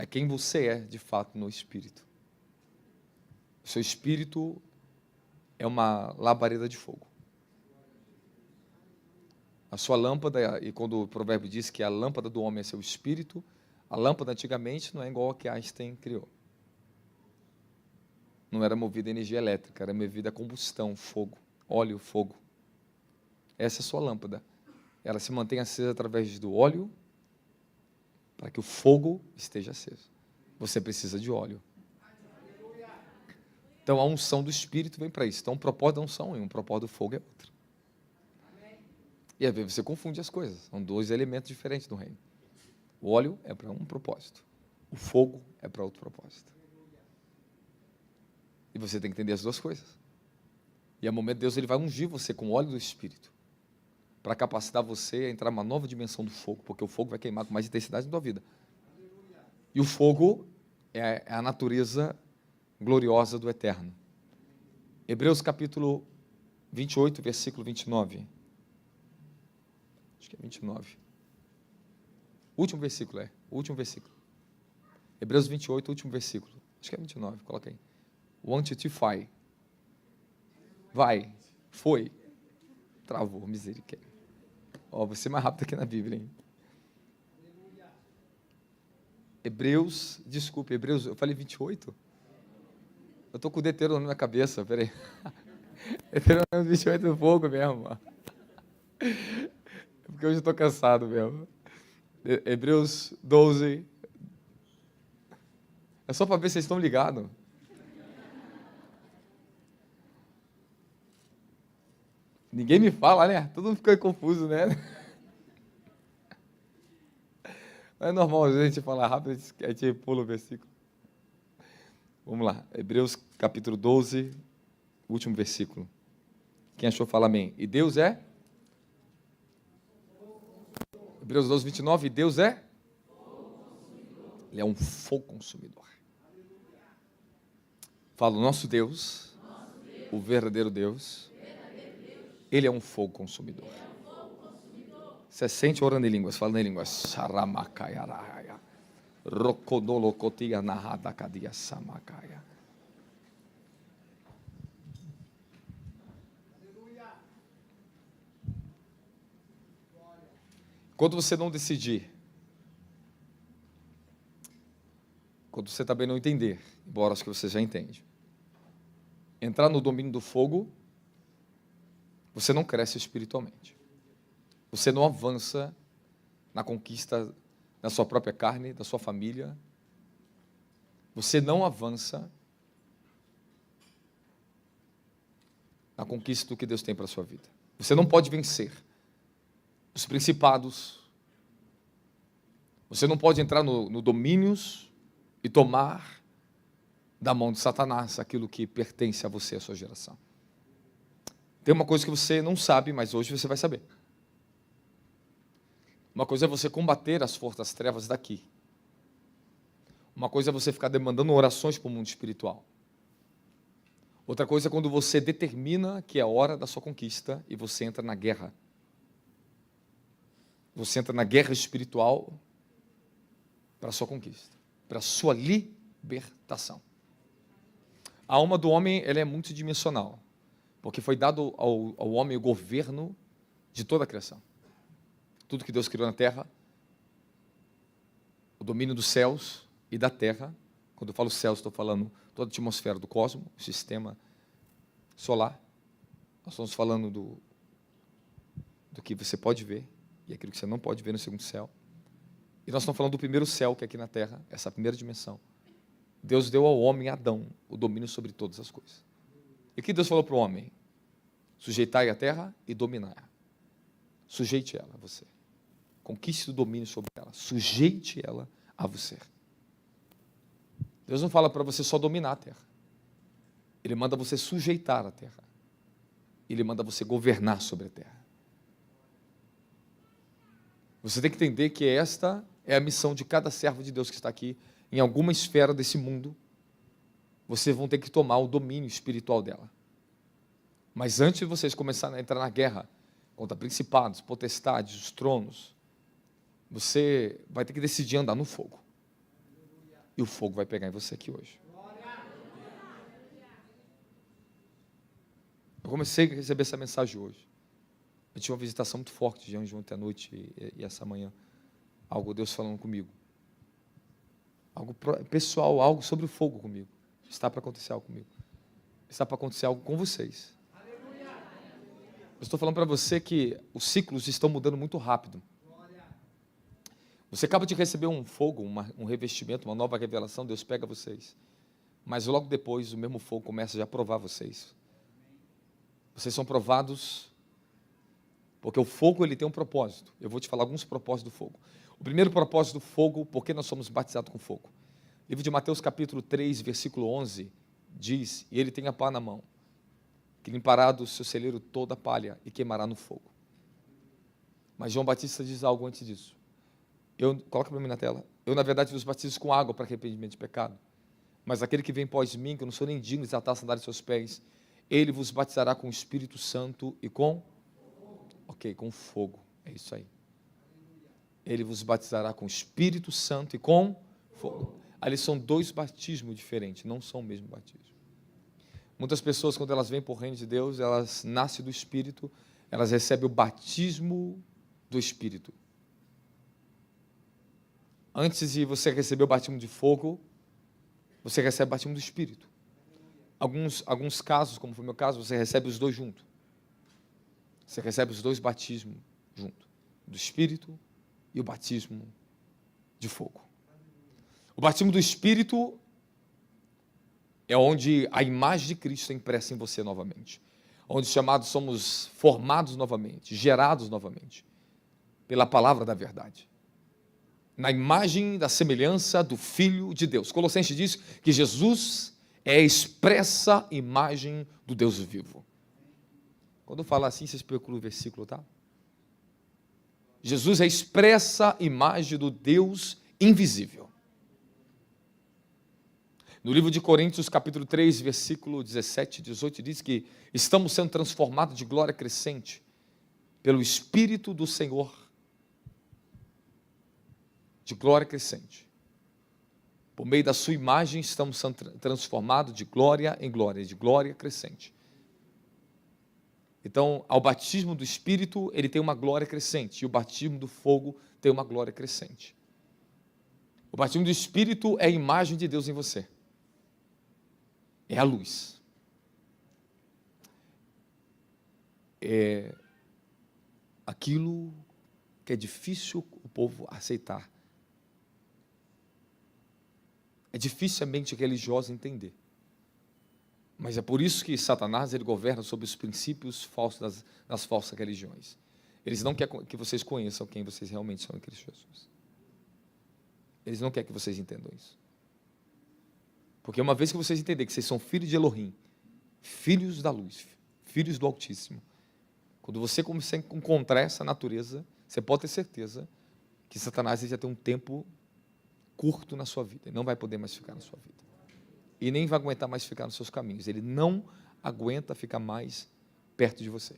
é quem você é, de fato, no espírito. O seu espírito é uma labareda de fogo. A sua lâmpada, e quando o provérbio diz que a lâmpada do homem é seu espírito, a lâmpada antigamente não é igual a que Einstein criou. Não era movida a energia elétrica, era movida a combustão, fogo, óleo, fogo. Essa é a sua lâmpada. Ela se mantém acesa através do óleo, para que o fogo esteja aceso. Você precisa de óleo. Então a unção do Espírito vem para isso. Então o propósito da unção é um, o propósito do fogo é outro. E às vezes você confunde as coisas. São dois elementos diferentes do reino. O óleo é para um propósito. O fogo é para outro propósito. E você tem que entender as duas coisas. E ao momento de Deus, Ele vai ungir você com o óleo do Espírito, para capacitar você a entrar numa nova dimensão do fogo, porque o fogo vai queimar com mais intensidade na tua vida. E o fogo é a natureza gloriosa do eterno. Hebreus capítulo 28, versículo 29. Acho que é 29. Último versículo, o último versículo. Hebreus 28, último versículo. Acho que é 29, coloca aí. Want to fly. Vai, foi. Travou, misericórdia. Ó, você é mais rápido aqui na Bíblia, hein? Hebreus, eu falei 28? Eu estou com o Deuteronômio na cabeça, peraí. Deuteronômio 28 é fogo mesmo. É porque hoje eu estou cansado mesmo. Hebreus 12. É só para ver se vocês estão ligados. Ninguém me fala, né? Todo mundo fica confuso, né? Não é normal a gente falar rápido, a gente pula o versículo. Vamos lá, Hebreus capítulo 12, último versículo. Quem achou, fala amém. E Deus é? Hebreus 12, 29, e Deus é? Ele é um fogo consumidor. Fala, o nosso Deus, o verdadeiro Deus, Ele é um fogo consumidor. Você sente orando em línguas, falando em línguas. Quando você não decidir, quando você também não entender, embora acho que você já entende, entrar no domínio do fogo, você não cresce espiritualmente. Você não avança na conquista da sua própria carne, da sua família. Você não avança na conquista do que Deus tem para a sua vida. Você não pode vencer os principados. Você não pode entrar no domínios e tomar da mão de Satanás aquilo que pertence a você, a sua geração. Tem uma coisa que você não sabe, mas hoje você vai saber. Uma coisa é você combater as forças das trevas daqui. Uma coisa é você ficar demandando orações para o mundo espiritual. Outra coisa é quando você determina que é a hora da sua conquista e você entra na guerra. Você entra na guerra espiritual para a sua conquista, para a sua libertação. A alma do homem, ela é multidimensional, porque foi dado ao homem o governo de toda a criação. Tudo que Deus criou na terra, o domínio dos céus e da terra. Quando eu falo céus, estou falando toda a atmosfera do cosmos, o sistema solar. Nós estamos falando do que você pode ver e aquilo que você não pode ver no segundo céu. E nós estamos falando do primeiro céu, que é aqui na terra, essa primeira dimensão. Deus deu ao homem, Adão, o domínio sobre todas as coisas. E o que Deus falou para o homem? Sujeitai a terra e dominar. Sujeite ela a você. Conquiste o domínio sobre ela. Sujeite ela a você. Deus não fala para você só dominar a terra. Ele manda você sujeitar a terra. Ele manda você governar sobre a terra. Você tem que entender que esta é a missão de cada servo de Deus que está aqui, em alguma esfera desse mundo. Vocês vão ter que tomar o domínio espiritual dela. Mas antes de vocês começarem a entrar na guerra contra principados, potestades, os tronos, você vai ter que decidir andar no fogo. E o fogo vai pegar em você aqui hoje. Eu comecei a receber essa mensagem hoje. Eu tinha uma visitação muito forte de anjo ontem à noite e essa manhã. Algo Deus falando comigo. Algo pessoal, algo sobre o fogo comigo. Está para acontecer algo comigo. Está para acontecer algo com vocês. Eu estou falando para você que os ciclos estão mudando muito rápido. Você acaba de receber um fogo, um revestimento, uma nova revelação, Deus pega vocês. Mas logo depois o mesmo fogo começa já a provar vocês. Vocês são provados, porque o fogo ele tem um propósito. Eu vou te falar alguns propósitos do fogo. O primeiro propósito do fogo, por que nós somos batizados com fogo? Livro de Mateus capítulo 3, versículo 11, diz, e ele tem a pá na mão, que limpará do seu celeiro toda a palha e queimará no fogo. Mas João Batista diz algo antes disso. Coloca para mim na tela. Eu, na verdade, vos batizo com água para arrependimento de pecado. Mas aquele que vem após mim, que eu não sou nem digno de desatar a sandália de seus pés, ele vos batizará com o Espírito Santo e com... com fogo. É isso aí. Ele vos batizará com o Espírito Santo e com fogo. Ali são dois batismos diferentes, não são o mesmo batismo. Muitas pessoas, quando elas vêm por reino de Deus, elas nascem do Espírito, elas recebem o batismo do Espírito. Antes de você receber o batismo de fogo, você recebe o batismo do Espírito. Alguns casos, como foi o meu caso, você recebe os dois juntos. Você recebe os dois batismos juntos, do Espírito e o batismo de fogo. O batismo do Espírito é onde a imagem de Cristo é impressa em você novamente. Onde chamados somos formados novamente, gerados novamente, pela palavra da verdade. Na imagem da semelhança do Filho de Deus. Colossenses diz que Jesus é a expressa imagem do Deus vivo. Quando eu falar assim, vocês procuram o versículo, tá? Jesus é a expressa imagem do Deus invisível. No livro de Coríntios, capítulo 3, versículo 17 e 18, diz que estamos sendo transformados de glória crescente pelo Espírito do Senhor. De glória crescente. Por meio da sua imagem, estamos sendo transformados de glória em glória, de glória crescente. Então, ao batismo do Espírito, ele tem uma glória crescente, e o batismo do fogo tem uma glória crescente. O batismo do Espírito é a imagem de Deus em você. É a luz. É aquilo que é difícil o povo aceitar. É difícil a mente religiosa entender. Mas é por isso que Satanás ele governa sobre os princípios falsos das falsas religiões. Eles não querem que vocês conheçam quem vocês realmente são em Cristo Jesus. Eles não querem que vocês entendam isso. Porque uma vez que vocês entenderem que vocês são filhos de Elohim, filhos da luz, filhos do Altíssimo, quando você começar a encontrar essa natureza, você pode ter certeza que Satanás já tem um tempo curto na sua vida. Ele não vai poder mais ficar na sua vida. E nem vai aguentar mais ficar nos seus caminhos. Ele não aguenta ficar mais perto de você.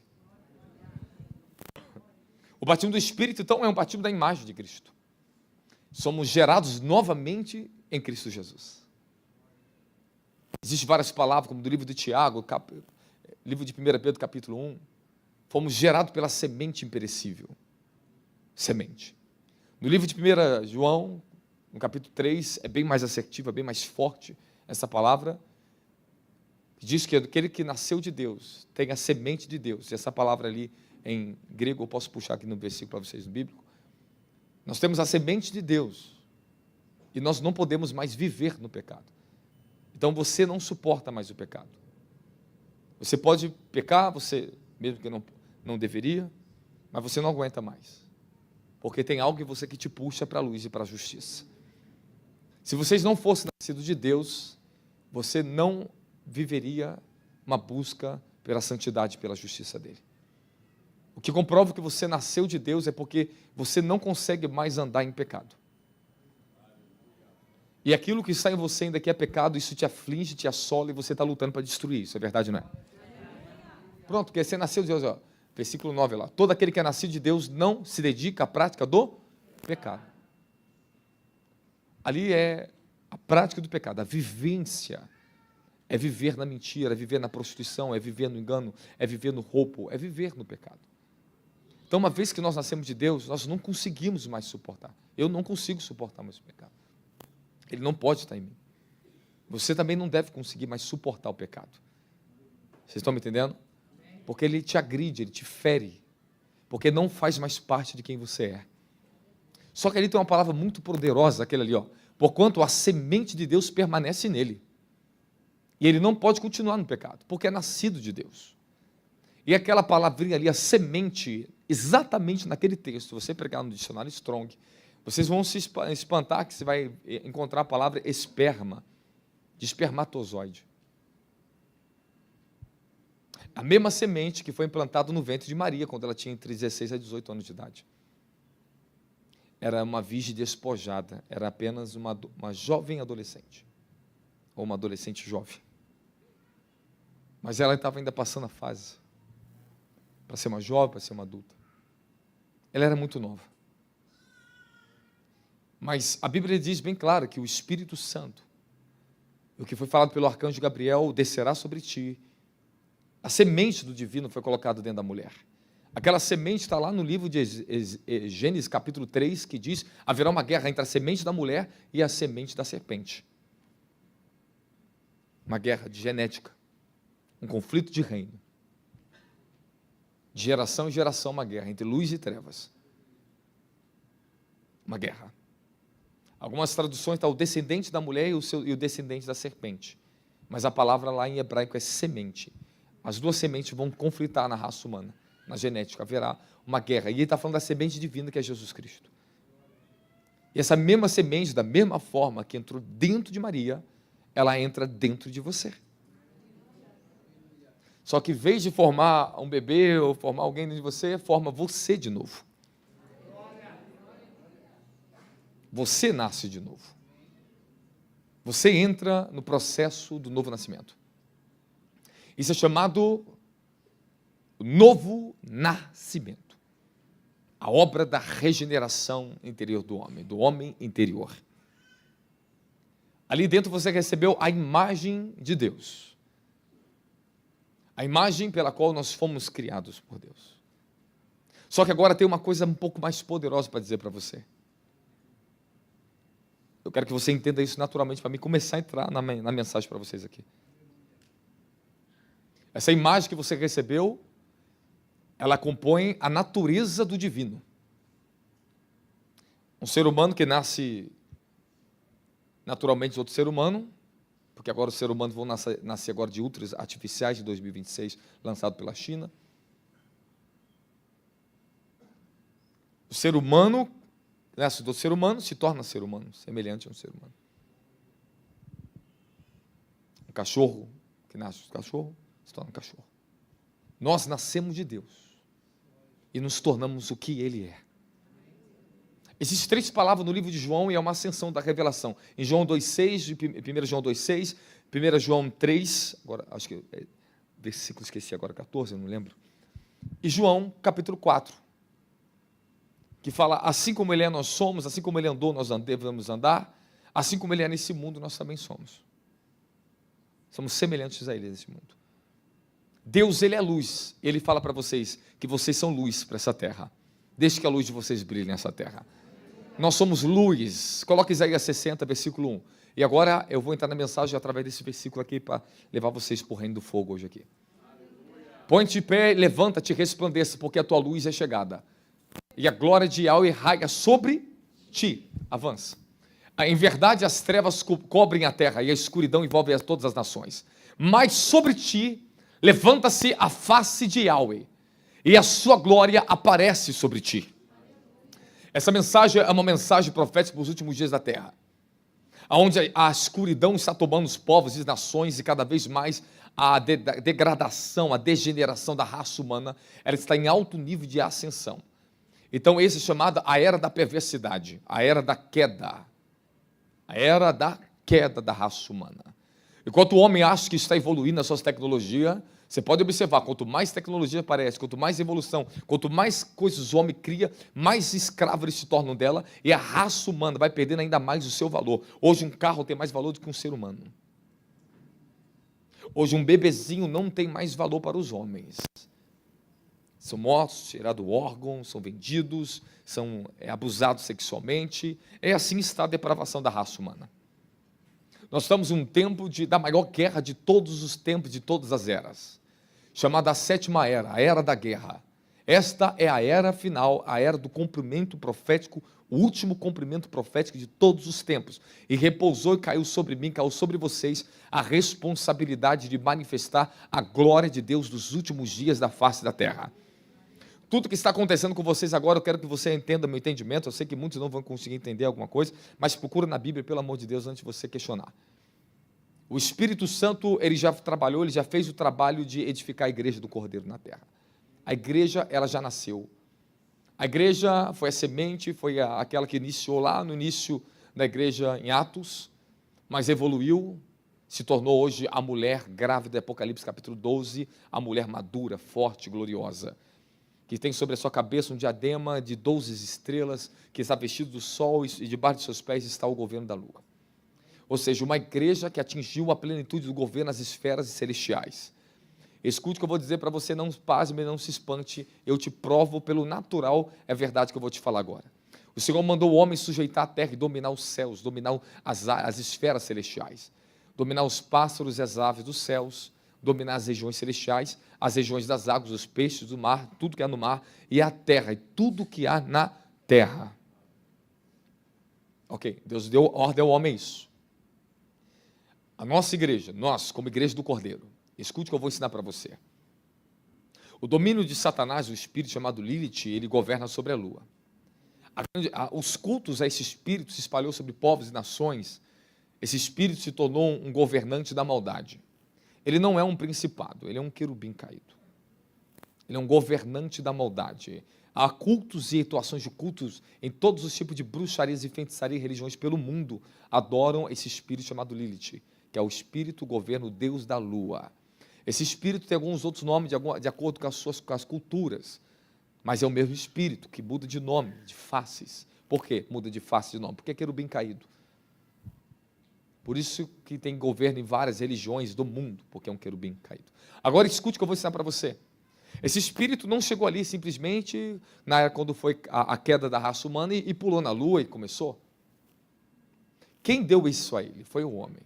O batismo do Espírito, então, é um batismo da imagem de Cristo. Somos gerados novamente em Cristo Jesus. Existem várias palavras, como do livro de Tiago, livro de 1 Pedro, capítulo 1. Fomos gerados pela semente imperecível. Semente. No livro de 1 João, no capítulo 3, é bem mais assertiva, bem mais forte essa palavra. Diz que aquele que nasceu de Deus tem a semente de Deus. E essa palavra ali em grego, eu posso puxar aqui no versículo para vocês no bíblico. Nós temos a semente de Deus. E nós não podemos mais viver no pecado. Então você não suporta mais o pecado. Você pode pecar, você, mesmo que não deveria, mas você não aguenta mais. Porque tem algo em você que te puxa para a luz e para a justiça. Se vocês não fossem nascidos de Deus, você não viveria uma busca pela santidade e pela justiça dele. O que comprova que você nasceu de Deus é porque você não consegue mais andar em pecado. E aquilo que está em você ainda que é pecado, isso te aflige, te assola e você está lutando para destruir. Isso é verdade, não é? Pronto, porque você nasceu de Deus, ó, versículo 9 lá. Todo aquele que é nascido de Deus não se dedica à prática do pecado. Ali é A prática do pecado, a vivência, é viver na mentira, é viver na prostituição, é viver no engano, é viver no roubo, é viver no pecado. Então, uma vez que nós nascemos de Deus, nós não conseguimos mais suportar. Eu não consigo suportar mais o pecado. Ele não pode estar em mim. Você também não deve conseguir mais suportar o pecado. Vocês estão me entendendo? Porque ele te agride, ele te fere. Porque não faz mais parte de quem você é. Só que ali tem uma palavra muito poderosa, aquele ali, ó. Porquanto a semente de Deus permanece nele. E ele não pode continuar no pecado, porque é nascido de Deus. E aquela palavrinha ali, a semente, exatamente naquele texto, você pegar no dicionário Strong, vocês vão se espantar que você vai encontrar a palavra esperma, de espermatozoide. A mesma semente que foi implantada no ventre de Maria, quando ela tinha entre 16 a 18 anos de idade. Era uma virgem despojada, era apenas uma jovem adolescente, ou uma adolescente jovem. Mas ela estava ainda passando a fase, para ser uma jovem, para ser uma adulta. Ela era muito nova. Mas a Bíblia diz bem claro que o Espírito Santo, o que foi falado pelo arcanjo Gabriel, descerá sobre ti. A semente do divino foi colocada dentro da mulher. Aquela semente está lá no livro de Gênesis, capítulo 3, que diz: haverá uma guerra entre a semente da mulher e a semente da serpente. Uma guerra de genética, um conflito de reino. De geração em geração, uma guerra entre luz e trevas. Uma guerra. Algumas traduções está o descendente da mulher e o descendente da serpente. Mas a palavra lá em hebraico é semente. As duas sementes vão conflitar na raça humana. Na genética haverá uma guerra. E ele está falando da semente divina, que é Jesus Cristo. E essa mesma semente, da mesma forma que entrou dentro de Maria, ela entra dentro de você. Só que em vez de formar um bebê ou formar alguém dentro de você, forma você de novo. Você nasce de novo. Você entra no processo do novo nascimento. Isso é chamado novo nascimento. A obra da regeneração interior do homem interior. Ali dentro você recebeu a imagem de Deus. A imagem pela qual nós fomos criados por Deus. Só que agora tem uma coisa um pouco mais poderosa para dizer para você. Eu quero que você entenda isso naturalmente para mim começar a entrar na mensagem para vocês aqui. Essa imagem que você recebeu, ela compõe a natureza do divino. Um ser humano que nasce naturalmente de outro ser humano, porque agora os seres humanos vão nascer agora de úteros artificiais de 2026, lançado pela China. O ser humano nasce do ser humano, se torna ser humano, semelhante a um ser humano. Um cachorro que nasce do cachorro, se torna um cachorro. Nós nascemos de Deus e nos tornamos o que Ele é. Existem 3 palavras no livro de João e é uma ascensão da revelação. Em João 2,6, 1 João 2,6, 1 João 3, agora acho que é versículo, esqueci agora, 14, eu não lembro. E João, capítulo 4, que fala, assim como Ele é, nós somos, assim como Ele andou, nós devemos andar, assim como Ele é nesse mundo, nós também somos. Somos semelhantes a Ele nesse mundo. Deus, Ele é luz. Ele fala para vocês que vocês são luz para essa terra. Deixe que a luz de vocês brilhe nessa terra. Nós somos luz. Coloque Isaías 60, versículo 1. E agora eu vou entrar na mensagem através desse versículo aqui para levar vocês para o reino do fogo hoje aqui. Põe-te de pé, levanta-te e resplandeça, porque a tua luz é chegada. E a glória de Yahweh raia sobre ti. Avança. Em verdade, as trevas cobrem a terra e a escuridão envolve todas as nações. Mas sobre ti levanta-se a face de Yahweh e a sua glória aparece sobre ti. Essa mensagem é uma mensagem profética para os últimos dias da terra, onde a escuridão está tomando os povos e nações e cada vez mais a degradação, a degeneração da raça humana, ela está em alto nível de ascensão. Então esse é chamado a era da perversidade, a era da queda da raça humana. Enquanto o homem acha que está evoluindo nas suas tecnologias, Você pode observar, quanto mais tecnologia aparece, quanto mais evolução, quanto mais coisas o homem cria, mais escravos eles se tornam dela, e a raça humana vai perdendo ainda mais o seu valor. Hoje um carro tem mais valor do que um ser humano. Hoje um bebezinho não tem mais valor para os homens. São mortos, tirados órgãos, são vendidos, são abusados sexualmente. É assim está a depravação da raça humana. Nós estamos em um tempo da maior guerra de todos os tempos, de todas as eras, chamada a sétima era, a era da guerra. Esta é a era final, a era do cumprimento profético, o último cumprimento profético de todos os tempos. E repousou e caiu sobre mim, caiu sobre vocês, a responsabilidade de manifestar a glória de Deus dos últimos dias da face da terra. Tudo que está acontecendo com vocês agora, eu quero que você entenda meu entendimento. Eu sei que muitos não vão conseguir entender alguma coisa, mas procura na Bíblia, pelo amor de Deus, antes de você questionar. O Espírito Santo, ele já trabalhou, ele já fez o trabalho de edificar a igreja do Cordeiro na terra. A igreja, ela já nasceu. A igreja foi a semente, foi aquela que iniciou lá no início da igreja em Atos, mas evoluiu, se tornou hoje a mulher grávida, Apocalipse capítulo 12, a mulher madura, forte, gloriosa, que tem sobre a sua cabeça um diadema de 12 estrelas, que está vestido do sol e debaixo de seus pés está o governo da lua. Ou seja, uma igreja que atingiu a plenitude do governo nas esferas celestiais. Escute o que eu vou dizer para você, não pasme, não se espante, eu te provo pelo natural, é verdade que eu vou te falar agora. O Senhor mandou o homem sujeitar a terra e dominar os céus, dominar as esferas celestiais, dominar os pássaros e as aves dos céus, dominar as regiões celestiais, as regiões das águas, os peixes do mar, tudo que há no mar, e a terra, e tudo que há na terra. Ok, Deus deu ordem ao homem isso. A nossa igreja, nós, como igreja do Cordeiro, escute o que eu vou ensinar para você. O domínio de Satanás, o espírito chamado Lilith, ele governa sobre a lua. Os cultos a esse espírito se espalhou sobre povos e nações. Esse espírito se tornou um governante da maldade. Ele não é um principado, ele é um querubim caído. Ele é um governante da maldade. Há cultos e rituações de cultos em todos os tipos de bruxarias e feitiçaria e religiões pelo mundo adoram esse espírito chamado Lilith, que é o espírito governo Deus da lua. Esse espírito tem alguns outros nomes de acordo com as culturas, mas é o mesmo espírito que muda de nome, de faces. Por quê? Muda de face de nome, porque é querubim caído. Por isso que tem governo em várias religiões do mundo, porque é um querubim caído. Agora escute o que eu vou ensinar para você. Esse espírito não chegou ali simplesmente na era quando foi a queda da raça humana e pulou na lua e começou. Quem deu isso a ele? Foi o homem.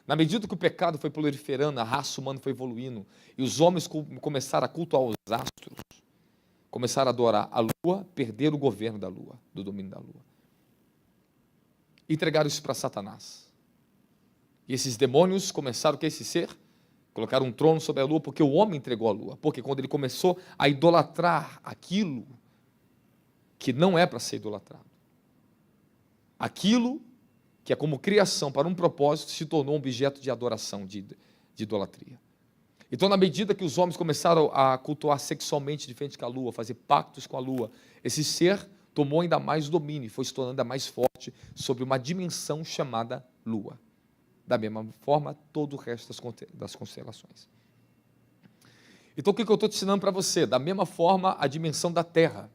Na medida que o pecado foi proliferando, a raça humana foi evoluindo, e os homens começaram a cultuar os astros, começaram a adorar a lua, perderam o governo da lua, do domínio da lua. Entregaram isso para Satanás. E esses demônios começaram, o que é esse ser? Colocaram um trono sobre a lua, porque o homem entregou a lua. Porque quando ele começou a idolatrar aquilo que não é para ser idolatrado, aquilo que é como criação para um propósito, se tornou um objeto de adoração, de idolatria. Então, na medida que os homens começaram a cultuar sexualmente diferente com a lua, fazer pactos com a lua, esse ser tomou ainda mais domínio, foi se tornando ainda mais forte sobre uma dimensão chamada lua. Da mesma forma, todo o resto das constelações. Então, o que eu estou te ensinando para você? Da mesma forma, a dimensão da terra.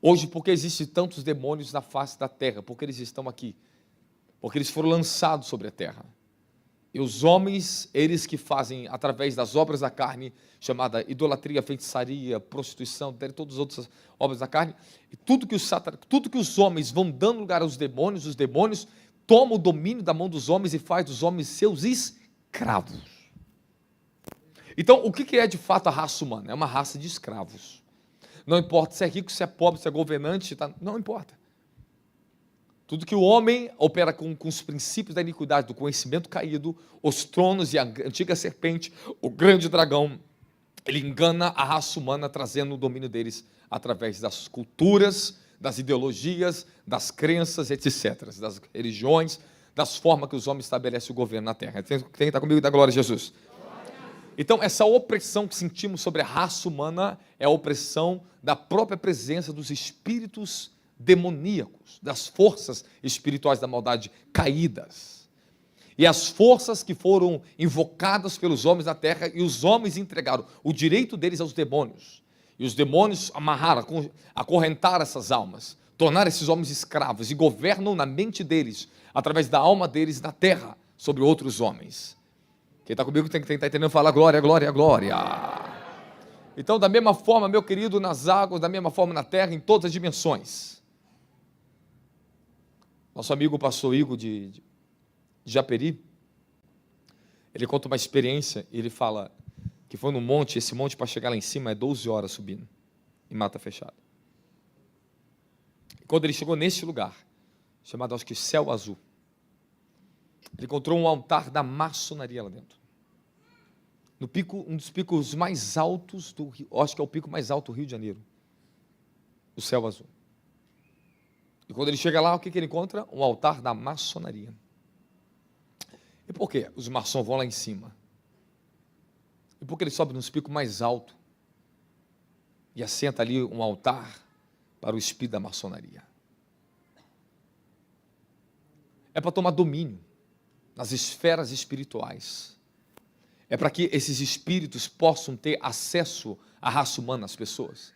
Hoje, por que existem tantos demônios na face da terra? Porque eles estão aqui. Porque eles foram lançados sobre a terra. E os homens, eles que fazem, através das obras da carne, chamada idolatria, feitiçaria, prostituição, todas as outras obras da carne, e tudo que os homens vão dando lugar aos demônios, os demônios tomam o domínio da mão dos homens e faz dos homens seus escravos. Então, o que é de fato a raça humana? É uma raça de escravos. Não importa se é rico, se é pobre, se é governante, não importa. Tudo que o homem opera com os princípios da iniquidade, do conhecimento caído, os tronos e a antiga serpente, o grande dragão, ele engana a raça humana, trazendo o domínio deles através das culturas, das ideologias, das crenças, etc., das religiões, das formas que os homens estabelecem o governo na terra. Quem está comigo dá glória a Jesus? Então, essa opressão que sentimos sobre a raça humana é a opressão da própria presença dos espíritos demoníacos, das forças espirituais da maldade caídas. e as forças que foram invocadas pelos homens da terra, e os homens entregaram o direito deles aos demônios. E os demônios amarraram, acorrentaram essas almas, tornaram esses homens escravos e governam na mente deles, através da alma deles na terra, sobre outros homens. Quem está comigo tem que estar entendendo falar glória, glória, glória. Então, da mesma forma, meu querido, nas águas, da mesma forma na terra, em todas as dimensões. Nosso amigo pastor Igor de Japeri, ele conta uma experiência, ele fala que foi num monte, esse monte para chegar lá em cima é 12 horas subindo, em mata fechada. E quando ele chegou nesse lugar, chamado acho que Céu Azul, ele encontrou um altar da maçonaria lá dentro. No pico, um dos picos mais altos do Rio, acho que é o pico mais alto do Rio de Janeiro, o Céu Azul. E quando ele chega lá, o que ele encontra? Um altar da maçonaria. E por que os maçons vão lá em cima? E por que ele sobe nos picos mais altos e assenta ali um altar para o espírito da maçonaria? É para tomar domínio nas esferas espirituais. É para que esses espíritos possam ter acesso à raça humana, às pessoas.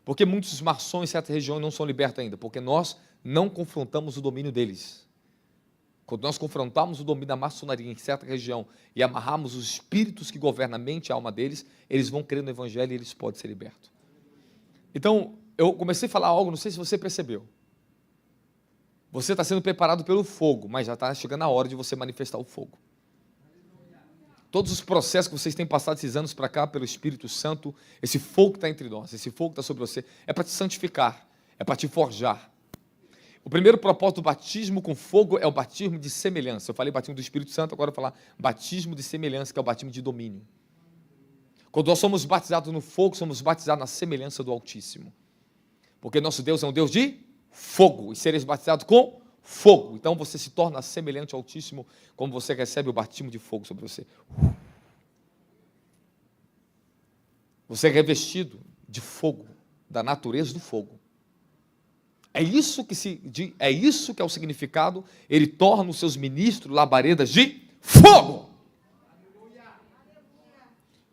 Porque muitos maçons em certas regiões não são libertos ainda, porque nós não confrontamos o domínio deles. Quando nós confrontamos o domínio da maçonaria em certa região e amarramos os espíritos que governam a mente e a alma deles, eles vão crer no evangelho e eles podem ser libertos. Então, eu comecei a falar algo, não sei se você percebeu. Você está sendo preparado pelo fogo, mas já está chegando a hora de você manifestar o fogo. Todos os processos que vocês têm passado esses anos para cá, pelo Espírito Santo, esse fogo que está entre nós, esse fogo que está sobre você, é para te santificar, é para te forjar. O primeiro propósito do batismo com fogo é o batismo de semelhança. Eu falei batismo do Espírito Santo, agora eu vou falar batismo de semelhança, que é o batismo de domínio. Quando nós somos batizados no fogo, somos batizados na semelhança do Altíssimo. Porque nosso Deus é um Deus de fogo, e sereis batizados com fogo. Então você se torna semelhante ao Altíssimo, como você recebe o batismo de fogo sobre você. Você é revestido de fogo, da natureza do fogo. É isso que é o significado. Ele torna os seus ministros labaredas de fogo.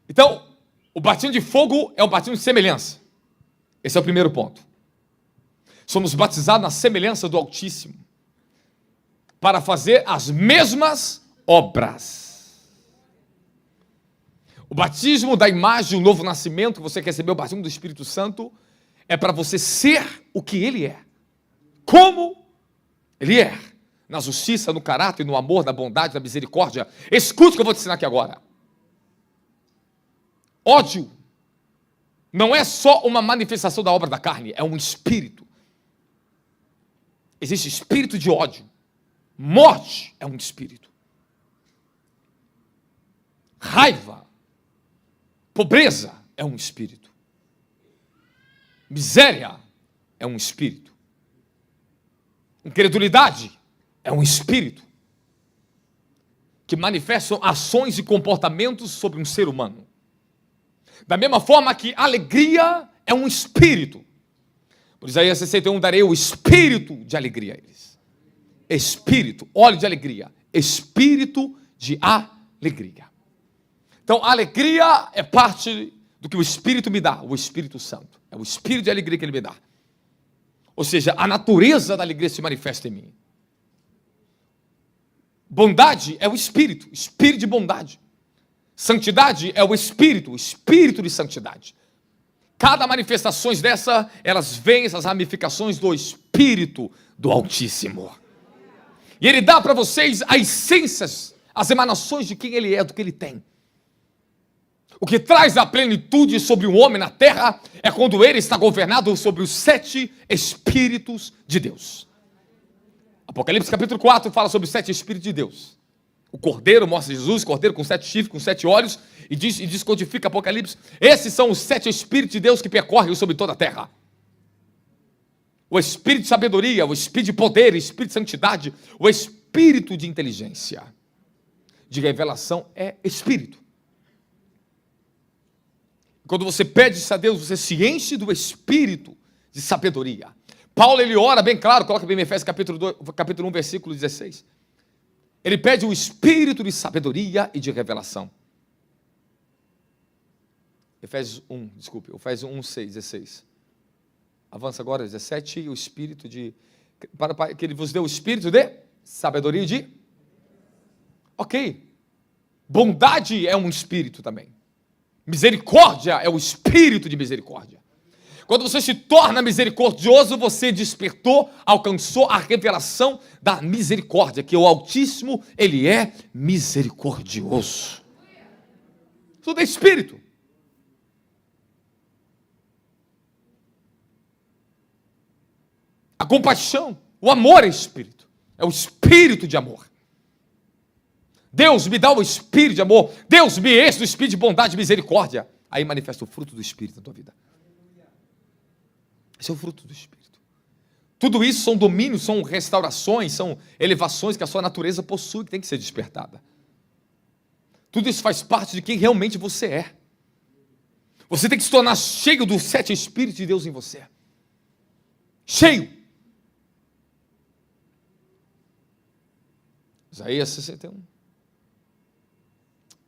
Então, o batismo de fogo é o batismo de semelhança. Esse é o primeiro ponto. Somos batizados na semelhança do Altíssimo, para fazer as mesmas obras. O batismo da imagem, o novo nascimento, que você recebeu, o batismo do Espírito Santo, é para você ser o que Ele é. Como Ele é. Na justiça, no caráter, no amor, na bondade, na misericórdia. Escute o que eu vou te ensinar aqui agora. Ódio não é só uma manifestação da obra da carne, é um espírito. Existe espírito de ódio. Morte é um espírito. Raiva, pobreza é um espírito. Miséria é um espírito. Incredulidade é um espírito que manifestam ações e comportamentos sobre um ser humano. Da mesma forma que alegria é um espírito. Por Isaías 61, darei o espírito de alegria a eles. Espírito, óleo de alegria, espírito de alegria. Então, a alegria é parte do que o Espírito me dá, o Espírito Santo. É o espírito de alegria que Ele me dá. Ou seja, a natureza da alegria se manifesta em mim. Bondade é o espírito de bondade. Santidade é o espírito de santidade. Cada manifestação dessa, elas vêm, essas ramificações do Espírito do Altíssimo. E Ele dá para vocês as essências, as emanações de quem Ele é, do que Ele tem. O que traz a plenitude sobre o homem na terra é quando ele está governado sobre os 7 Espíritos de Deus. Apocalipse capítulo 4 fala sobre os 7 Espíritos de Deus. O Cordeiro mostra Jesus, Cordeiro com 7 chifres, com 7 olhos, e descodifica Apocalipse. Esses são os 7 Espíritos de Deus que percorrem sobre toda a terra. O Espírito de sabedoria, o Espírito de poder, o Espírito de santidade, o Espírito de inteligência, de revelação é Espírito. Quando você pede isso a Deus, você se enche do Espírito de sabedoria. Paulo, ele ora bem claro, coloca bem em Efésios capítulo 1, versículo 16. Ele pede o espírito de sabedoria e de revelação. Efésios 1, 6, 16. Avança agora, 17, o espírito de... Para que ele vos dê o espírito de sabedoria e de... Ok. Bondade é um espírito também. Misericórdia é o espírito de misericórdia. Quando você se torna misericordioso, você despertou, alcançou a revelação da misericórdia, que o Altíssimo, ele é misericordioso. Tudo é espírito. A compaixão, o amor é espírito. É o espírito de amor. Deus me dá o espírito de amor. Deus me enche do espírito de bondade e misericórdia. Aí manifesta o fruto do espírito na tua vida. Esse é o fruto do espírito. Tudo isso são domínios, são restaurações, são elevações que a sua natureza possui, que tem que ser despertada. Tudo isso faz parte de quem realmente você é. Você tem que se tornar cheio dos 7 espíritos de Deus em você. Cheio. Isaías 61.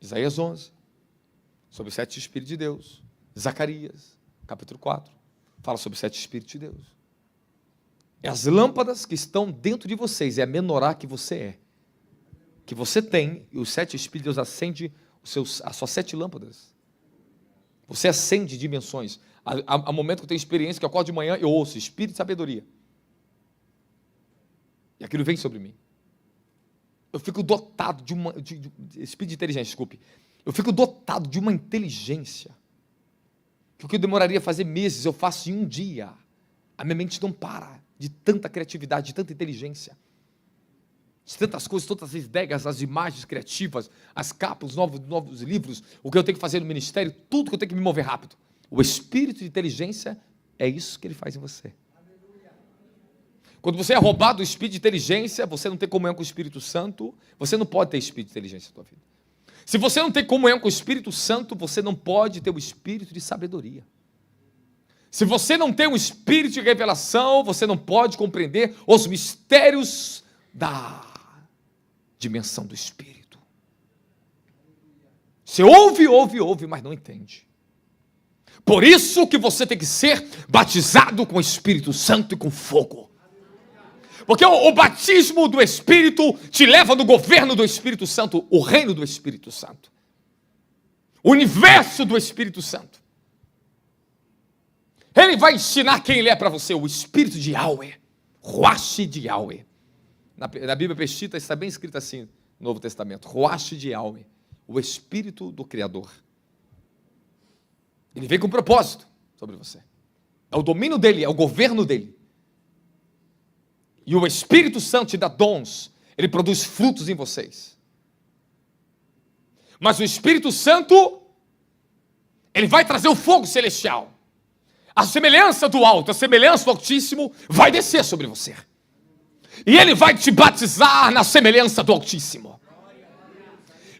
Isaías 11. Sobre os 7 espíritos de Deus. Zacarias, capítulo 4. Fala sobre os 7 espíritos de Deus. É as lâmpadas que estão dentro de vocês, é a menorá que você é. Que você tem, e os 7 espíritos de Deus acendem as suas 7 lâmpadas. Você acende dimensões. Há momento que eu tenho experiência, que eu acordo de manhã, eu ouço espírito de sabedoria. E aquilo vem sobre mim. Eu fico dotado de espírito de inteligência, desculpe. Eu fico dotado de uma inteligência que o que eu demoraria a fazer meses, eu faço em um dia. A minha mente não para de tanta criatividade, de tanta inteligência, de tantas coisas, todas as ideias, as imagens criativas, as capas, os novos livros, o que eu tenho que fazer no ministério, tudo que eu tenho que me mover rápido. O espírito de inteligência é isso que ele faz em você. Quando você é roubado do espírito de inteligência, você não tem comunhão com o Espírito Santo, você não pode ter espírito de inteligência na sua vida. Se você não tem comunhão com o Espírito Santo, você não pode ter o espírito de sabedoria. Se você não tem um espírito de revelação, você não pode compreender os mistérios da dimensão do Espírito. Você ouve, mas não entende. Por isso que você tem que ser batizado com o Espírito Santo e com fogo. Porque o batismo do Espírito te leva no governo do Espírito Santo, o reino do Espírito Santo, o universo do Espírito Santo. Ele vai ensinar quem ele é para você, o Espírito de Yahweh, Ruach de Yahweh. Na Bíblia Peshitta está bem escrito assim, no Novo Testamento, Ruach de Yahweh, o Espírito do Criador. Ele vem com um propósito sobre você. É o domínio dele, é o governo dele. E o Espírito Santo te dá dons, ele produz frutos em vocês. Mas o Espírito Santo, ele vai trazer o fogo celestial. A semelhança do alto, a semelhança do Altíssimo vai descer sobre você. E ele vai te batizar na semelhança do Altíssimo.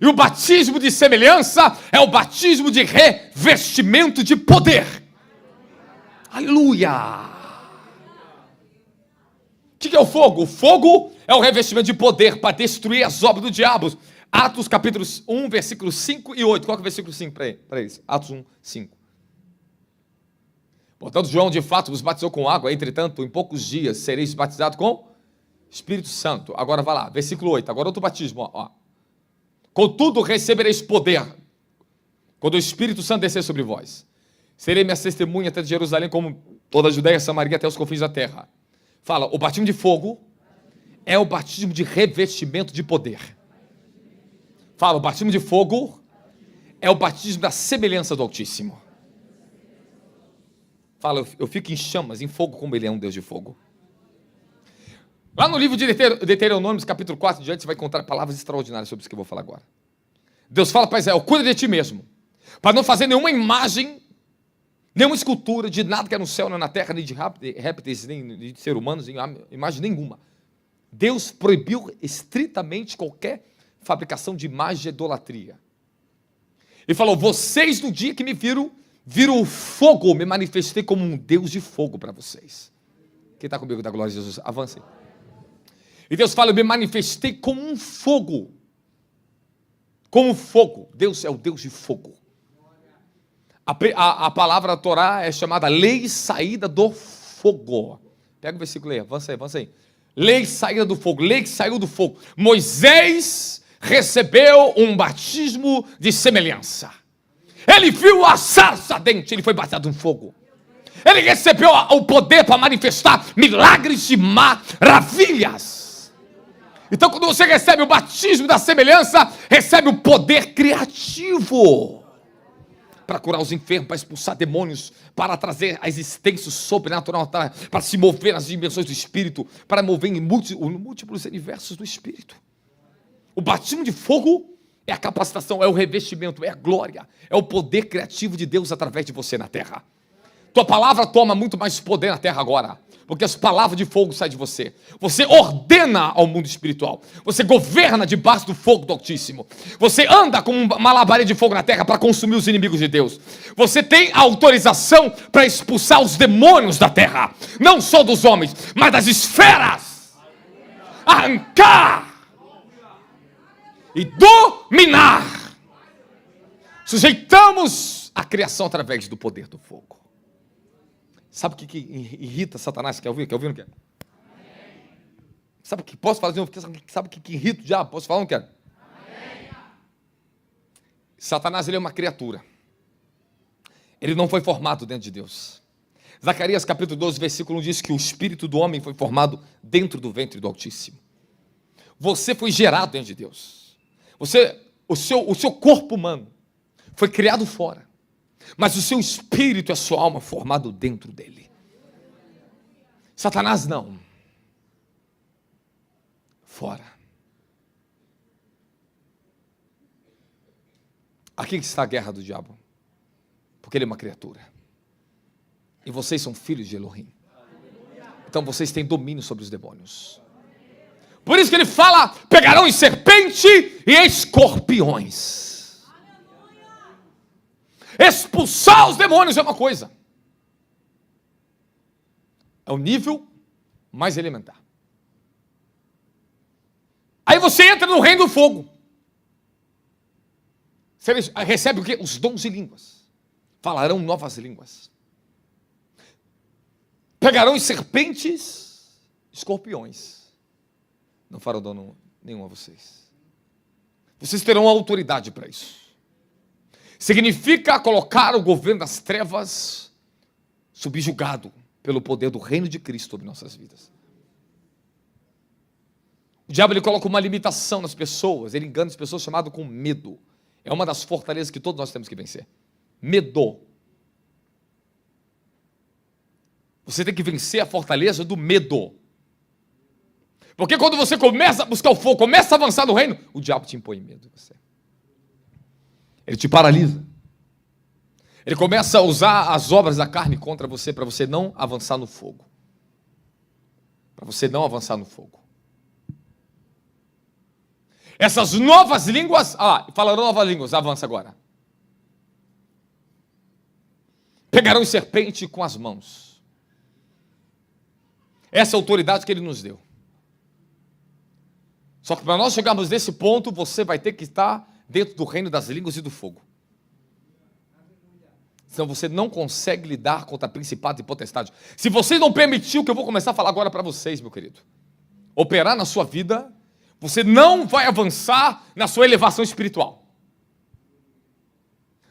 E o batismo de semelhança é o batismo de revestimento de poder. Aleluia! O que é o fogo? O fogo é o revestimento de poder para destruir as obras do diabo. Atos capítulo 1, versículos 5 e 8. Qual que é o versículo 5 para isso? Atos 1, 5. Portanto, João de fato vos batizou com água, entretanto, em poucos dias sereis batizados com Espírito Santo. Agora vai lá, versículo 8. Agora outro batismo. Ó. Contudo, recebereis poder quando o Espírito Santo descer sobre vós. Serei minha testemunha até de Jerusalém, como toda a Judéia, Samaria, até os confins da terra. Fala, o batismo de fogo é o batismo de revestimento de poder. Fala, o batismo de fogo é o batismo da semelhança do Altíssimo. Fala, eu fico em chamas, em fogo, como ele é um Deus de fogo. Lá no livro de Deuteronômio, capítulo 4, diante, você vai encontrar palavras extraordinárias sobre isso que eu vou falar agora. Deus fala para Israel, cuida de ti mesmo, para não fazer nenhuma imagem, nenhuma escultura de nada que é no céu, nem na terra, nem de répteis, nem de ser humanos, nem imagem nenhuma. Deus proibiu estritamente qualquer fabricação de imagem de idolatria. Ele falou, vocês no dia que me viram o fogo, me manifestei como um Deus de fogo para vocês. Quem está comigo da glória de Jesus? Avancem. E Deus fala, eu me manifestei como um fogo. Como fogo. Deus é o Deus de fogo. A palavra Torá é chamada lei saída do fogo. Pega o versículo aí, avança aí. Lei saída do fogo, lei que saiu do fogo. Moisés recebeu um batismo de semelhança. Ele viu a sarça ardente, ele foi batizado em fogo. Ele recebeu o poder para manifestar milagres e maravilhas. Então, quando você recebe o batismo da semelhança, recebe o poder criativo para curar os enfermos, para expulsar demônios, para trazer a existência sobrenatural, para se mover nas dimensões do Espírito, para mover em múltiplos universos do Espírito. O batismo de fogo é a capacitação, é o revestimento, é a glória, é o poder criativo de Deus através de você na terra. Tua palavra toma muito mais poder na terra agora, porque as palavras de fogo saem de você. Você ordena ao mundo espiritual. Você governa debaixo do fogo do Altíssimo. Você anda como uma labareda de fogo na terra para consumir os inimigos de Deus. Você tem autorização para expulsar os demônios da terra. Não só dos homens, mas das esferas. Arrancar e dominar. Sujeitamos a criação através do poder do fogo. Sabe o que irrita Satanás? Quer ouvir? Quer ouvir ou não quer? Sabe o que posso falar de novo? Sabe o que irrita o diabo? Posso falar ou não quero? Satanás, ele é uma criatura. Ele não foi formado dentro de Deus. Zacarias capítulo 12, versículo 1 diz que o espírito do homem foi formado dentro do ventre do Altíssimo. Você foi gerado dentro de Deus. O seu corpo humano foi criado fora. Mas o seu espírito e a sua alma formado dentro dele. Satanás não. Fora. Aqui está a guerra do diabo. Porque ele é uma criatura. E vocês são filhos de Elohim. Então vocês têm domínio sobre os demônios. Por isso que ele fala, pegarão em serpente e escorpiões. Expulsar os demônios é uma coisa. É o nível mais elementar. Aí você entra no reino do fogo. Você recebe o quê? Os dons de línguas. Falarão novas línguas. Pegarão em serpentes, escorpiões. Não farão dano nenhum a vocês. Vocês terão autoridade para isso. Significa colocar o governo das trevas subjugado pelo poder do reino de Cristo sobre nossas vidas. O diabo, ele coloca uma limitação nas pessoas, ele engana as pessoas chamado com medo. É uma das fortalezas que todos nós temos que vencer. Medo. Você tem que vencer a fortaleza do medo. Porque quando você começa a buscar o fogo, começa a avançar no reino, o diabo te impõe medo de você. Ele te paralisa. Ele começa a usar as obras da carne contra você, para você não avançar no fogo. Para você não avançar no fogo. Essas novas línguas, falarão novas línguas, avança agora. Pegarão em serpente com as mãos. Essa é a autoridade que ele nos deu. Só que para nós chegarmos nesse ponto, você vai ter que estar dentro do reino das línguas e do fogo. Senão você não consegue lidar contra principados e potestades. Se você não permitir o que eu vou começar a falar agora para vocês, meu querido, operar na sua vida, você não vai avançar na sua elevação espiritual.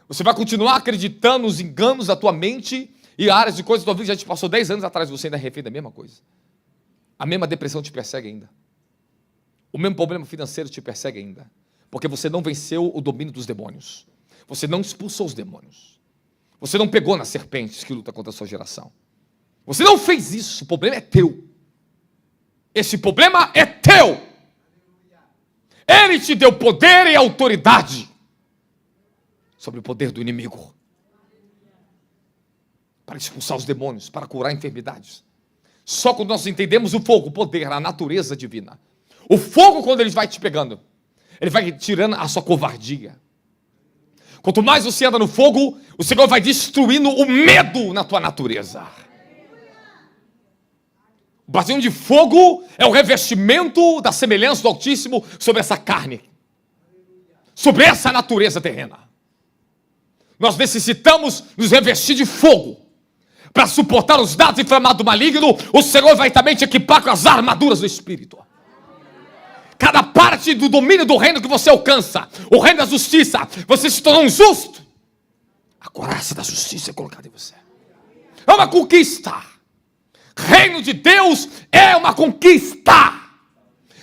Você vai continuar acreditando nos enganos da tua mente e áreas de coisas da tua vida. Já te passou 10 anos atrás, você ainda é refém da mesma coisa. A mesma depressão te persegue ainda. O mesmo problema financeiro te persegue ainda. Porque você não venceu o domínio dos demônios. Você não expulsou os demônios. Você não pegou nas serpentes que lutam contra a sua geração. Você não fez isso. O problema é teu. Esse problema é teu. Ele te deu poder e autoridade sobre o poder do inimigo. Para expulsar os demônios, para curar enfermidades. Só quando nós entendemos o fogo, o poder, a natureza divina. O fogo, quando ele vai te pegando, ele vai tirando a sua covardia. Quanto mais você anda no fogo, o Senhor vai destruindo o medo na tua natureza. O batismo de fogo é o revestimento da semelhança do Altíssimo sobre essa carne, sobre essa natureza terrena. Nós necessitamos nos revestir de fogo para suportar os dados inflamados do maligno. O Senhor vai também te equipar com as armaduras do Espírito. Cada parte do domínio do reino que você alcança, o reino da justiça, você se tornou um justo. A couraça da justiça é colocada em você. É uma conquista. Reino de Deus é uma conquista.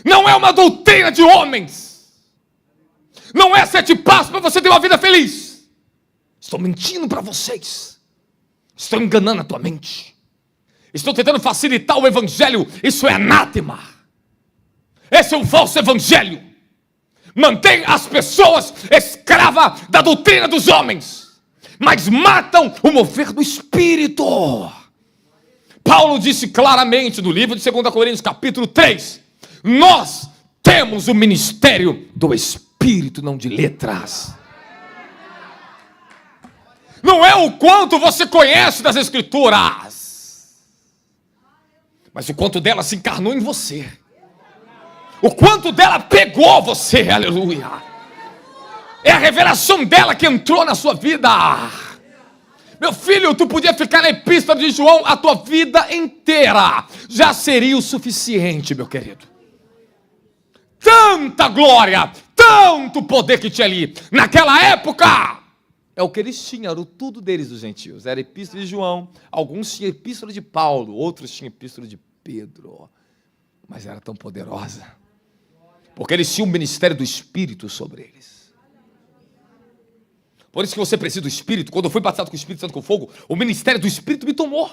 Não é uma doutrina de homens. Não é 7 passos para você ter uma vida feliz. Estou mentindo para vocês. Estou enganando a tua mente. Estou tentando facilitar o evangelho. Isso é anátema. Esse é um falso evangelho. Mantém as pessoas escravas da doutrina dos homens, mas matam o mover do Espírito. Paulo disse claramente no livro de 2 Coríntios capítulo 3, nós temos o ministério do Espírito, não de letras. Não é o quanto você conhece das Escrituras, mas o quanto dela se encarnou em você. O quanto dela pegou você, aleluia. É a revelação dela que entrou na sua vida. Meu filho, tu podia ficar na epístola de João a tua vida inteira. Já seria o suficiente, meu querido. Tanta glória, tanto poder que tinha ali. Naquela época, é o que eles tinham, era o tudo deles, os gentios. Era a epístola de João, alguns tinham a epístola de Paulo, outros tinham a epístola de Pedro. Mas era tão poderosa. Porque eles tinham o ministério do Espírito sobre eles. Por isso que você precisa do Espírito. Quando eu fui batizado com o Espírito Santo com fogo, o ministério do Espírito me tomou.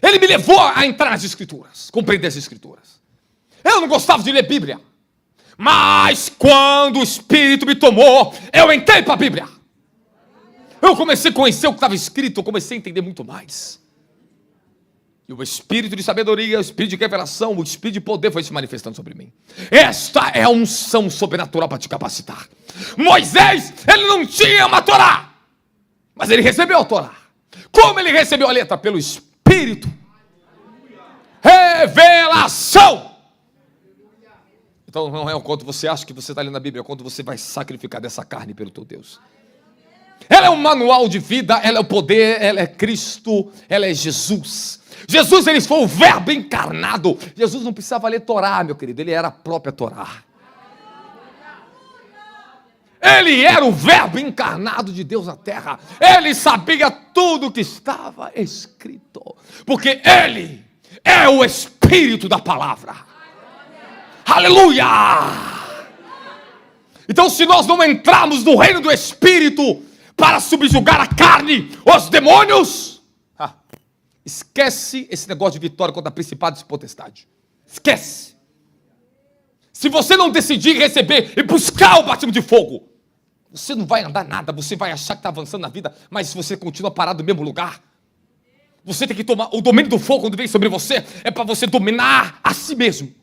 Ele me levou a entrar nas Escrituras, compreender as Escrituras. Eu não gostava de ler Bíblia. Mas quando o Espírito me tomou, eu entrei para a Bíblia. Eu comecei a conhecer o que estava escrito, eu comecei a entender muito mais. E o Espírito de sabedoria, o Espírito de revelação, o Espírito de poder foi se manifestando sobre mim. Esta é a unção sobrenatural para te capacitar. Moisés, ele não tinha uma Torá, mas ele recebeu a Torá. Como ele recebeu a letra? Pelo Espírito. Revelação. Então não é o quanto você acha que você está lendo a Bíblia, é o quanto você vai sacrificar dessa carne pelo teu Deus. Ela é um manual de vida, ela é o poder, ela é Cristo, ela é Jesus. Jesus, ele foi o verbo encarnado. Jesus não precisava ler Torá, meu querido, ele era a própria Torá. Ele era o verbo encarnado de Deus na terra. Ele sabia tudo que estava escrito, porque ele é o Espírito da palavra. Aleluia! Então, se nós não entrarmos no reino do Espírito para subjugar a carne, os demônios, esquece esse negócio de vitória contra principados e potestade. Esquece. Se você não decidir receber e buscar o batismo de fogo, você não vai andar nada, você vai achar que está avançando na vida, mas se você continua parado no mesmo lugar, você tem que tomar o domínio do fogo quando vem sobre você, é para você dominar a si mesmo.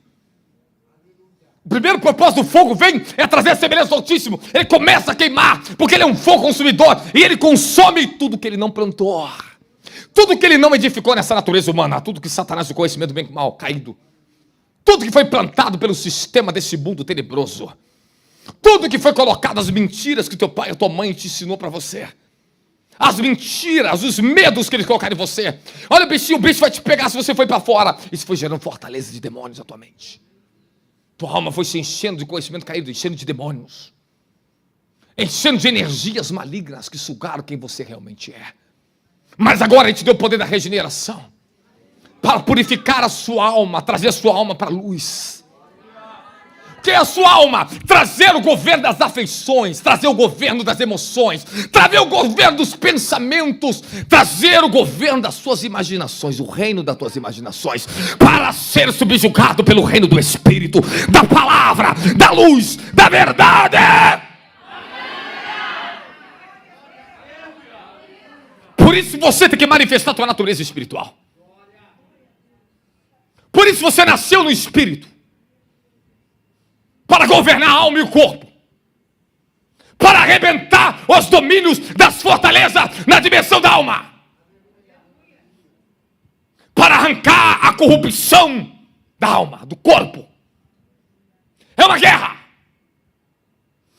O primeiro propósito do fogo é trazer a semelhança do Altíssimo. Ele começa a queimar, porque ele é um fogo consumidor, e ele consome tudo que ele não plantou. Tudo que ele não edificou nessa natureza humana, tudo que Satanás, o conhecimento do bem e do mal, caído, tudo que foi plantado pelo sistema desse mundo tenebroso, tudo que foi colocado, as mentiras que teu pai e tua mãe te ensinou para você, as mentiras, os medos que eles colocaram em você. Olha, bichinho, o bicho vai te pegar se você for para fora. Isso foi gerando fortaleza de demônios na tua mente. Tua alma foi se enchendo de conhecimento caído, enchendo de demônios, enchendo de energias malignas que sugaram quem você realmente é. Mas agora ele te deu o poder da regeneração para purificar a sua alma, trazer a sua alma para a luz. O que é a sua alma? Trazer o governo das afeições, trazer o governo das emoções, trazer o governo dos pensamentos, trazer o governo das suas imaginações, o reino das tuas imaginações, para ser subjugado pelo reino do Espírito, da palavra, da luz, da verdade. Por isso você tem que manifestar a tua natureza espiritual. Por isso você nasceu no Espírito, para governar a alma e o corpo, para arrebentar os domínios das fortalezas na dimensão da alma, para arrancar a corrupção da alma, do corpo. É uma guerra.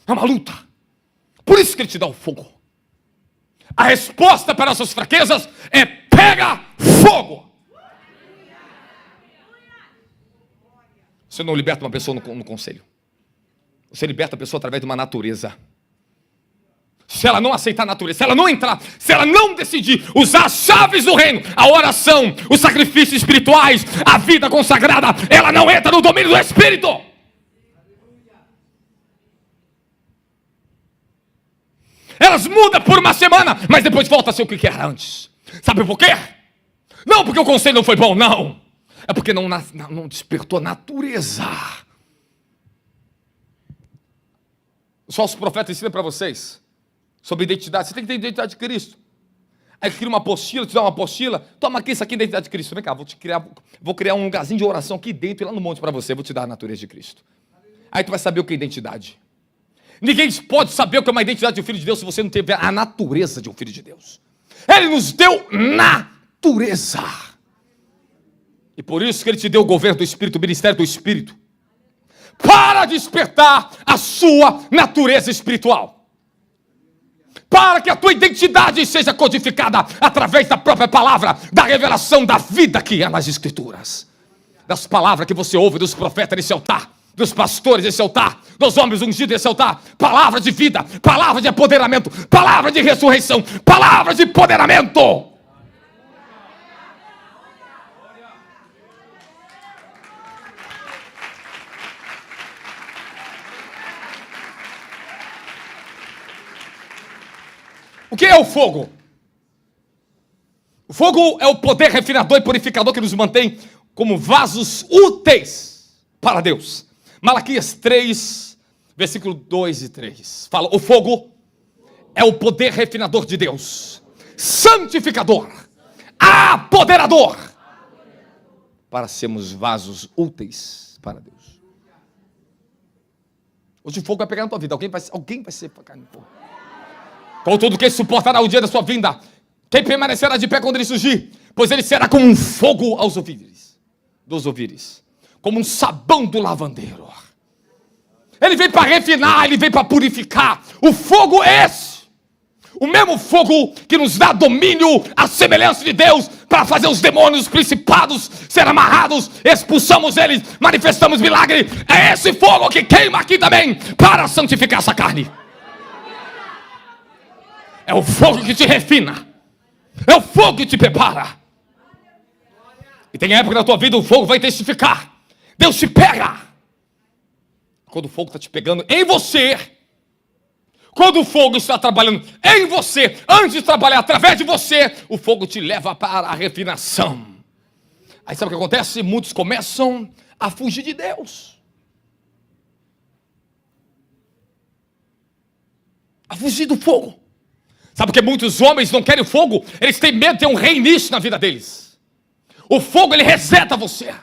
É uma luta. Por isso que ele te dá o fogo. A resposta para as suas fraquezas é: pega fogo. Você não liberta uma pessoa no conselho. Você liberta a pessoa através de uma natureza. Se ela não aceitar a natureza, se ela não entrar, se ela não decidir usar as chaves do reino, a oração, os sacrifícios espirituais, a vida consagrada, ela não entra no domínio do Espírito. Elas mudam por uma semana, mas depois volta a ser o que era antes. Sabe por quê? Não porque o conselho não foi bom, não. É porque não despertou a natureza. Os falsos profetas ensinam para vocês sobre identidade. Você tem que ter identidade de Cristo. Aí cria uma apostila, te dá uma apostila. Toma aqui, isso aqui é identidade de Cristo. Vem cá, vou criar um lugarzinho de oração aqui dentro e lá no monte para você. Vou te dar a natureza de Cristo. Aí tu vai saber o que é identidade. Ninguém pode saber o que é uma identidade de um filho de Deus se você não tiver a natureza de um filho de Deus. Ele nos deu natureza. E por isso que ele te deu o governo do Espírito, o ministério do Espírito, para despertar a sua natureza espiritual. Para que a tua identidade seja codificada através da própria palavra, da revelação da vida que é nas Escrituras. Das palavras que você ouve dos profetas nesse altar, dos pastores desse altar, dos homens ungidos desse altar. Palavra de vida, palavra de apoderamento, palavra de ressurreição, palavra de empoderamento. O que é o fogo? O fogo é o poder refinador e purificador que nos mantém como vasos úteis para Deus. Malaquias 3, versículo 2 e 3. Fala: o fogo é o poder refinador de Deus, santificador, apoderador, para sermos vasos úteis para Deus. Hoje o fogo vai pegar na tua vida. Alguém vai ser pegar no fogo. Contudo, quem suportará o dia da sua vinda? Quem permanecerá de pé quando ele surgir? Pois ele será como um fogo aos ouvidos, dos ouvidos, como um sabão do lavandeiro. Ele vem para refinar, ele vem para purificar. O fogo é esse. O mesmo fogo que nos dá domínio, a semelhança de Deus, para fazer os demônios, os principados ser amarrados, expulsamos eles, manifestamos milagre. É esse fogo que queima aqui também, para santificar essa carne. É o fogo que te refina. É o fogo que te prepara. E tem época na tua vida o fogo vai intensificar. Deus te pega. Quando o fogo está te pegando em você, quando o fogo está trabalhando em você, antes de trabalhar através de você, o fogo te leva para a refinação. Aí sabe o que acontece? Muitos começam a fugir de Deus. A fugir do fogo. Sabe por que muitos homens não querem fogo? Eles têm medo de ter um reinício na vida deles. O fogo, ele reseta você.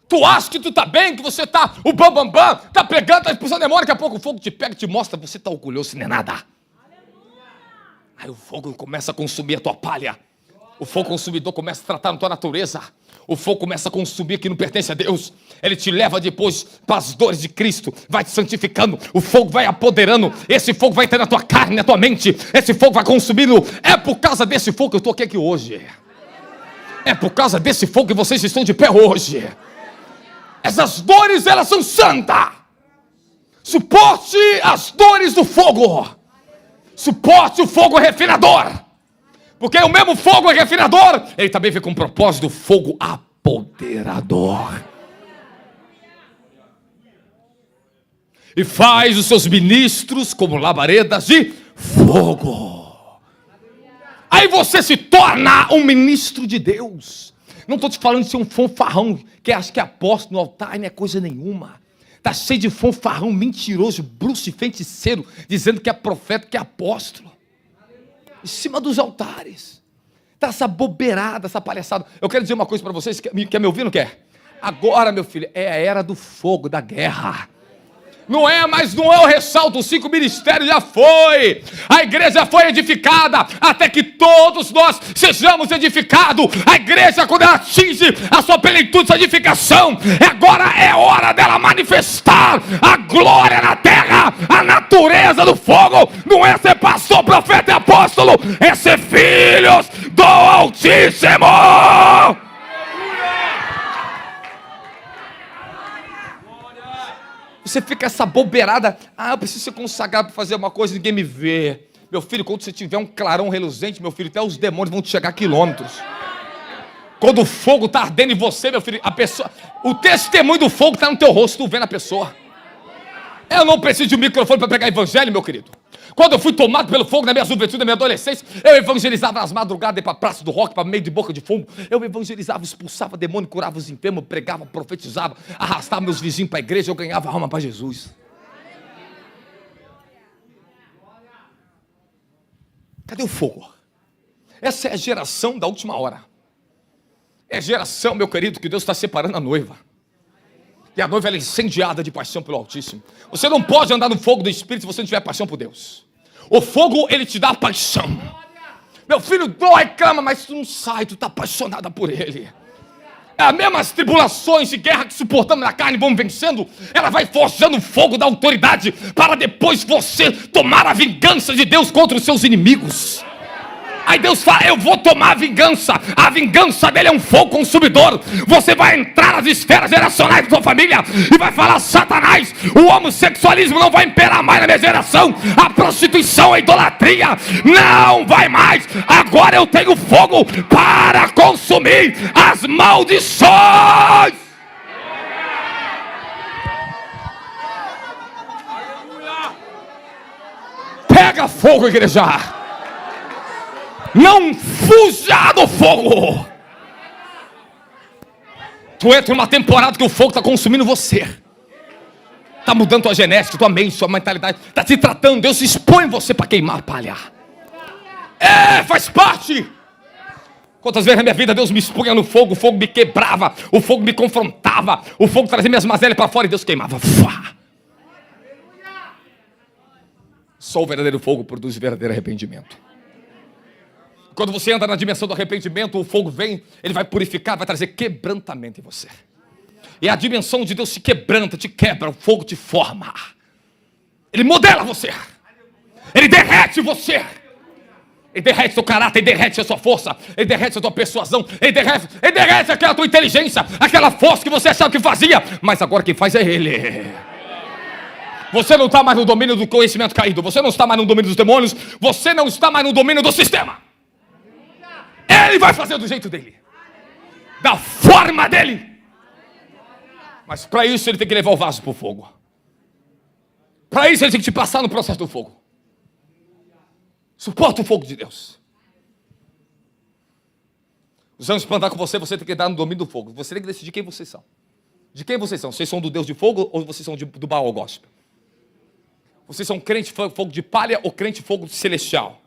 Tu acha que tu tá bem, que você tá o bam, tá pegando, tá expulsando demônio, daqui a pouco o fogo te pega e te mostra, você tá orgulhoso, não é nada. Aí o fogo começa a consumir a tua palha. O fogo consumidor começa a tratar na tua natureza. O fogo começa a consumir aquilo que não pertence a Deus. Ele te leva depois para as dores de Cristo. Vai te santificando. O fogo vai apoderando. Esse fogo vai ter na tua carne, na tua mente. Esse fogo vai consumindo. É por causa desse fogo que eu estou aqui hoje. É por causa desse fogo que vocês estão de pé hoje. Essas dores, elas são santas. Suporte as dores do fogo. Suporte o fogo refinador. Porque o mesmo fogo é refinador, ele também vem com o propósito do fogo apoderador. E faz os seus ministros como labaredas de fogo. Aí você se torna um ministro de Deus. Não estou te falando de ser um fanfarrão, que acha que é apóstolo no altar, não é coisa nenhuma. Está cheio de fanfarrão mentiroso, bruxo e feiticeiro, dizendo que é profeta, que é apóstolo. Em cima dos altares. Está essa bobeirada, essa palhaçada. Eu quero dizer uma coisa para vocês. Quer me ouvir, não quer? Agora, meu filho, é a era do fogo, da guerra. Não é o ressalto, os 5 ministérios já foi. A igreja foi edificada até que todos nós sejamos edificados. A igreja, quando ela atinge a sua plenitude, sua edificação, agora é hora dela manifestar a glória na terra, a natureza do fogo. Não é ser pastor, profeta e apóstolo, é ser filhos do Altíssimo. Você fica essa bobeirada, eu preciso ser consagrado para fazer uma coisa e ninguém me vê. Meu filho, quando você tiver um clarão reluzente, meu filho, até os demônios vão te chegar a quilômetros. Quando o fogo está ardendo em você, meu filho, o testemunho do fogo está no teu rosto, tu vendo a pessoa. Eu não preciso de um microfone para pregar evangelho, meu querido. Quando eu fui tomado pelo fogo na minha juventude, na minha adolescência, eu evangelizava nas madrugadas, ia para a Praça do Rock, para meio de boca de fumo. Eu evangelizava, expulsava demônio, curava os enfermos, pregava, profetizava, arrastava meus vizinhos para a igreja, eu ganhava alma para Jesus. Cadê o fogo? Essa é a geração da última hora. É a geração, meu querido, que Deus está separando a noiva. E a noiva ela é incendiada de paixão pelo Altíssimo. Você não pode andar no fogo do Espírito se você não tiver paixão por Deus. O fogo, ele te dá paixão. Meu filho dói, clama, mas tu não sai, tu está apaixonada por Ele. As mesmas tribulações e guerra que suportamos na carne, vamos vencendo, ela vai forjando o fogo da autoridade, para depois você tomar a vingança de Deus contra os seus inimigos. Aí Deus fala, eu vou tomar a vingança dele é um fogo consumidor. Você vai entrar nas esferas geracionais da sua família e vai falar, Satanás, o homossexualismo não vai imperar mais na minha geração, a prostituição, a idolatria, não vai mais, agora eu tenho fogo para consumir as maldições. Pega fogo, igreja. Não fuja do fogo. Tu entra numa temporada que o fogo está consumindo você. Está mudando tua genética, tua mente, tua mentalidade. Está te tratando. Deus expõe você para queimar a palha. Faz parte. Quantas vezes na minha vida Deus me expunha no fogo, o fogo me quebrava, o fogo me confrontava, o fogo trazia minhas mazelas para fora e Deus queimava. Só o verdadeiro fogo produz verdadeiro arrependimento. Quando você entra na dimensão do arrependimento, o fogo vem, ele vai purificar, vai trazer quebrantamento em você. E a dimensão de Deus te quebranta, te quebra, o fogo te forma. Ele modela você. Ele derrete você. Ele derrete seu caráter, ele derrete a sua força, ele derrete a tua persuasão, ele derrete aquela tua inteligência, aquela força que você achava que fazia, mas agora quem faz é Ele. Você não está mais no domínio do conhecimento caído, você não está mais no domínio dos demônios, você não está mais no domínio do sistema. Ele vai fazer do jeito dele, da forma dele. Mas para isso ele tem que levar o vaso para o fogo. Para isso ele tem que te passar no processo do fogo. Suporta o fogo de Deus. Os anjos para andar com você, você tem que dar no domínio do fogo. Você tem que decidir quem vocês são. De quem vocês são? Vocês são do Deus de fogo ou vocês são do Baal gospel? Vocês são crente fogo de palha ou crente fogo celestial?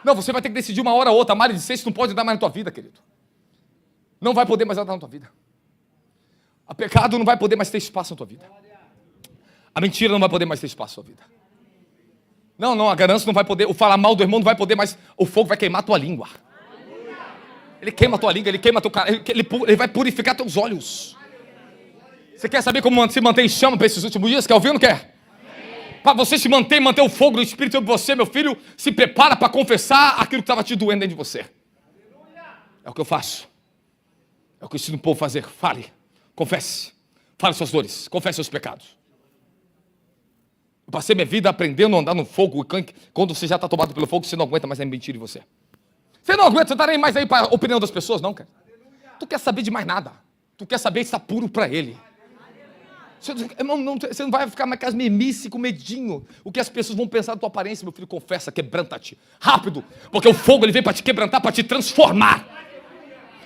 Não, você vai ter que decidir uma hora ou outra. A malha de seis não pode dar mais na tua vida, querido. Não vai poder mais dar na tua vida. O pecado não vai poder mais ter espaço na tua vida. A mentira não vai poder mais ter espaço na tua vida. Não, a ganância não vai poder. O falar mal do irmão não vai poder mais. O fogo vai queimar a tua língua. Ele queima a tua língua, ele queima teu cara, ele vai purificar teus olhos. Você quer saber como se manter em chama para esses últimos dias? Quer ouvir ou não quer? Para você se manter o fogo do Espírito sobre você, meu filho, se prepara para confessar aquilo que estava te doendo dentro de você. É o que eu faço. É o que eu ensino o povo a fazer. Fale, confesse. Fale suas dores, confesse seus pecados. Eu passei minha vida aprendendo a andar no fogo. Quando você já está tomado pelo fogo, você não aguenta mais a mentira em você. Você não aguenta, você está nem mais aí para a opinião das pessoas, não, cara. Tu quer saber de mais nada. Tu quer saber se está puro para Ele. Você não vai ficar mais com as memices, com medinho. O que as pessoas vão pensar da tua aparência, meu filho, confessa, quebranta-te. Rápido, porque o fogo ele vem para te quebrantar, para te transformar.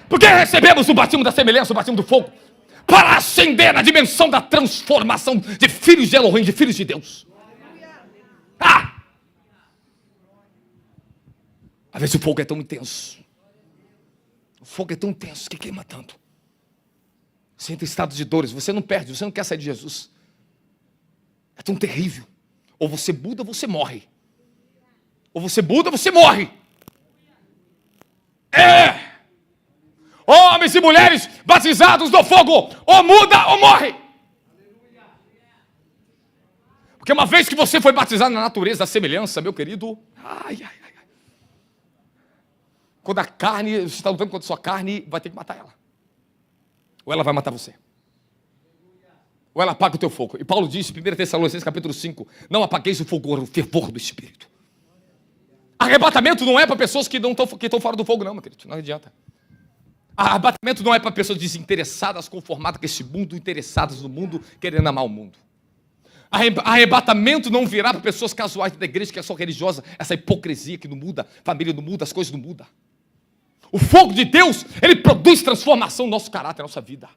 Porque recebemos o batismo da semelhança, o batismo do fogo, para ascender na dimensão da transformação de filhos de Elohim, de filhos de Deus. Às vezes o fogo é tão intenso. O fogo é tão intenso que queima tanto. Você entra em estado de dores, você não perde, você não quer sair de Jesus. É tão terrível. Ou você muda, ou você morre. Ou você muda, ou você morre. Homens e mulheres batizados no fogo, ou muda ou morre. Porque uma vez que você foi batizado na natureza da semelhança, meu querido, quando a carne, você está lutando contra a sua carne, vai ter que matar ela. Ou ela vai matar você. Ou ela apaga o teu fogo. E Paulo disse, 1 Tessalonicenses capítulo 5, não apagueis o fervor do Espírito. Arrebatamento não é para pessoas que estão fora do fogo, não, meu querido, não adianta. Arrebatamento não é para pessoas desinteressadas, conformadas com esse mundo, interessadas no mundo, querendo amar o mundo. Arrebatamento não virá para pessoas casuais da igreja, que é só religiosa, essa hipocrisia que não muda, família não muda, as coisas não mudam. O fogo de Deus, ele produz transformação no nosso caráter, na nossa vida.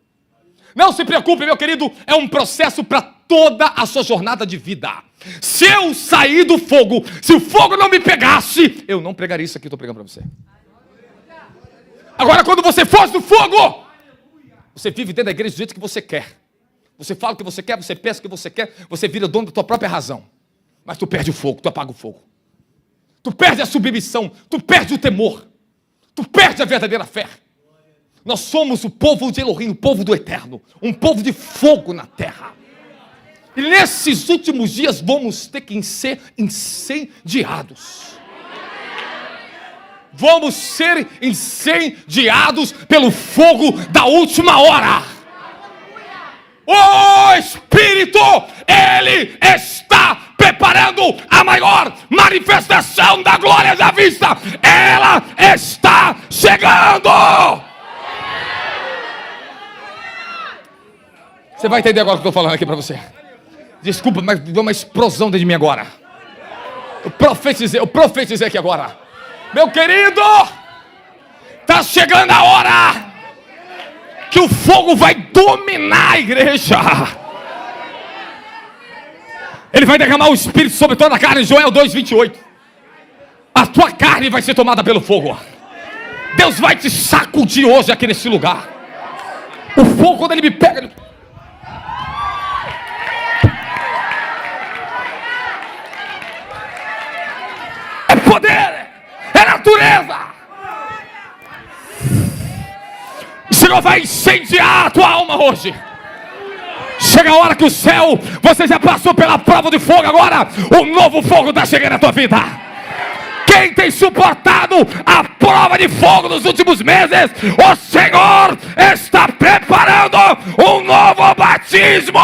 Não se preocupe, meu querido, é um processo para toda a sua jornada de vida. Se eu sair do fogo, se o fogo não me pegasse, eu não pregaria isso aqui que eu estou pregando para você. Agora, quando você foge do fogo, você vive dentro da igreja do jeito que você quer. Você fala o que você quer, você pensa o que você quer, você vira dono da tua própria razão. Mas tu perde o fogo, tu apaga o fogo. Tu perde a submissão, tu perde o temor. Tu perde a verdadeira fé. Nós somos o povo de Elohim, o povo do Eterno. Um povo de fogo na terra. E nesses últimos dias vamos ter que ser incendiados. Vamos ser incendiados pelo fogo da última hora. O Espírito, ele está preparando a maior manifestação da glória já vista. Ela está chegando. Você vai entender agora o que eu estou falando aqui para você. Desculpa, mas deu uma explosão dentro de mim agora. Eu profetizei aqui agora. Meu querido, está chegando a hora que o fogo vai dominar a igreja. Ele vai derramar o Espírito sobre toda a carne. Joel 2:28. A tua carne vai ser tomada pelo fogo. Deus vai te sacudir hoje aqui nesse lugar. O fogo, quando ele me pega, é poder, é natureza. O Senhor vai incendiar a tua alma hoje. Chega a hora que o céu, você já passou pela prova de fogo, agora o novo fogo está chegando na tua vida. Quem tem suportado a prova de fogo nos últimos meses, o Senhor está preparando um novo batismo.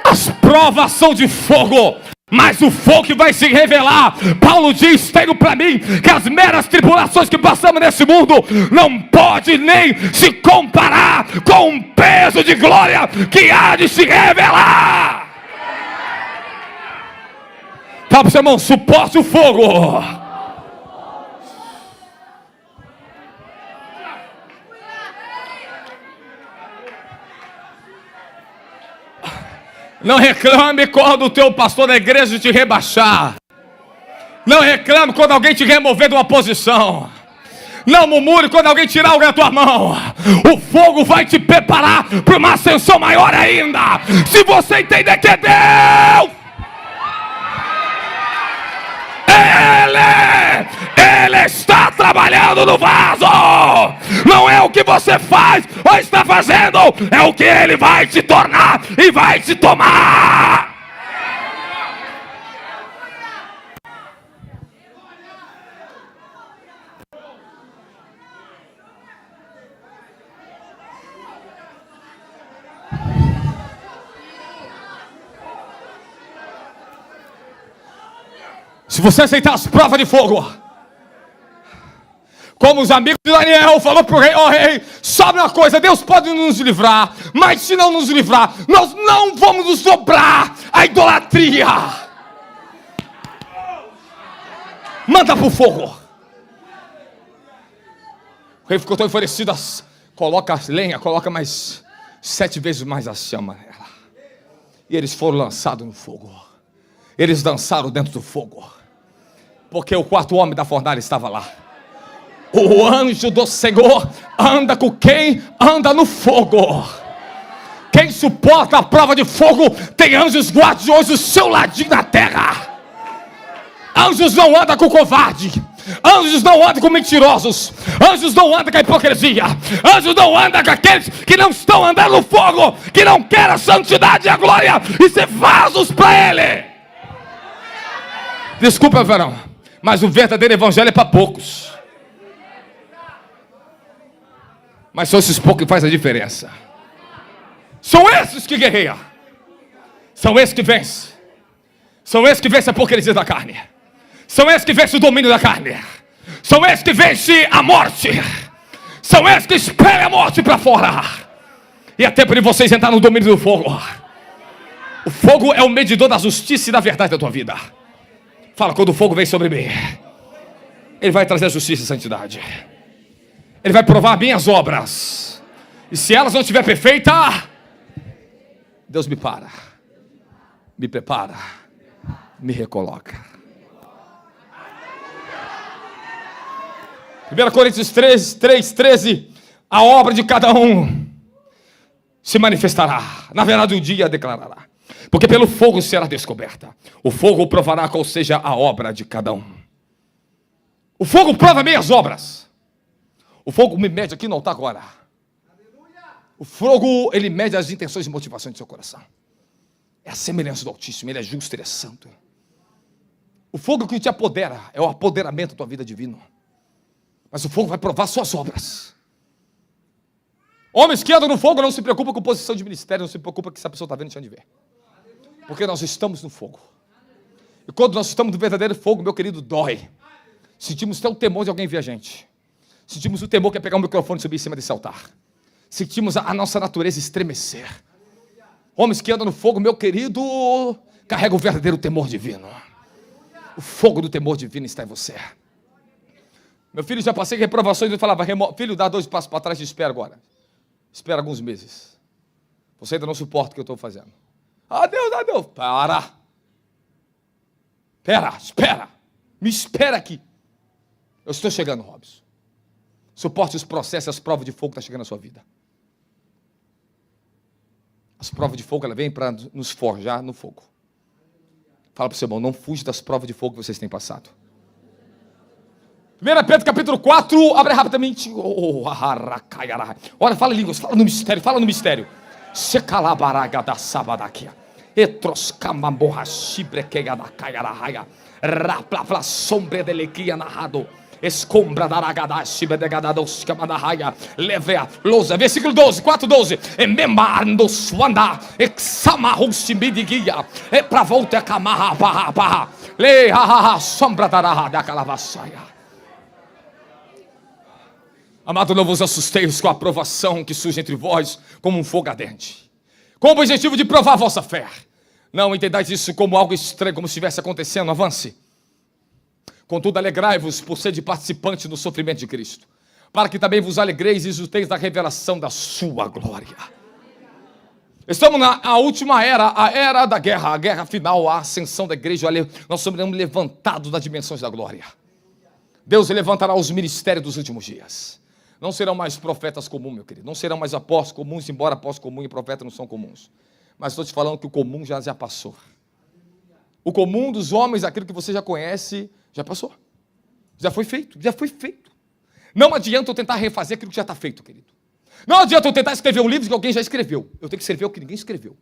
As provas são de fogo, mas o fogo que vai se revelar. Paulo diz, tenho para mim que as meras tribulações que passamos nesse mundo não pode nem se comparar com o peso de glória que há de se revelar. Fala para o seu irmão, suporte o fogo. Não reclame quando o teu pastor da igreja te rebaixar. Não reclame quando alguém te remover de uma posição. Não murmure quando alguém tirar algo da tua mão. O fogo vai te preparar para uma ascensão maior ainda. Se você entender que é Deus, Ele está trabalhando no vaso. Não é o que você faz ou está fazendo, é o que Ele vai te tornar e vai te tomar. Se você aceitar as provas de fogo, como os amigos de Daniel falou para o rei, rei, sabe uma coisa, Deus pode nos livrar, mas se não nos livrar, nós não vamos nos dobrar à idolatria. Manda para o fogo. O rei ficou tão enfurecido, coloca a lenha, coloca mais 7 vezes mais a chama nela. E eles foram lançados no fogo. Eles dançaram dentro do fogo, porque o quarto homem da fornalha estava lá. O anjo do Senhor anda com quem anda no fogo. Quem suporta a prova de fogo tem anjos guardiões do seu ladinho na terra. Anjos não andam com covarde. Anjos não andam com mentirosos. Anjos não andam com a hipocrisia. Anjos não andam com aqueles que não estão andando no fogo, que não querem a santidade e a glória e ser vasos para Ele. Desculpa, verão, mas o verdadeiro evangelho é para poucos. Mas são esses poucos que fazem a diferença. São esses que guerreiam. São esses que vencem. São esses que vencem a hipocrisia da carne. São esses que vencem o domínio da carne. São esses que vencem a morte. São esses que espelham a morte para fora. E é tempo de vocês entrar no domínio do fogo. O fogo é o medidor da justiça e da verdade da tua vida. Fala, quando o fogo vem sobre mim, Ele vai trazer justiça e santidade. Ele vai provar minhas obras. E se elas não estiverem perfeitas, Deus me para, me prepara, me recoloca. 1 Coríntios 3:13, a obra de cada um se manifestará. Na verdade, um dia declarará. Porque pelo fogo será descoberta. O fogo provará qual seja a obra de cada um. O fogo prova minhas obras. O fogo me mede aqui no altar agora. O fogo, ele mede as intenções e motivações do seu coração. É a semelhança do Altíssimo, Ele é justo, Ele é santo. O fogo que te apodera é o apoderamento da tua vida divina. Mas o fogo vai provar suas obras. Homens que andam no fogo não se preocupam com posição de ministério, não se preocupam que essa pessoa está vendo e deixando de ver. Porque nós estamos no fogo. E quando nós estamos no verdadeiro fogo, meu querido, dói. Sentimos até o temor de alguém ver a gente. Sentimos o temor que é pegar um microfone e subir em cima desse altar. Sentimos a nossa natureza estremecer. Homens que andam no fogo, meu querido, carregam o verdadeiro temor divino. O fogo do temor divino está em você. Meu filho, já passei reprovações e falava, filho, dá 2 passos para trás e espera agora. Espera alguns meses. Você ainda não suporta o que eu estou fazendo. Deus, para. Espera. Me espera aqui. Eu estou chegando, Robson. Suporte os processos, as provas de fogo que estão chegando na sua vida. As provas de fogo, ela vem para nos forjar no fogo. Fala para o seu irmão, não fuja das provas de fogo que vocês têm passado. 1 Pedro capítulo 4, abre rapidamente. Olha, fala em línguas, fala no mistério. Secalabaraga da sabadaquia. Etroscamamborra chibrequega da caiarahaya. Rapla sombre delequia narrado. Escombra da ragadashi bedegadados camanahaya. Levea, lousa, versículo 12, 4:12. Ememando suanda, examarrusi bidigia. E pra volta a camarra, barra. Le ha sombra da rada calavassaia. Amado, não vos assusteis com a provação que surge entre vós como um fogo ardente, com o objetivo de provar a vossa fé. Não entendais isso como algo estranho, como se estivesse acontecendo. Avance. Contudo, alegrai-vos por ser participante do sofrimento de Cristo, para que também vos alegreis e exulteis da revelação da sua glória. Estamos na última era, a era da guerra, a guerra final, a ascensão da igreja. Nós somos levantados das dimensões da glória. Deus levantará os ministérios dos últimos dias. Não serão mais profetas comuns, meu querido. Não serão mais apóstolos comuns, embora apóstolo comum e profeta não são comuns. Mas estou te falando que o comum já passou. O comum dos homens, aquilo que você já conhece, já passou. Já foi feito. Não adianta eu tentar refazer aquilo que já está feito, querido. Não adianta eu tentar escrever um livro que alguém já escreveu. Eu tenho que escrever o que ninguém escreveu.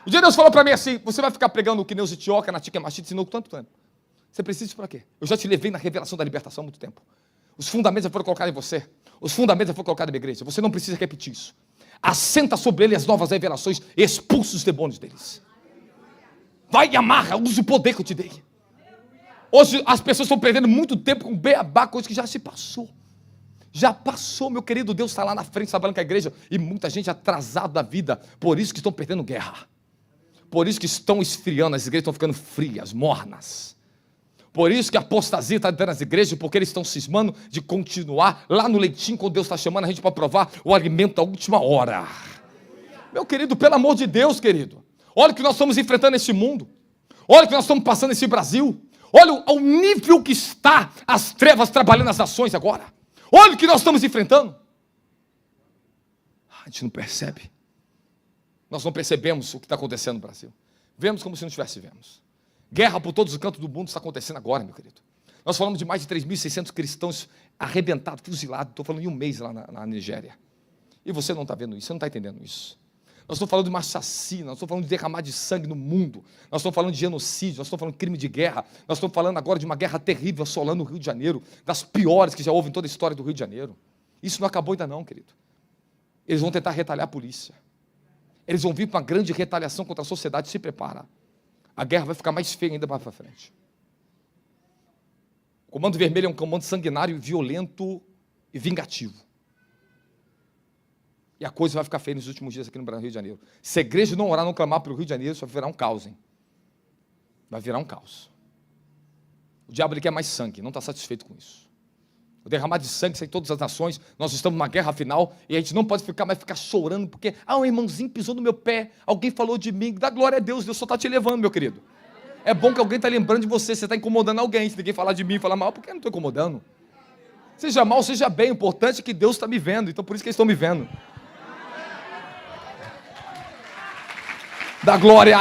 Um dia Deus falou para mim assim, você vai ficar pregando o que Neus Itioca, Natica Machite, ensinou tanto tempo. Você precisa disso para quê? Eu já te levei na revelação da libertação há muito tempo. Os fundamentos já foram colocados em você. Os fundamentos já foram colocados na minha igreja. Você não precisa repetir isso. Assenta sobre ele as novas revelações e expulsa os demônios deles. Vai e amarra, usa o poder que eu te dei. Hoje as pessoas estão perdendo muito tempo com beabá, coisa que já se passou. Já passou, meu querido. Deus está lá na frente, trabalhando com a igreja. E muita gente atrasada da vida. Por isso que estão perdendo guerra. Por isso que estão esfriando. As igrejas estão ficando frias, mornas. Por isso que a apostasia está dentro das igrejas, porque eles estão cismando de continuar lá no leitinho, quando Deus está chamando a gente para provar o alimento da última hora. Meu querido, pelo amor de Deus, querido. Olha o que nós estamos enfrentando nesse mundo. Olha o que nós estamos passando nesse Brasil. Olha ao nível que está as trevas trabalhando nas nações agora. Olha o que nós estamos enfrentando. A gente não percebe. Nós não percebemos o que está acontecendo no Brasil. Vemos como se não estivéssemos. Guerra por todos os cantos do mundo está acontecendo agora, meu querido. Nós falamos de mais de 3.600 cristãos arrebentados, fuzilados. Estou falando em um mês lá na Nigéria. E você não está vendo isso, você não está entendendo isso. Nós estamos falando de uma chacina, nós estamos falando de derramar de sangue no mundo, nós estamos falando de genocídio, nós estamos falando de crime de guerra, nós estamos falando agora de uma guerra terrível assolando o Rio de Janeiro, das piores que já houve em toda a história do Rio de Janeiro. Isso não acabou ainda não, querido. Eles vão tentar retalhar a polícia. Eles vão vir para uma grande retaliação contra a sociedade, se prepara. A guerra vai ficar mais feia ainda para frente. O Comando Vermelho é um comando sanguinário, violento e vingativo. E a coisa vai ficar feia nos últimos dias aqui no Rio de Janeiro. Se a igreja não orar, não clamar pelo Rio de Janeiro, isso vai virar um caos, hein? Vai virar um caos. O diabo ele quer mais sangue, não está satisfeito com isso. O derramar de sangue em todas as nações, nós estamos numa guerra final, e a gente não pode mais ficar chorando, porque, um irmãozinho pisou no meu pé, alguém falou de mim, dá glória a Deus, Deus só está te levando, meu querido. É bom que alguém está lembrando de você, você está incomodando alguém, se ninguém falar de mim, falar mal, porque eu não estou incomodando. Seja mal, seja bem, o importante é que Deus está me vendo, então por isso que eles estão me vendo. Da glória!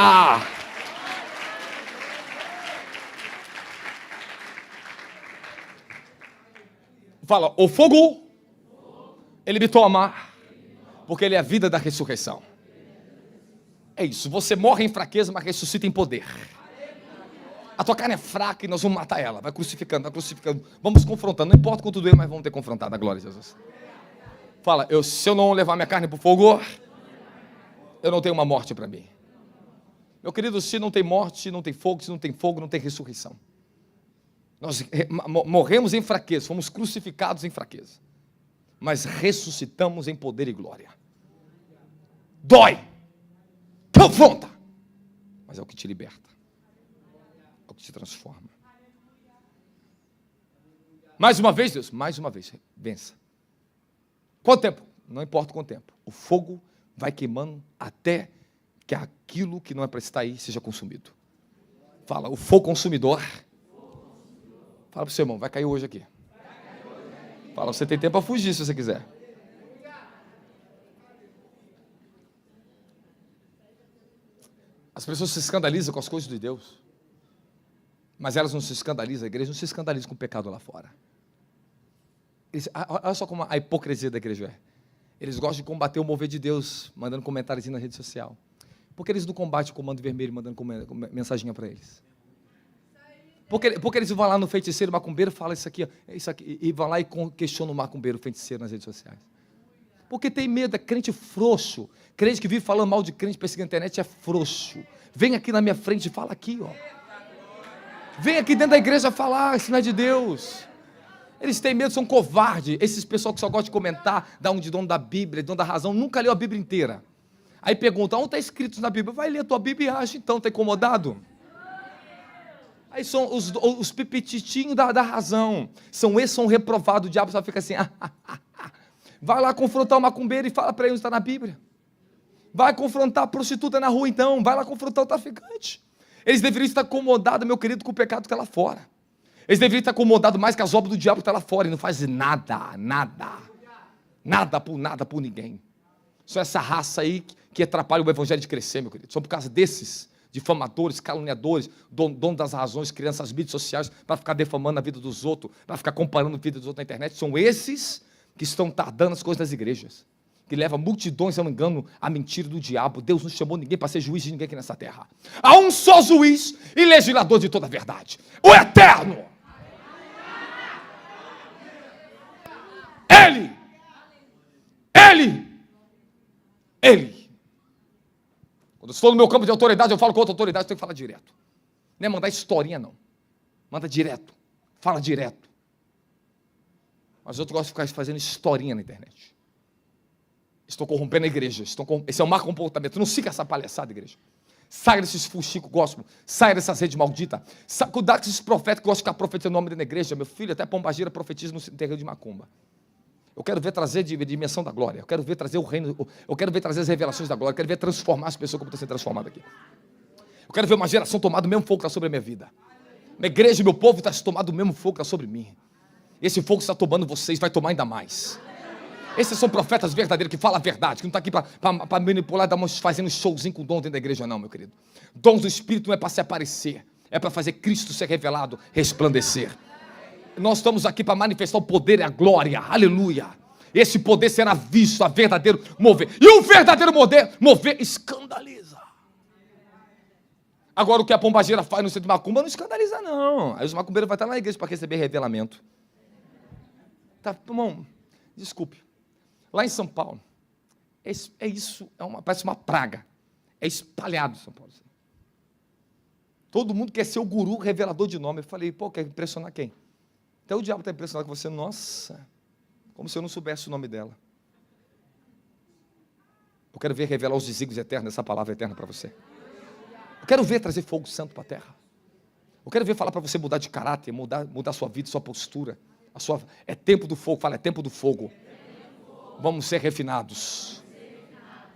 Fala, o fogo, ele me toma, porque ele é a vida da ressurreição. É isso, você morre em fraqueza, mas ressuscita em poder. A tua carne é fraca e nós vamos matar ela, vai crucificando, vamos confrontando, não importa quanto doer, mas vamos ter confrontado, a glória de Jesus. Fala, se eu não levar minha carne para o fogo, eu não tenho uma morte para mim. Meu querido, se não tem morte, se não tem fogo, não tem ressurreição. Nós morremos em fraqueza, fomos crucificados em fraqueza, mas ressuscitamos em poder e glória. Dói, confronta, mas é o que te liberta, é o que te transforma. Mais uma vez, Deus, mais uma vez, vença. Quanto tempo? Não importa quanto tempo, o fogo vai queimando até que aquilo que não é para estar aí seja consumido. Fala, o fogo consumidor. Fala para o seu irmão, vai cair hoje aqui. Fala, você tem tempo para fugir se você quiser. As pessoas se escandalizam com as coisas de Deus, mas elas não se escandalizam, a igreja não se escandaliza com o pecado lá fora. Olha só como a hipocrisia da igreja é. Eles gostam de combater o mover de Deus, mandando comentários na rede social. Por que eles não combatem o Comando Vermelho, mandando mensaginha para eles? Porque eles vão lá no feiticeiro, macumbeiro, fala isso aqui, e vão lá e questionam o macumbeiro, o feiticeiro nas redes sociais. Porque tem medo, é crente frouxo. Crente que vive falando mal de crente, perseguindo a internet, é frouxo. Vem aqui na minha frente e fala aqui, ó. Vem aqui dentro da igreja falar, isso não é de Deus. Eles têm medo, são covardes. Esses pessoal que só gostam de comentar, dá um de dono da Bíblia, dono da razão, nunca leu a Bíblia inteira. Aí pergunta, onde está escrito na Bíblia? Vai ler a tua Bíblia e acha então, está incomodado? Aí são os pipititinhos da razão. Esses são reprovados, o diabo só fica assim, Vai lá confrontar o macumbeiro e fala para ele onde está na Bíblia. Vai confrontar a prostituta na rua então, vai lá confrontar o traficante. Eles deveriam estar acomodados, meu querido, com o pecado que está lá fora. Eles deveriam estar acomodados mais que as obras do diabo que está lá fora, e não faz nada por ninguém. Só essa raça aí que atrapalha o evangelho de crescer, meu querido. Só por causa desses difamadores, caluniadores, dono das razões, criando essas mídias sociais para ficar defamando a vida dos outros, para ficar comparando a vida dos outros na internet. São esses que estão tardando as coisas das igrejas, que levam multidões ao engano, à mentira do diabo. Deus não chamou ninguém para ser juiz de ninguém aqui nessa terra. Há um só juiz e legislador de toda a verdade, o Eterno. Ele. Quando eu estou no meu campo de autoridade, eu falo com outra autoridade, eu tenho que falar direto. Não é mandar historinha, não. Manda direto. Fala direto. Mas outros gostam de ficar fazendo historinha na internet. Estão corrompendo a igreja. Esse é um mau comportamento. Não siga essa palhaçada, igreja. Saia desses fuxicos gospel. Saia dessas redes malditas. Cuidado com esses profetas que gostam de ficar profetizando o nome da igreja. Meu filho, até pombagira profetiza no terreiro de macumba. Eu quero ver trazer de dimensão da glória. Eu quero ver trazer o reino. Eu quero ver trazer as revelações da glória. Eu quero ver transformar as pessoas como estão sendo transformadas aqui. Eu quero ver uma geração tomada do mesmo fogo que está sobre a minha vida. Minha igreja, meu povo está tomando o mesmo fogo que está sobre mim. Esse fogo está tomando vocês, vai tomar ainda mais. Esses são profetas verdadeiros que falam a verdade, que não está aqui para manipular, fazendo showzinho com dom dentro da igreja, não, meu querido. Dons do Espírito não é para se aparecer, é para fazer Cristo ser revelado, resplandecer. Nós estamos aqui para manifestar o poder e a glória, aleluia. Esse poder será visto, a verdadeiro mover. E o verdadeiro mover escandaliza. Agora o que a pombageira faz no centro de macumba não escandaliza, não. Aí os macumbeiros vão estar na igreja para receber revelamento. Tá, irmão, desculpe. Lá em São Paulo, parece uma praga. É espalhado em São Paulo. Todo mundo quer ser o guru revelador de nome. Eu falei, pô, quer impressionar quem? Até o diabo está impressionado com você. Nossa, como se eu não soubesse o nome dela. Eu quero ver revelar os desígnios eternos, essa palavra eterna para você. Eu quero ver trazer fogo santo para a terra. Eu quero ver falar para você mudar de caráter, mudar a sua vida, sua postura. É tempo do fogo, fala, é tempo do fogo. Vamos ser refinados.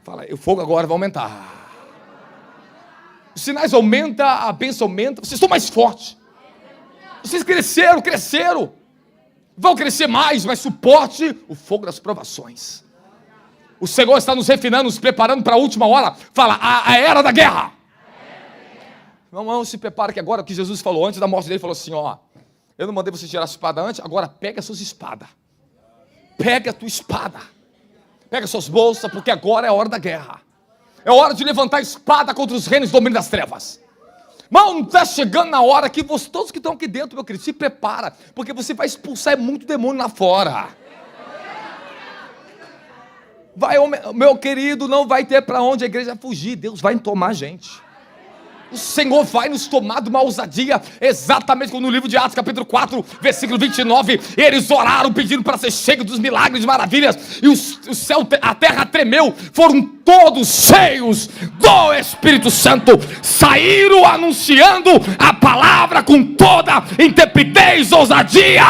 Fala, o fogo agora vai aumentar. Os sinais aumentam, a bênção aumenta, vocês estão mais fortes. Vocês cresceram. Vão crescer mais, mas suporte o fogo das provações. O Senhor está nos refinando, nos preparando para a última hora. Fala, a era da guerra. Não se prepara que agora, o que Jesus falou antes da morte dele, falou assim, ó, eu não mandei você tirar a espada antes, agora pega as suas espadas. Pega a tua espada. Pega as suas bolsas, porque agora é a hora da guerra. É hora de levantar a espada contra os reinos do domínio das trevas. Irmão, está chegando na hora que todos que estão aqui dentro, meu querido, se prepara, porque você vai expulsar muito demônio lá fora. Meu querido, não vai ter para onde a igreja fugir. Deus vai tomar a gente. O Senhor vai nos tomar de uma ousadia, exatamente como no livro de Atos, capítulo 4, versículo 29, eles oraram pedindo para ser cheios dos milagres e maravilhas, e o céu, a terra tremeu, foram todos cheios do Espírito Santo, saíram anunciando a palavra com toda intrepidez, ousadia.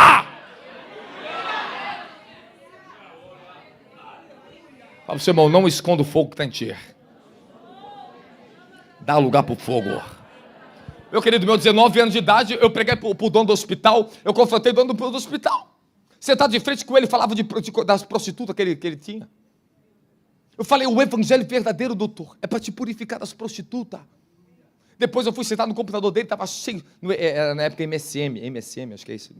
Fala para o seu irmão, não esconda o fogo que está em ti. Dá lugar para o fogo. Meu querido, meus 19 anos de idade, eu preguei para o dono do hospital, eu confrontei o dono do hospital. Sentado de frente com ele, falava das prostitutas que ele tinha. Eu falei, o evangelho verdadeiro, doutor, é para te purificar das prostitutas. Depois eu fui sentar no computador dele, estava cheio, era na época MSM, acho que é isso,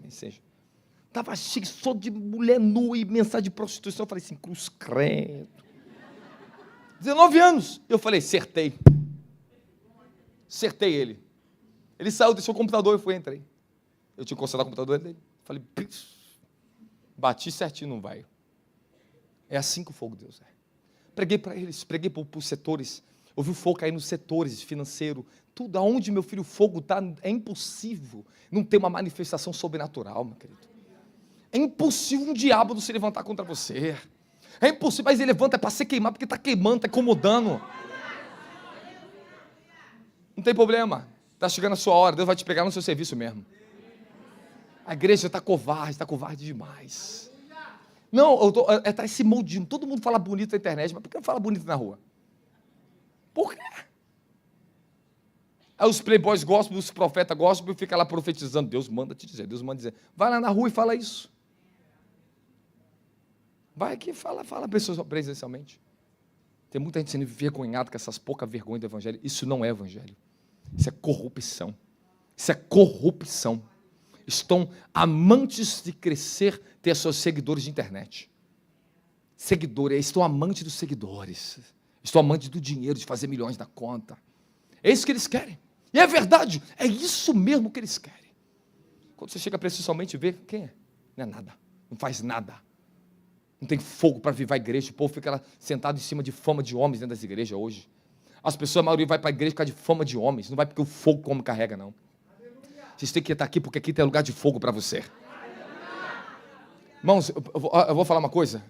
estava cheio só de mulher nua e mensagem de prostituição. Eu falei assim, cruz credo. 19 anos. Eu falei, acertei ele. Ele saiu, deixou o computador, entrei. Eu tinha que consertar o computador dele. Falei, bati certinho, não vai. É assim que o fogo de Deus é. Preguei para eles, preguei para os setores. Ouvi o fogo cair nos setores financeiro. Tudo, aonde meu filho o fogo está, é impossível não ter uma manifestação sobrenatural, meu querido. É impossível um diabo não se levantar contra você. É impossível, mas ele levanta para ser queimado, porque está queimando, está incomodando. Não tem problema, está chegando a sua hora, Deus vai te pegar no seu serviço mesmo. A igreja está covarde demais. Não, está esse moldinho, todo mundo fala bonito na internet, mas por que não fala bonito na rua? Por quê? Aí os playboys gospel, os profetas gospel, ficam lá profetizando, Deus manda te dizer, vai lá na rua e fala isso. Vai aqui e fala pessoas presencialmente. Tem muita gente sendo envergonhada com essas poucas vergonhas do evangelho. Isso não é evangelho. Isso é corrupção. Estão amantes de crescer, ter seus seguidores de internet. Estão amantes dos seguidores. Estão amantes do dinheiro, de fazer milhões na conta. É isso que eles querem. E é verdade, é isso mesmo que eles querem. Quando você chega presencialmente e vê, quem é? Não é nada, não faz nada. Não tem fogo para viver a igreja. O povo fica lá sentado em cima de fama de homens dentro das igrejas hoje. As pessoas, a maioria vai para a igreja por causa de fama de homens. Não vai porque o fogo como carrega, não. Vocês têm que estar aqui porque aqui tem lugar de fogo para você. Irmãos, eu vou falar uma coisa.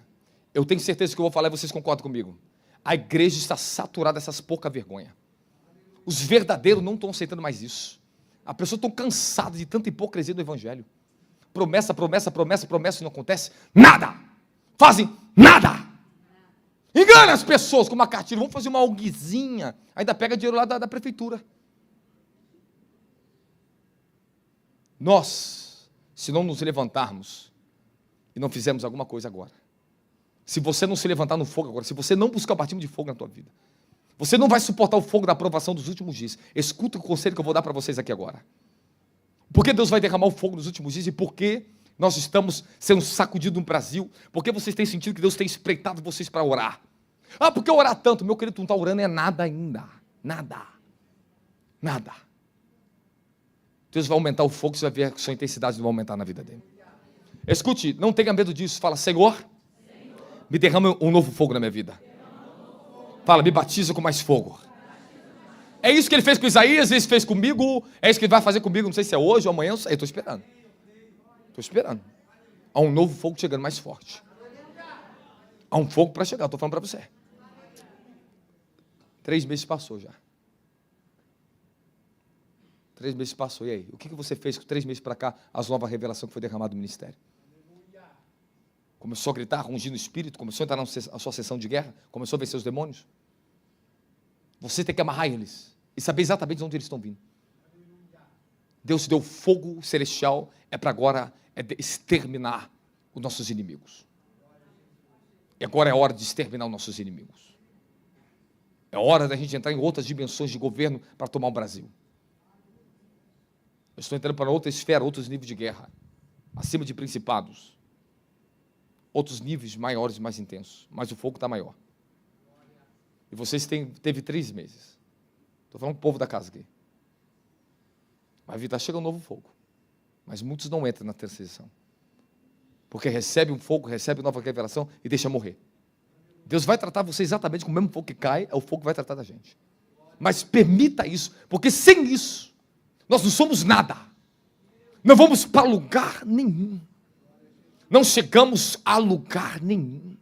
Eu tenho certeza que eu vou falar e vocês concordam comigo. A igreja está saturada dessas pouca vergonha. Os verdadeiros não estão aceitando mais isso. As pessoas estão cansadas de tanta hipocrisia do evangelho. Promessa e não acontece nada. Fazem nada. Engana as pessoas com uma cartilha. Vamos fazer uma ONGzinha. Ainda pega dinheiro lá da prefeitura. Nós, se não nos levantarmos e não fizermos alguma coisa agora, se você não se levantar no fogo agora, se você não buscar o batismo de fogo na tua vida, você não vai suportar o fogo da aprovação dos últimos dias. Escuta o conselho que eu vou dar para vocês aqui agora. Por que Deus vai derramar o fogo nos últimos dias e por que nós estamos sendo sacudidos no Brasil? Por que vocês têm sentido que Deus tem espreitado vocês para orar? Ah, por que orar tanto? Meu querido, tu não está orando é nada ainda. Nada. Nada. Deus vai aumentar o fogo, você vai ver que a sua intensidade não vai aumentar na vida dele. Escute, não tenha medo disso. Fala, Senhor, me derrama um novo fogo na minha vida. Fala, me batiza com mais fogo. É isso que ele fez com Isaías, isso fez comigo, é isso que ele vai fazer comigo, não sei se é hoje ou amanhã, eu estou esperando. Estou esperando. Há um novo fogo chegando mais forte. Há um fogo para chegar, estou falando para você. 3 meses passou já. 3 meses passou, e aí? O que você fez com 3 meses para cá, as novas revelações que foi derramada no ministério? Começou a gritar, rungir no espírito, começou a entrar na sua sessão de guerra, começou a vencer os demônios. Você tem que amarrar eles e saber exatamente de onde eles estão vindo. Deus deu fogo celestial, é para agora exterminar os nossos inimigos. E agora é hora de exterminar os nossos inimigos. É hora da gente entrar em outras dimensões de governo para tomar o Brasil. Eu estou entrando para outra esfera, outros níveis de guerra, acima de principados. Outros níveis maiores e mais intensos, mas o fogo está maior. E vocês teve 3 meses. Estou falando com o povo da casa aqui. Vai vir, chega um novo fogo. Mas muitos não entram na transição. Porque recebe um fogo, recebe nova revelação e deixa morrer. Deus vai tratar você exatamente com o mesmo fogo que cai, é o fogo que vai tratar da gente. Mas permita isso, porque sem isso, nós não somos nada. Não vamos para lugar nenhum. Não chegamos a lugar nenhum.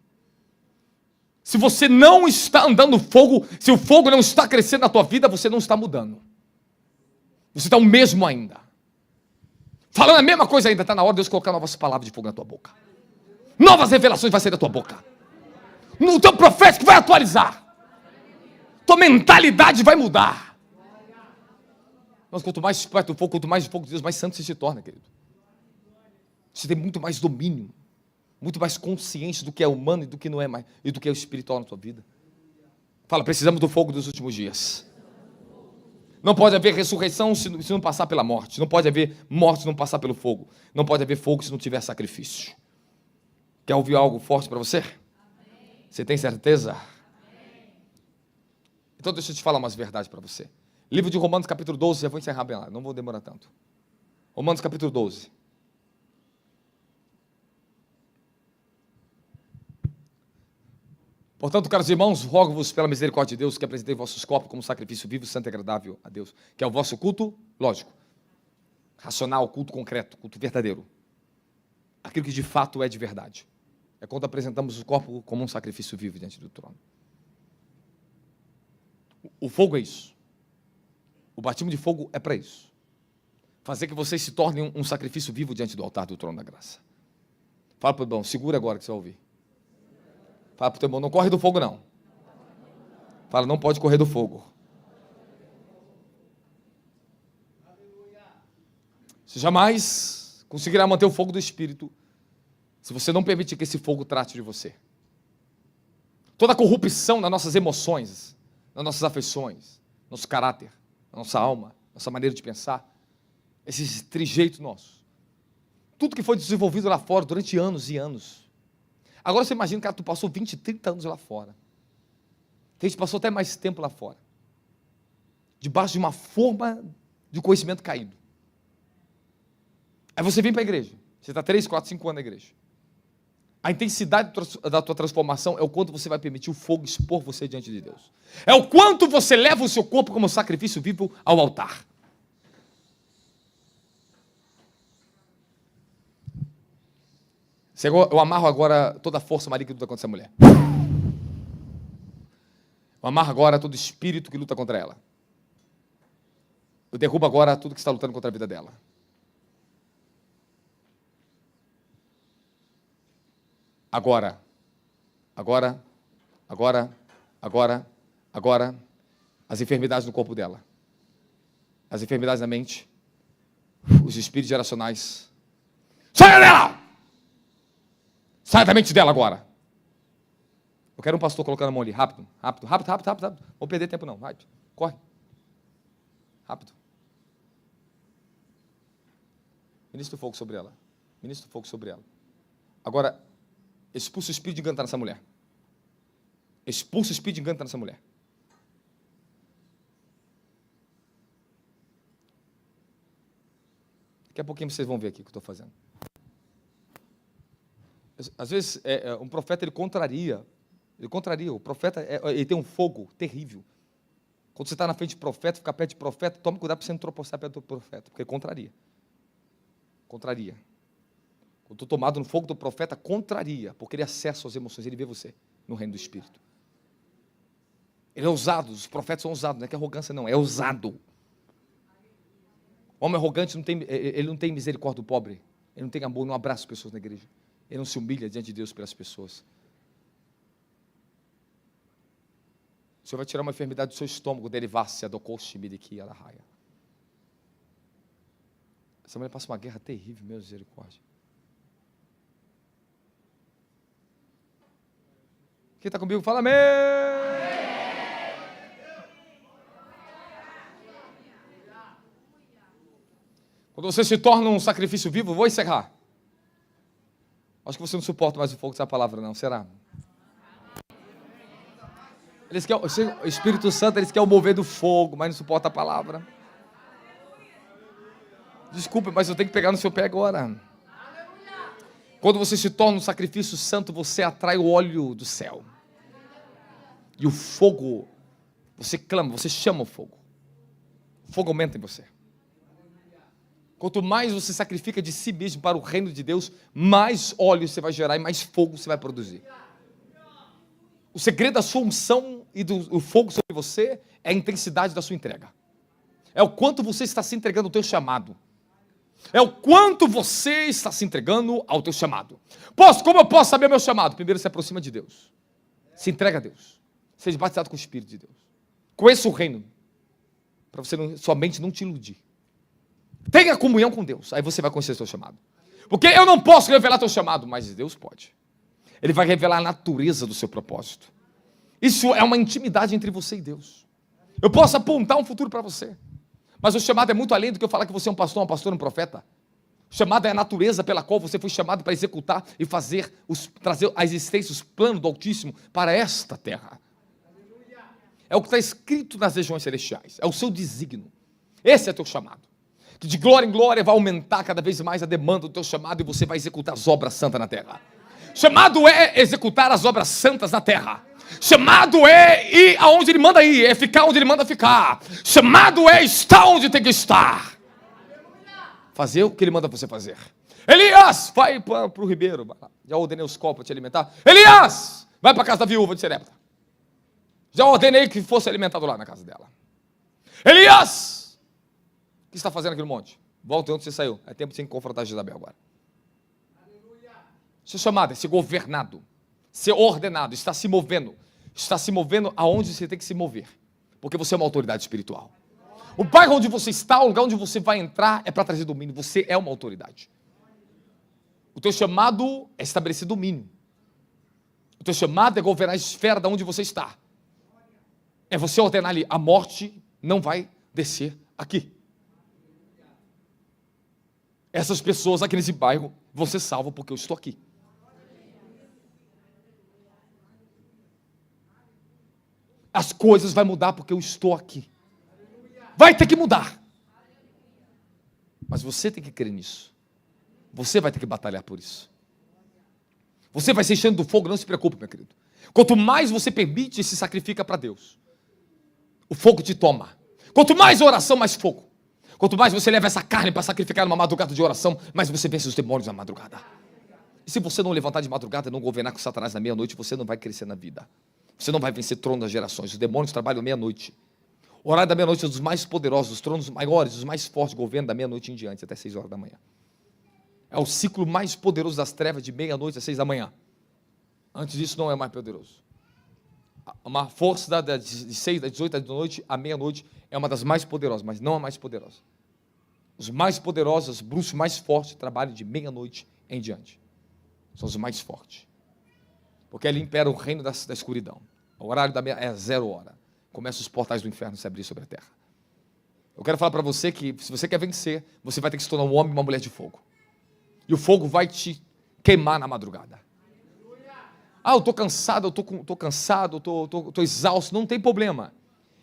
Se você não está andando no fogo, se o fogo não está crescendo na tua vida, você não está mudando. Você está o mesmo ainda. Falando a mesma coisa ainda, está na hora de Deus colocar novas palavras de fogo na tua boca. Novas revelações vai sair da tua boca. No teu profético vai atualizar. Tua mentalidade vai mudar. Mas quanto mais perto do fogo, quanto mais o fogo de Deus, mais santo você se torna, querido. Você tem muito mais domínio, muito mais consciência do que é humano e do que não é mais, e do que é espiritual na tua vida. Fala, precisamos do fogo dos últimos dias. Não pode haver ressurreição se não passar pela morte. Não pode haver morte se não passar pelo fogo. Não pode haver fogo se não tiver sacrifício. Quer ouvir algo forte para você? Amém. Você tem certeza? Amém. Então deixa eu te falar umas verdades para você. Livro de Romanos capítulo 12, já vou encerrar bem lá, não vou demorar tanto. Romanos capítulo 12. Portanto, caros irmãos, rogo-vos pela misericórdia de Deus que apresentei vossos corpos como sacrifício vivo, santo e agradável a Deus, que é o vosso culto, lógico, racional, culto concreto, culto verdadeiro. Aquilo que de fato é de verdade. É quando apresentamos o corpo como um sacrifício vivo diante do trono. O fogo é isso. O batismo de fogo é para isso. Fazer que vocês se tornem um sacrifício vivo diante do altar do trono da graça. Fala para o irmão, segura agora que você vai ouvir. Fala para o teu irmão, não corre do fogo não. Fala, não pode correr do fogo. Você jamais conseguirá manter o fogo do Espírito se você não permitir que esse fogo trate de você. Toda a corrupção nas nossas emoções, nas nossas afeições, nosso caráter, na nossa alma, nossa maneira de pensar, esses trejeitos nossos. Tudo que foi desenvolvido lá fora durante anos e anos. Agora você imagina, cara, tu passou 20, 30 anos lá fora. Tem gente que passou até mais tempo lá fora. Debaixo de uma forma de conhecimento caído. Aí você vem para a igreja. Você está 3, 4, 5 anos na igreja. A intensidade da tua transformação é o quanto você vai permitir o fogo expor você diante de Deus. É o quanto você leva o seu corpo como sacrifício vivo ao altar. Eu amarro agora toda a força maligna que luta contra essa mulher. Eu amarro agora todo espírito que luta contra ela. Eu derrubo agora tudo que está lutando contra a vida dela. Agora, as enfermidades no corpo dela, as enfermidades na mente, Os espíritos geracionais. Saia dela! Saia da mente dela agora. Eu quero um pastor colocando a mão ali, rápido. Vou perder tempo não, vai, corre. Rápido. Ministra o fogo sobre ela. Ministra o fogo sobre ela. Agora, expulsa o espírito de engano nessa mulher. Expulsa o espírito de engano nessa mulher. Daqui a pouquinho vocês vão ver aqui o que eu estou fazendo. Às vezes, um profeta, ele contraria. O profeta, ele tem um fogo terrível. Quando você está na frente de profeta, ficar perto de profeta, tome cuidado para você não tropeçar perto do profeta, porque contraria. Contraria. Quando estou tomado no fogo do profeta, contraria, porque ele acessa as emoções, ele vê você no reino do Espírito. Ele é ousado, os profetas são ousados, não é que é arrogância não, é ousado. O homem arrogante, ele não tem misericórdia do pobre, ele não tem amor, não abraça as pessoas na igreja, ele não se humilha diante de Deus pelas pessoas. O Senhor vai tirar uma enfermidade do seu estômago, derivar-se do coximiriqui alahaya. Essa mulher passa uma guerra terrível, meu misericórdia. Quem está comigo, fala amém. Quando você se torna um sacrifício vivo, vou encerrar. Acho que você não suporta mais o fogo dessa palavra, não, será? Eles querem, o Espírito Santo, eles querem o mover do fogo, mas não suporta a palavra. Desculpa, mas eu tenho que pegar no seu pé agora. Quando você se torna um sacrifício santo, você atrai o óleo do céu. E o fogo, você clama, você chama o fogo. O fogo aumenta em você. Quanto mais você sacrifica de si mesmo para o reino de Deus, mais óleo você vai gerar e mais fogo você vai produzir. O segredo da sua unção e do fogo sobre você é a intensidade da sua entrega. É o quanto você está se entregando ao teu chamado. É o quanto você está se entregando ao teu chamado. Como eu posso saber o meu chamado? Primeiro se aproxima de Deus. Se entrega a Deus. Seja batizado com o Espírito de Deus. Conheça o reino. Para você sua mente não te iludir. Tenha comunhão com Deus. Aí você vai conhecer o seu chamado. Porque eu não posso revelar teu chamado, mas Deus pode. Ele vai revelar a natureza do seu propósito. Isso é uma intimidade entre você e Deus. Eu posso apontar um futuro para você. Mas o chamado é muito além do que eu falar que você é um pastor, um profeta. O chamado é a natureza pela qual você foi chamado para executar e trazer à existência os planos do Altíssimo para esta terra. É o que está escrito nas regiões celestiais. É o seu desígnio. Esse é teu chamado. Que de glória em glória vai aumentar cada vez mais a demanda do teu chamado e você vai executar as obras santas na terra. Chamado é executar as obras santas na terra. Chamado é ir aonde ele manda ir, é ficar onde ele manda ficar. Chamado é estar onde tem que estar. Fazer o que ele manda você fazer. Elias, vai para o ribeiro. Já ordenei os copos para te alimentar. Elias, vai para a casa da viúva de Serepta. Já ordenei que fosse alimentado lá na casa dela. Elias, o que está fazendo aqui no monte? Volta onde você saiu. É tempo de você confrontar Jezabel agora. Seu chamado é ser governado, ser ordenado, está se movendo aonde você tem que se mover, porque você é uma autoridade espiritual. O bairro onde você está, o lugar onde você vai entrar é para trazer domínio, você é uma autoridade. O teu chamado é estabelecer domínio. O teu chamado é governar a esfera de onde você está. É você ordenar ali, a morte não vai descer aqui. Essas pessoas aqui nesse bairro vão ser salvas porque eu estou aqui. As coisas vão mudar porque eu estou aqui. Vai ter que mudar. Mas você tem que crer nisso. Você vai ter que batalhar por isso. Você vai se enchendo do fogo, não se preocupe, meu querido. Quanto mais você permite e se sacrifica para Deus, o fogo te toma. Quanto mais oração, mais fogo. Quanto mais você leva essa carne para sacrificar numa madrugada de oração, mais você vence os demônios na madrugada. E se você não levantar de madrugada e não governar com Satanás na meia-noite, você não vai crescer na vida. Você não vai vencer trono das gerações. Os demônios trabalham meia-noite. O horário da meia-noite é dos mais poderosos, os tronos maiores, os mais fortes governam da meia-noite em diante, até 6 horas da manhã. É o ciclo mais poderoso das trevas, de meia-noite às 6 da manhã. Antes disso não é mais poderoso. Uma força de 6, das 18 da noite à meia-noite é uma das mais poderosas, mas não a mais poderosa. Os mais poderosos, os bruxos mais fortes, trabalham de meia-noite em diante. São os mais fortes. Porque ali impera o reino da escuridão. O horário da meia é 0 hora. Começam os portais do inferno a se abrir sobre a terra. Eu quero falar para você que, se você quer vencer, você vai ter que se tornar um homem e uma mulher de fogo. E o fogo vai te queimar na madrugada. Ah, eu estou cansado, estou cansado, estou exausto. Não tem problema.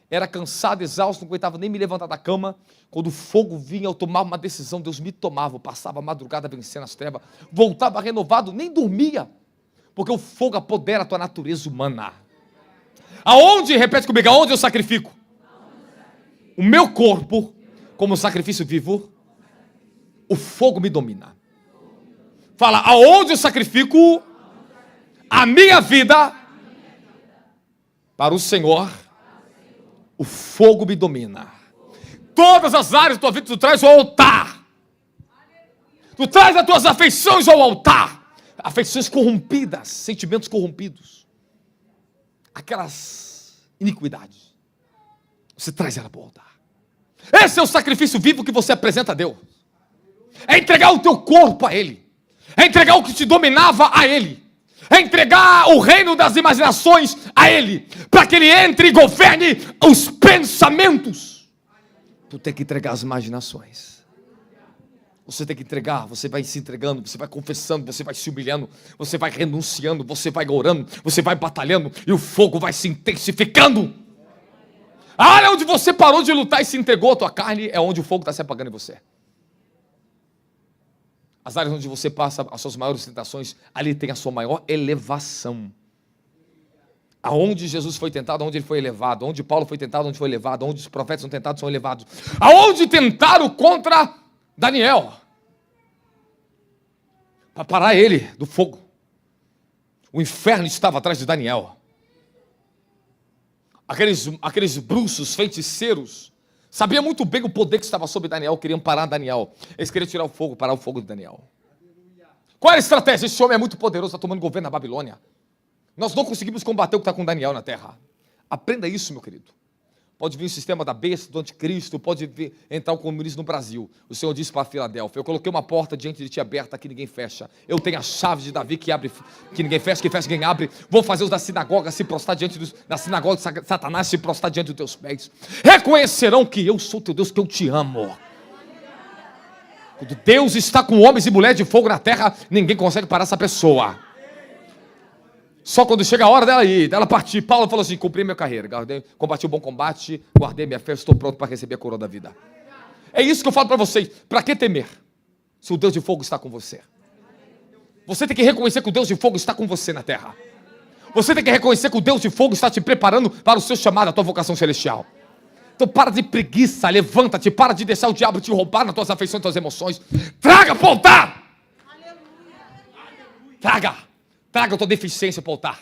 Era cansado, exausto, não aguentava nem me levantar da cama. Quando o fogo vinha, eu tomava uma decisão, Deus me tomava. Eu passava a madrugada vencendo as trevas, voltava renovado, nem dormia. Porque o fogo apodera a tua natureza humana. Aonde, repete comigo, aonde eu sacrifico? O meu corpo, como sacrifício vivo, o fogo me domina. Fala, aonde eu sacrifico a minha vida para o Senhor, o fogo me domina. Todas as áreas da tua vida tu traz ao altar. Tu traz as tuas afeições ao altar. Afeições corrompidas, sentimentos corrompidos. Aquelas iniquidades. Você traz ela para o altar. Esse é o sacrifício vivo que você apresenta a Deus. É entregar o teu corpo a Ele. É entregar o que te dominava a Ele. É entregar o reino das imaginações a Ele. Para que Ele entre e governe os pensamentos. Tu tem que entregar as imaginações. Você tem que entregar, você vai se entregando, você vai confessando, você vai se humilhando, você vai renunciando, você vai orando, você vai batalhando e o fogo vai se intensificando. A área onde você parou de lutar e se entregou a tua carne é onde o fogo está se apagando em você. As áreas onde você passa as suas maiores tentações, ali tem a sua maior elevação. Aonde Jesus foi tentado, onde ele foi elevado. Onde Paulo foi tentado, onde foi elevado. Onde os profetas são tentados, são elevados. Aonde tentaram contra Daniel, para parar ele do fogo. O inferno estava atrás de Daniel. Aqueles bruxos, feiticeiros, sabiam muito bem o poder que estava sobre Daniel, queriam parar Daniel. Eles queriam tirar o fogo, parar o fogo de Daniel. Qual era a estratégia? Esse homem é muito poderoso, está tomando governo na Babilônia. Nós não conseguimos combater o que está com Daniel na terra. Aprenda isso, meu querido. Pode vir o sistema da besta, do anticristo, pode vir, entrar o comunismo no Brasil. O Senhor disse para Filadélfia, eu coloquei uma porta diante de ti aberta que ninguém fecha. Eu tenho a chave de Davi que abre, que ninguém fecha, que fecha, quem abre. Vou fazer os da sinagoga se prostrar diante da sinagoga de Satanás, se prostrar diante dos teus pés. Reconhecerão que eu sou teu Deus, que eu te amo. Quando Deus está com homens e mulheres de fogo na terra, ninguém consegue parar essa pessoa. Só quando chega a hora dela ir, dela partir. Paulo falou assim, cumpri minha carreira, combati o bom combate, guardei minha fé, estou pronto para receber a coroa da vida. É isso que eu falo para vocês, para que temer? Se o Deus de fogo está com você. Você tem que reconhecer que o Deus de fogo está com você na terra. Você tem que reconhecer que o Deus de fogo está te preparando para o seu chamado, a tua vocação celestial. Então para de preguiça, levanta-te, para de deixar o diabo te roubar nas tuas afeições, nas tuas emoções. Traga para o altar! Traga! Traga a tua deficiência para o altar.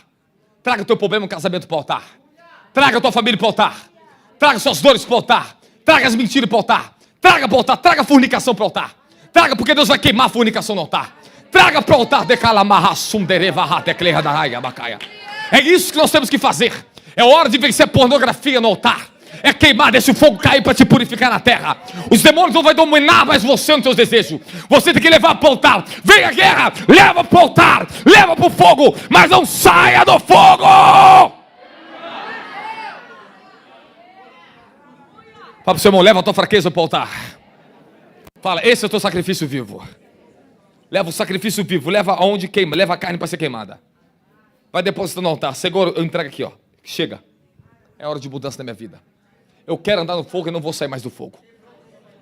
Traga o teu problema no casamento para o altar. Traga a tua família para o altar. Traga suas dores para o altar. Traga as mentiras para o altar. Traga para o altar. Traga a fornicação para o altar. Traga porque Deus vai queimar a fornicação no altar. Traga para o altar. É isso que nós temos que fazer. É hora de vencer a pornografia no altar. É queimar, deixa o fogo cair para te purificar na terra. Os demônios não vão dominar mais você nos teus desejos. Você tem que levar para o altar. Vem a guerra, leva para o altar, leva para o fogo, mas não saia do fogo. Fala para o seu irmão, leva a tua fraqueza para o altar. Fala, esse é o teu sacrifício vivo. Leva o sacrifício vivo, leva aonde queima, leva a carne para ser queimada. Vai depositando no altar. Segura, eu entrego aqui, ó. Chega. É hora de mudança na minha vida. Eu quero andar no fogo e não vou sair mais do fogo.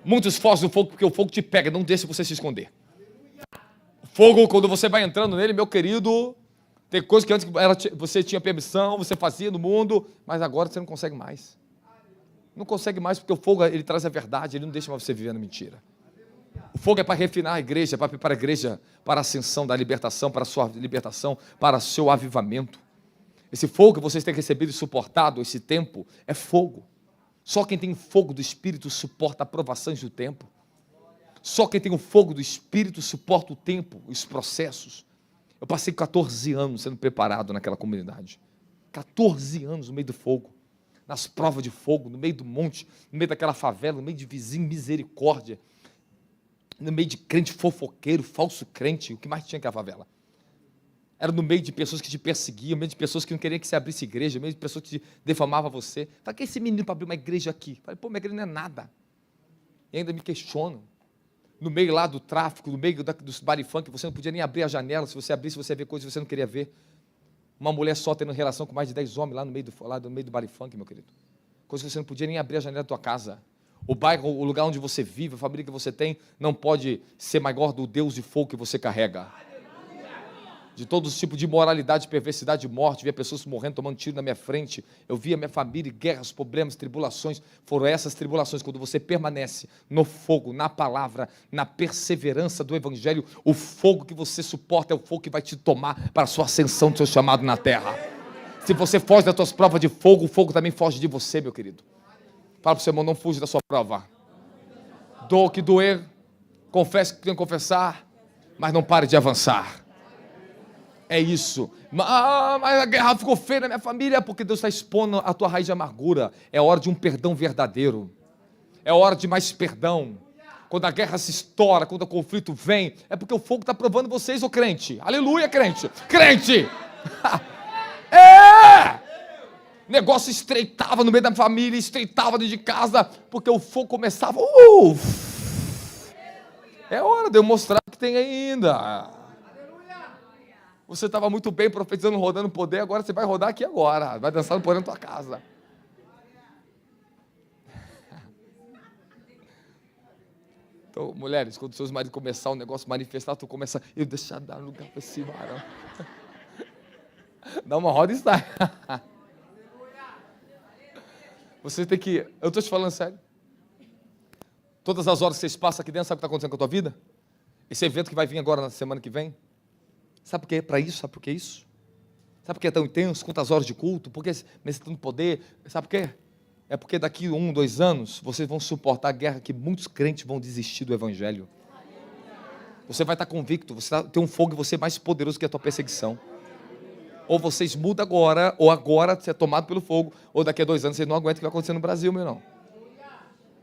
Muitos fogem do fogo porque o fogo te pega, não deixa você se esconder. O fogo, quando você vai entrando nele, meu querido, tem coisas que antes você tinha permissão, você fazia no mundo, mas agora você não consegue mais. Não consegue mais porque o fogo, ele traz a verdade, ele não deixa mais você viver na mentira. O fogo é para refinar a igreja, para preparar a igreja para a ascensão da libertação, para a sua libertação, para o seu avivamento. Esse fogo que vocês têm recebido e suportado esse tempo é fogo. Só quem tem o fogo do Espírito suporta provações do tempo. Só quem tem o fogo do Espírito suporta o tempo, os processos. Eu passei 14 anos sendo preparado naquela comunidade. 14 anos no meio do fogo. Nas provas de fogo, no meio do monte, no meio daquela favela, no meio de vizinho, misericórdia. no meio de crente fofoqueiro, falso crente, o que mais tinha que a favela? Era no meio de pessoas que te perseguiam, no meio de pessoas que não queriam que você abrisse igreja, no meio de pessoas que defamavam você. Fala, que é esse menino para abrir uma igreja aqui? Falei, pô, minha igreja não é nada. E ainda me questionam. No meio lá do tráfico, no meio dos barifunk, você não podia nem abrir a janela. Se você abrisse, você ia ver coisas que você não queria ver. Uma mulher só tendo relação com mais de 10 homens lá no meio do barifunk, meu querido. Coisa que você não podia nem abrir a janela da tua casa. O bairro, o lugar onde você vive, a família que você tem, não pode ser maior do Deus de fogo que você carrega. De todos os tipos de imoralidade, perversidade e morte, via pessoas morrendo, tomando tiro na minha frente, eu via minha família, guerras, problemas, tribulações, foram essas tribulações, quando você permanece no fogo, na palavra, na perseverança do Evangelho, o fogo que você suporta é o fogo que vai te tomar para a sua ascensão do seu chamado na terra. Se você foge das tuas provas de fogo, o fogo também foge de você, meu querido. Fala para o seu irmão, não fuja da sua prova. Doa o que doer, confesse o que tem que confessar, mas não pare de avançar. É isso. Mas a guerra ficou feia na minha família, porque Deus está expondo a tua raiz de amargura. É hora de um perdão verdadeiro. É hora de mais perdão. Quando a guerra se estoura, quando o conflito vem, é porque o fogo está provando vocês, ô crente. Aleluia, crente. Crente! É! O negócio estreitava no meio da família, estreitava dentro de casa, porque o fogo começava. É hora de eu mostrar que tem ainda. Você estava muito bem profetizando, rodando poder, agora você vai rodar aqui agora. Vai dançar no poder na tua casa. Então, mulheres, quando seus maridos começar o negócio manifestar, tu começa, eu deixar dar lugar para esse varão. Dá uma roda e sai. Você tem que, eu estou te falando sério. Todas as horas que vocês passam aqui dentro, sabe o que está acontecendo com a tua vida? Esse evento que vai vir agora na semana que vem. Sabe por que é para isso? Sabe por que é isso? Sabe por que é tão intenso? Quantas horas de culto? Por que nesse tanto poder? Sabe por quê? É porque daqui 1, 2 anos, vocês vão suportar a guerra que muitos crentes vão desistir do Evangelho. Você vai estar convicto, você tem um fogo em você mais poderoso que a tua perseguição. Ou vocês mudam agora, ou agora você é tomado pelo fogo, ou daqui a 2 anos vocês não aguentam o que vai acontecer no Brasil, meu irmão.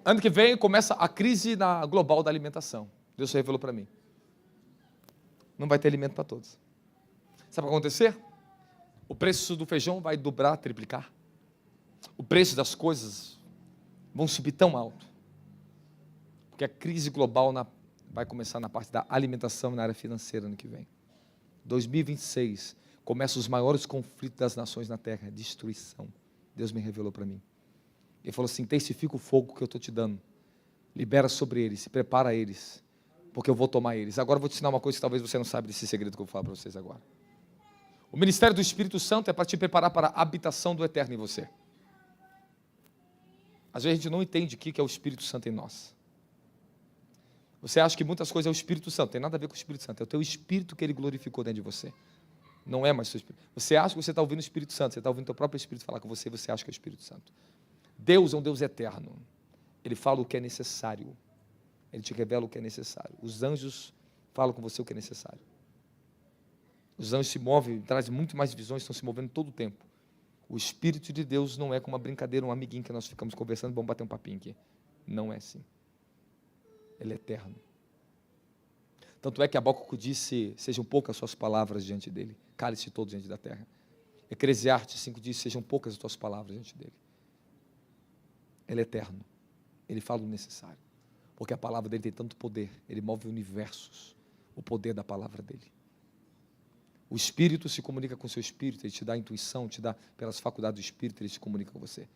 Ano que vem começa a crise global da alimentação. Deus revelou para mim. Não vai ter alimento para todos. Sabe o que vai acontecer? O preço do feijão vai dobrar, triplicar. O preço das coisas vão subir tão alto. Porque a crise global vai começar na parte da alimentação e na área financeira ano que vem. 2026, começam os maiores conflitos das nações na terra, destruição. Deus me revelou para mim. Ele falou assim, intensifica o fogo que eu estou te dando. Libera sobre eles, se prepara eles. Porque eu vou tomar eles. Agora eu vou te ensinar uma coisa que talvez você não saiba desse segredo que eu vou falar para vocês agora. O ministério do Espírito Santo é para te preparar para a habitação do eterno em você. Às vezes a gente não entende o que é o Espírito Santo em nós. Você acha que muitas coisas é o Espírito Santo, tem nada a ver com o Espírito Santo, é o teu Espírito que ele glorificou dentro de você. Não é mais o seu Espírito. Você acha que você está ouvindo o Espírito Santo, você está ouvindo o teu próprio Espírito falar com você, você acha que é o Espírito Santo. Deus é um Deus eterno. Ele fala o que é necessário. Ele te revela o que é necessário. Os anjos falam com você o que é necessário. Os anjos se movem, trazem muito mais visões, estão se movendo todo o tempo. O Espírito de Deus não é como uma brincadeira, um amiguinho que nós ficamos conversando, vamos bater um papinho aqui. Não é assim. Ele é eterno. Tanto é que Abacuque disse, sejam poucas as suas palavras diante dele, cale-se todo diante da terra. Eclesiastes 5 diz, sejam poucas as tuas palavras diante dele. Ele é eterno. Ele fala o necessário. Porque a palavra dele tem tanto poder, ele move universos, o poder da palavra dele. O Espírito se comunica com o seu Espírito, ele te dá intuição, te dá pelas faculdades do Espírito, ele se comunica com você.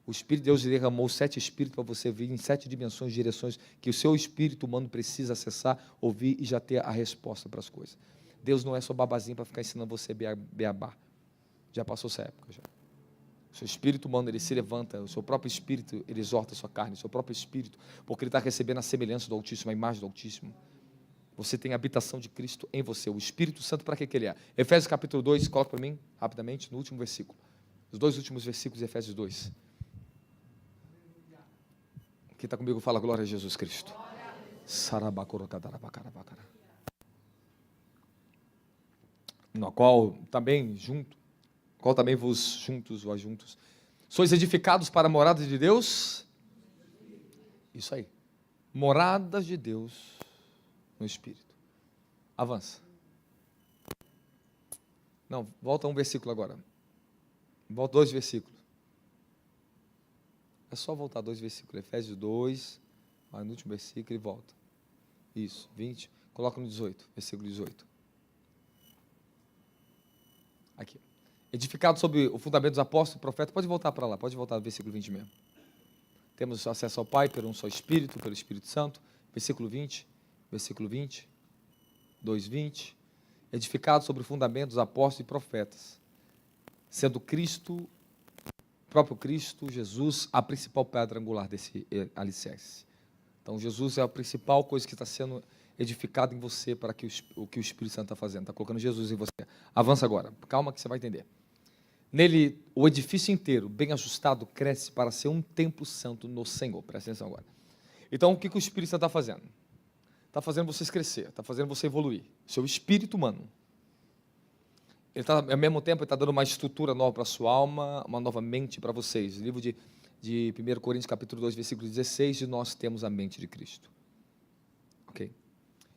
O Espírito de Deus derramou 7 Espíritos para você vir em 7 dimensões, direções que o seu Espírito humano precisa acessar, ouvir e já ter a resposta para as coisas. Deus não é só babazinho para ficar ensinando você beabá. Já passou essa época já. O seu espírito humano, ele se levanta, o seu próprio espírito, ele exorta a sua carne, o seu próprio espírito, porque ele está recebendo a semelhança do Altíssimo, a imagem do Altíssimo. Você tem a habitação de Cristo em você. O Espírito Santo, para que ele é? Efésios capítulo 2, coloca para mim, rapidamente, no último versículo. Os 2 últimos versículos de Efésios 2. Quem está comigo fala glória a Jesus Cristo. No qual também vos juntos, sois edificados para a morada de Deus. Isso aí. Moradas de Deus no Espírito. Avança. Não, volta um versículo agora. Volta 2 versículos. É só voltar 2 versículos. Efésios 2, vai no último versículo e volta. Isso, 20. Coloca no 18, versículo 18. Aqui. Edificado sobre o fundamento dos apóstolos e profetas. Pode voltar para lá, pode voltar no versículo 20 mesmo. Temos acesso ao Pai pelo um só Espírito, pelo Espírito Santo. Versículo 20. Versículo 20. 2:20. Edificado sobre o fundamento dos apóstolos e profetas. Sendo Cristo, próprio Cristo, Jesus, a principal pedra angular desse alicerce. Então, Jesus é a principal coisa que está sendo edificada em você para que o que o Espírito Santo está fazendo. Está colocando Jesus em você. Avança agora. Calma que você vai entender. Nele, o edifício inteiro, bem ajustado, cresce para ser um templo santo no Senhor. Presta atenção agora. Então, o que o Espírito Santo está fazendo? Está fazendo vocês crescer, está fazendo você evoluir. Seu espírito humano. Ele está, ao mesmo tempo, ele está dando uma estrutura nova para a sua alma, uma nova mente para vocês. Livro de 1 Coríntios, capítulo 2, versículo 16, de nós temos a mente de Cristo. Ok?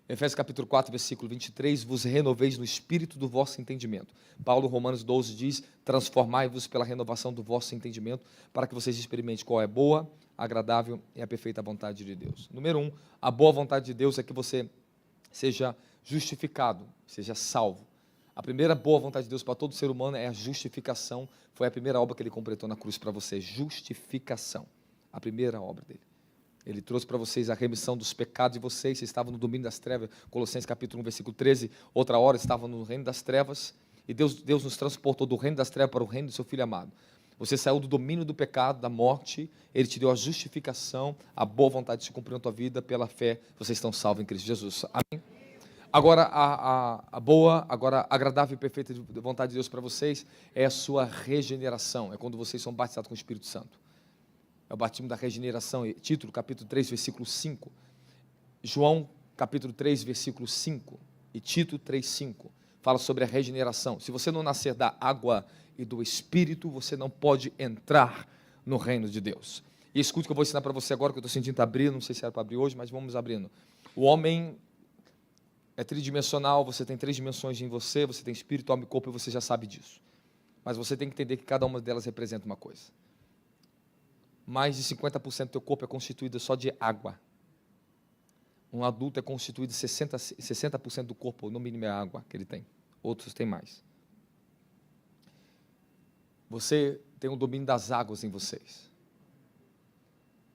Efésios capítulo 4, versículo 23, vos renoveis no espírito do vosso entendimento. Paulo, Romanos 12, diz, transformai-vos pela renovação do vosso entendimento, para que vocês experimentem qual é boa, agradável e a perfeita vontade de Deus. Número 1, a boa vontade de Deus é que você seja justificado, seja salvo. A primeira boa vontade de Deus para todo ser humano é a justificação. Foi a primeira obra que ele completou na cruz para você, justificação. A primeira obra dele. Ele trouxe para vocês a remissão dos pecados de vocês. Vocês estavam no domínio das trevas, Colossenses capítulo 1, versículo 13. Outra hora estavam no reino das trevas. E Deus nos transportou do reino das trevas para o reino do seu Filho amado. Você saiu do domínio do pecado, da morte. Ele te deu a justificação, a boa vontade de se cumprir na tua vida. Pela fé, vocês estão salvos em Cristo Jesus. Amém? Agora, a boa, agora agradável e perfeita vontade de Deus para vocês é a sua regeneração. É quando vocês são batizados com o Espírito Santo. É o batismo da regeneração, Tito, capítulo 3, versículo 5. João, capítulo 3, versículo 5. E Tito 3, 5. Fala sobre a regeneração. Se você não nascer da água e do Espírito, você não pode entrar no reino de Deus. E escute o que eu vou ensinar para você agora, que eu estou sentindo abrir, não sei se era para abrir hoje, mas vamos abrindo. O homem é tridimensional, você tem 3 dimensões em você, você tem espírito, alma e corpo, e você já sabe disso. Mas você tem que entender que cada uma delas representa uma coisa. Mais de 50% do teu corpo é constituído só de água. Um adulto é constituído de 60% do corpo, no mínimo é água que ele tem. Outros têm mais. Você tem o domínio das águas em vocês.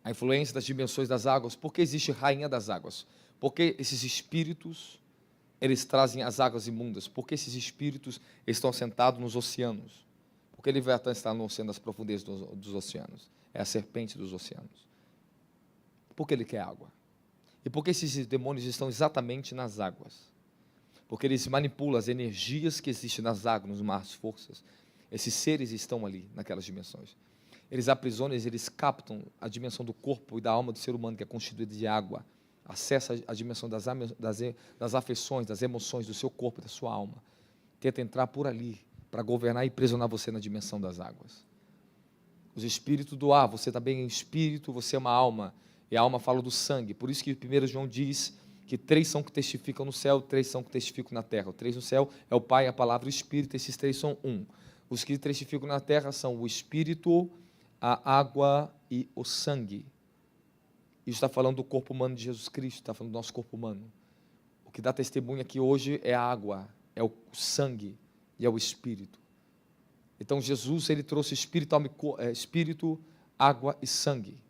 A influência das dimensões das águas. Por que existe rainha das águas? Porque esses espíritos, eles trazem as águas imundas. Porque esses espíritos estão assentados nos oceanos. Porque Leviatã está no oceano, das profundezas dos oceanos. É a serpente dos oceanos. Por que ele quer água? E por que esses demônios estão exatamente nas águas? Porque eles manipulam as energias que existem nas águas, nos mares, forças. Esses seres estão ali, naquelas dimensões. Eles aprisionam, eles captam a dimensão do corpo e da alma do ser humano, que é constituída de água. Acessa a dimensão das afeições, das emoções do seu corpo, da sua alma. Tenta entrar por ali, para governar e aprisionar você na dimensão das águas. Os espíritos do ar, você também é um espírito, você é uma alma, e a alma fala do sangue. Por isso que 1 João diz que 3 são que testificam no céu, 3 são que testificam na terra. O 3 no céu é o Pai, a palavra e o Espírito, esses 3 são um. Os que testificam na terra são o Espírito, a água e o sangue. Isso está falando do corpo humano de Jesus Cristo, está falando do nosso corpo humano. O que dá testemunho aqui hoje é a água, é o sangue e é o Espírito. Então Jesus, ele trouxe espírito, água e sangue.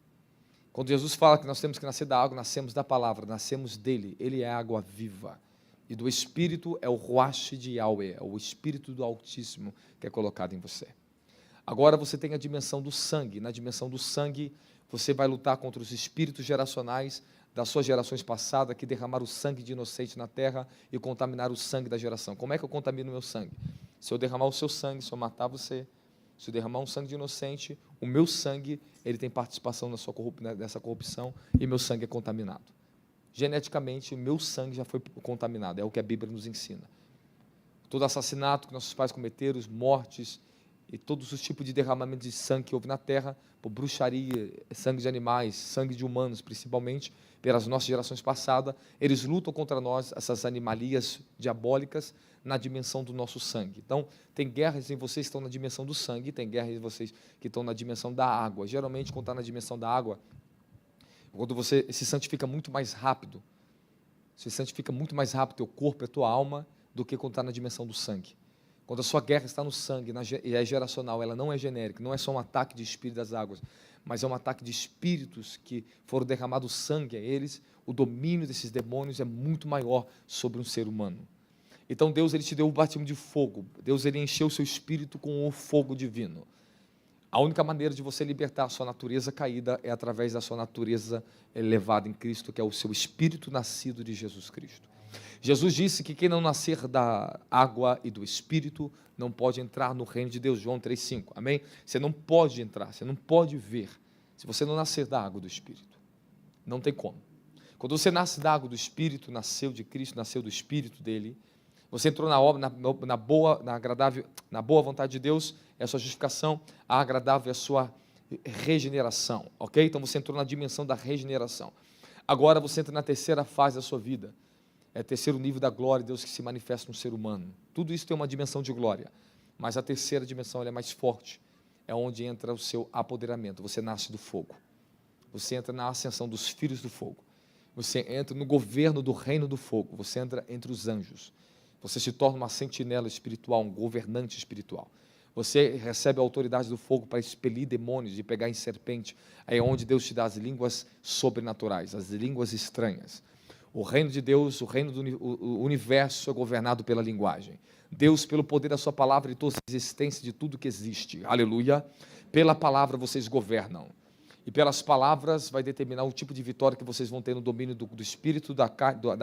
Quando Jesus fala que nós temos que nascer da água, nascemos da palavra, nascemos dele. Ele é a água viva. E do Espírito é o Ruach de Yahweh, é o Espírito do Altíssimo que é colocado em você. Agora você tem a dimensão do sangue. Na dimensão do sangue, você vai lutar contra os espíritos geracionais das suas gerações passadas que derramaram o sangue de inocente na terra e contaminaram o sangue da geração. Como é que eu contamino o meu sangue? Se eu derramar o seu sangue, se eu matar você, se eu derramar um sangue de inocente, o meu sangue, ele tem participação nessa corrupção e meu sangue é contaminado. Geneticamente, o meu sangue já foi contaminado, é o que a Bíblia nos ensina. Todo assassinato que nossos pais cometeram, mortes, e todos os tipos de derramamento de sangue que houve na terra, por bruxaria, sangue de animais, sangue de humanos, principalmente, pelas nossas gerações passadas, eles lutam contra nós, essas animalias diabólicas, na dimensão do nosso sangue. Então, tem guerras em vocês que estão na dimensão do sangue, tem guerras em vocês que estão na dimensão da água. Geralmente, quando está na dimensão da água, quando você se santifica muito mais rápido, você santifica muito mais rápido teu corpo e a tua alma do que quando está na dimensão do sangue. Quando a sua guerra está no sangue e é geracional, ela não é genérica, não é só um ataque de espírito das águas, mas é um ataque de espíritos que foram derramados sangue a eles, o domínio desses demônios é muito maior sobre um ser humano. Então Deus, ele te deu o batismo de fogo, Deus, ele encheu o seu espírito com o fogo divino. A única maneira de você libertar a sua natureza caída é através da sua natureza elevada em Cristo, que é o seu espírito nascido de Jesus Cristo. Jesus disse que quem não nascer da água e do Espírito não pode entrar no reino de Deus, João 3,5, amém? Você não pode entrar, você não pode ver, se você não nascer da água e do Espírito, não tem como. Quando você nasce da água e do Espírito, nasceu de Cristo, nasceu do Espírito dele, você entrou na obra, na boa vontade de Deus, é a sua justificação, a agradável é a sua regeneração, ok? Então você entrou na dimensão da regeneração. Agora você entra na terceira fase da sua vida, é o terceiro nível da glória de Deus que se manifesta no ser humano. Tudo isso tem uma dimensão de glória, mas a terceira dimensão ela é mais forte, é onde entra o seu apoderamento. Você nasce do fogo, você entra na ascensão dos filhos do fogo, você entra no governo do reino do fogo, você entra entre os anjos, você se torna uma sentinela espiritual, um governante espiritual. Você recebe a autoridade do fogo para expelir demônios e pegar em serpente. É onde Deus te dá as línguas sobrenaturais, as línguas estranhas. O reino de Deus, o reino do universo é governado pela linguagem. Deus, pelo poder da sua palavra e toda a existência de tudo que existe, aleluia, pela palavra vocês governam. E pelas palavras vai determinar o tipo de vitória que vocês vão ter no domínio do espírito, da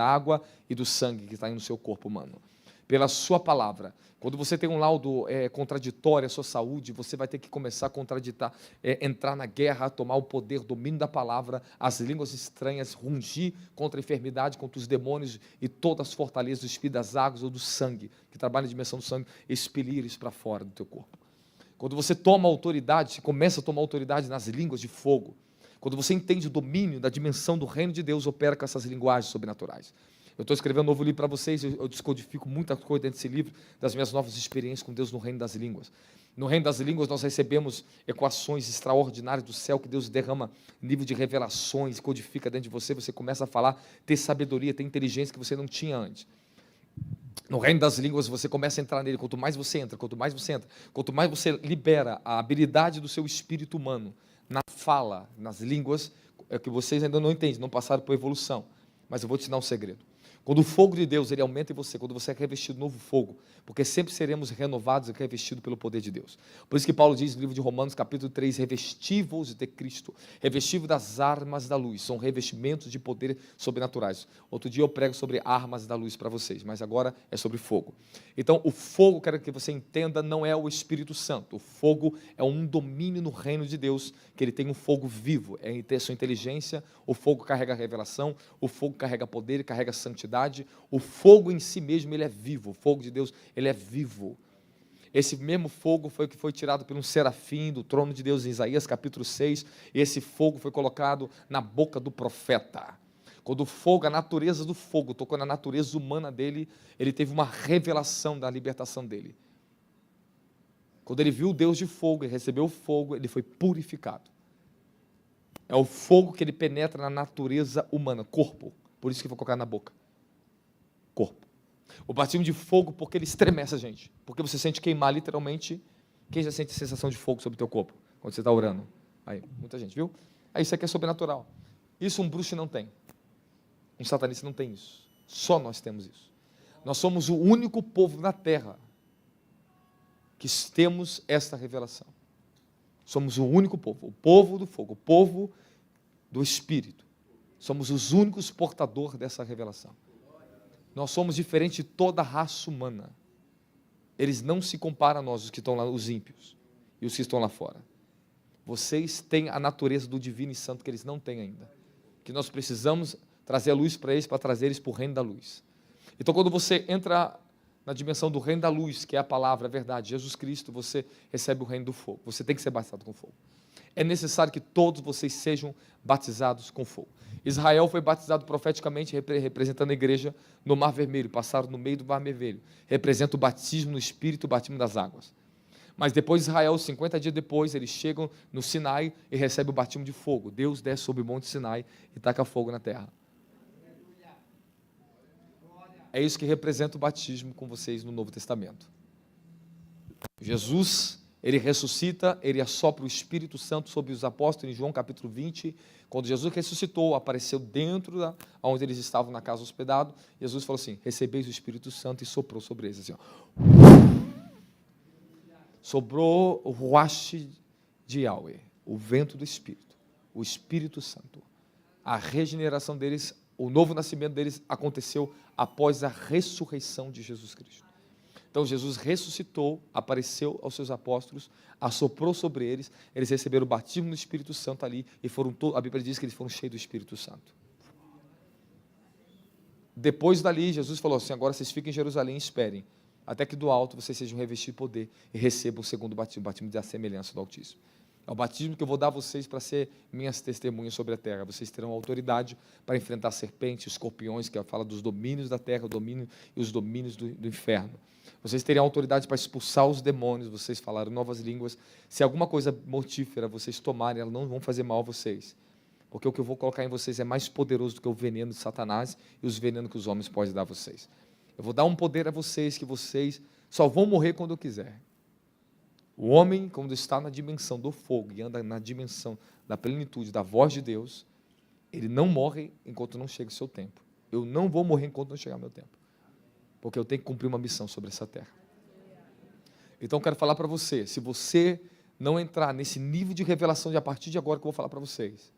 água e do sangue que está aí no seu corpo humano. Pela sua palavra. Quando você tem um laudo contraditório à sua saúde, você vai ter que começar a contraditar, entrar na guerra, tomar o poder, domínio da palavra, as línguas estranhas, rungir contra a enfermidade, contra os demônios e todas as fortalezas do espírito das águas ou do sangue, que trabalha na dimensão do sangue, expelir isso para fora do teu corpo. Quando você toma autoridade, você começa a tomar autoridade nas línguas de fogo. Quando você entende o domínio da dimensão do reino de Deus, opera com essas linguagens sobrenaturais. Eu estou escrevendo um novo livro para vocês, eu descodifico muita coisa dentro desse livro, das minhas novas experiências com Deus no reino das línguas. No reino das línguas nós recebemos equações extraordinárias do céu, que Deus derrama nível de revelações, codifica dentro de você, você começa a falar, ter sabedoria, ter inteligência que você não tinha antes. No reino das línguas você começa a entrar nele, quanto mais você entra, quanto mais você libera a habilidade do seu espírito humano, na fala, nas línguas, é que vocês ainda não entendem, não passaram por evolução, mas eu vou te ensinar um segredo. Quando o fogo de Deus ele aumenta em você, quando você é revestido de novo fogo, porque sempre seremos renovados e revestidos pelo poder de Deus. Por isso que Paulo diz no livro de Romanos, capítulo 3, revestivos de Cristo, revestivos das armas da luz, são revestimentos de poder sobrenaturais. Outro dia eu prego sobre armas da luz para vocês, mas agora é sobre fogo. Então o fogo, quero que você entenda, não é o Espírito Santo, o fogo é um domínio no reino de Deus, que ele tem um fogo vivo, é a sua inteligência, o fogo carrega revelação, o fogo carrega poder e carrega santidade. O fogo em si mesmo, ele é vivo. O fogo de Deus, ele é vivo. Esse mesmo fogo foi o que foi tirado por um serafim do trono de Deus em Isaías capítulo 6, e esse fogo foi colocado na boca do profeta. Quando o fogo, a natureza do fogo, tocou na natureza humana dele, ele teve uma revelação da libertação dele. Quando ele viu o Deus de fogo e recebeu o fogo, ele foi purificado. É o fogo que ele penetra na natureza humana, corpo, por isso que foi colocado na boca. Corpo. O batismo de fogo, porque ele estremece a gente. Porque você sente queimar literalmente. Quem já sente a sensação de fogo sobre o teu corpo? Quando você está orando. Aí, muita gente, viu? Aí isso aqui é sobrenatural. Isso um bruxo não tem. Um satanista não tem isso. Só nós temos isso. Nós somos o único povo na terra que temos esta revelação. Somos o único povo. O povo do fogo. O povo do Espírito. Somos os únicos portadores dessa revelação. Nós somos diferentes de toda a raça humana. Eles não se comparam a nós, os que estão lá, os ímpios, e os que estão lá fora. Vocês têm a natureza do divino e santo que eles não têm ainda. Que nós precisamos trazer a luz para eles, para trazer eles para o reino da luz. Então, quando você entra na dimensão do reino da luz, que é a palavra, a verdade, Jesus Cristo, você recebe o reino do fogo. Você tem que ser batizado com fogo. É necessário que todos vocês sejam batizados com fogo. Israel foi batizado profeticamente, representando a igreja no Mar Vermelho, passaram no meio do Mar Vermelho, representa o batismo no Espírito, o batismo das águas. Mas depois Israel, 50 dias depois, eles chegam no Sinai e recebem o batismo de fogo. Deus desce sobre o monte Sinai e taca fogo na terra. É isso que representa o batismo com vocês no Novo Testamento. Jesus, ele ressuscita, ele assopra o Espírito Santo sobre os apóstolos em João capítulo 20. Quando Jesus ressuscitou, apareceu dentro onde eles estavam na casa hospedado. Jesus falou assim: recebeis o Espírito Santo, e soprou sobre eles assim, ó. Sobrou o ruach de Yahweh, o vento do Espírito, o Espírito Santo. A regeneração deles, o novo nascimento deles aconteceu após a ressurreição de Jesus Cristo. Então Jesus ressuscitou, apareceu aos seus apóstolos, assoprou sobre eles, eles receberam o batismo no Espírito Santo ali, e a Bíblia diz que eles foram cheios do Espírito Santo. Depois dali, Jesus falou assim: agora vocês fiquem em Jerusalém e esperem, até que do alto vocês sejam revestidos de poder e recebam o segundo batismo, o batismo da semelhança do Altíssimo. É o batismo que eu vou dar a vocês para ser minhas testemunhas sobre a terra. Vocês terão autoridade para enfrentar serpentes, escorpiões, que fala dos domínios da terra, o domínio e os domínios do inferno. Vocês terão autoridade para expulsar os demônios, vocês falaram novas línguas. Se alguma coisa mortífera vocês tomarem, elas não vão fazer mal a vocês. Porque o que eu vou colocar em vocês é mais poderoso do que o veneno de Satanás e os venenos que os homens podem dar a vocês. Eu vou dar um poder a vocês que vocês só vão morrer quando eu quiser. O homem, quando está na dimensão do fogo e anda na dimensão da plenitude da voz de Deus, ele não morre enquanto não chega o seu tempo. Eu não vou morrer enquanto não chegar o meu tempo. Porque eu tenho que cumprir uma missão sobre essa terra. Então eu quero falar para você, se você não entrar nesse nível de revelação de a partir de agora que eu vou falar para vocês,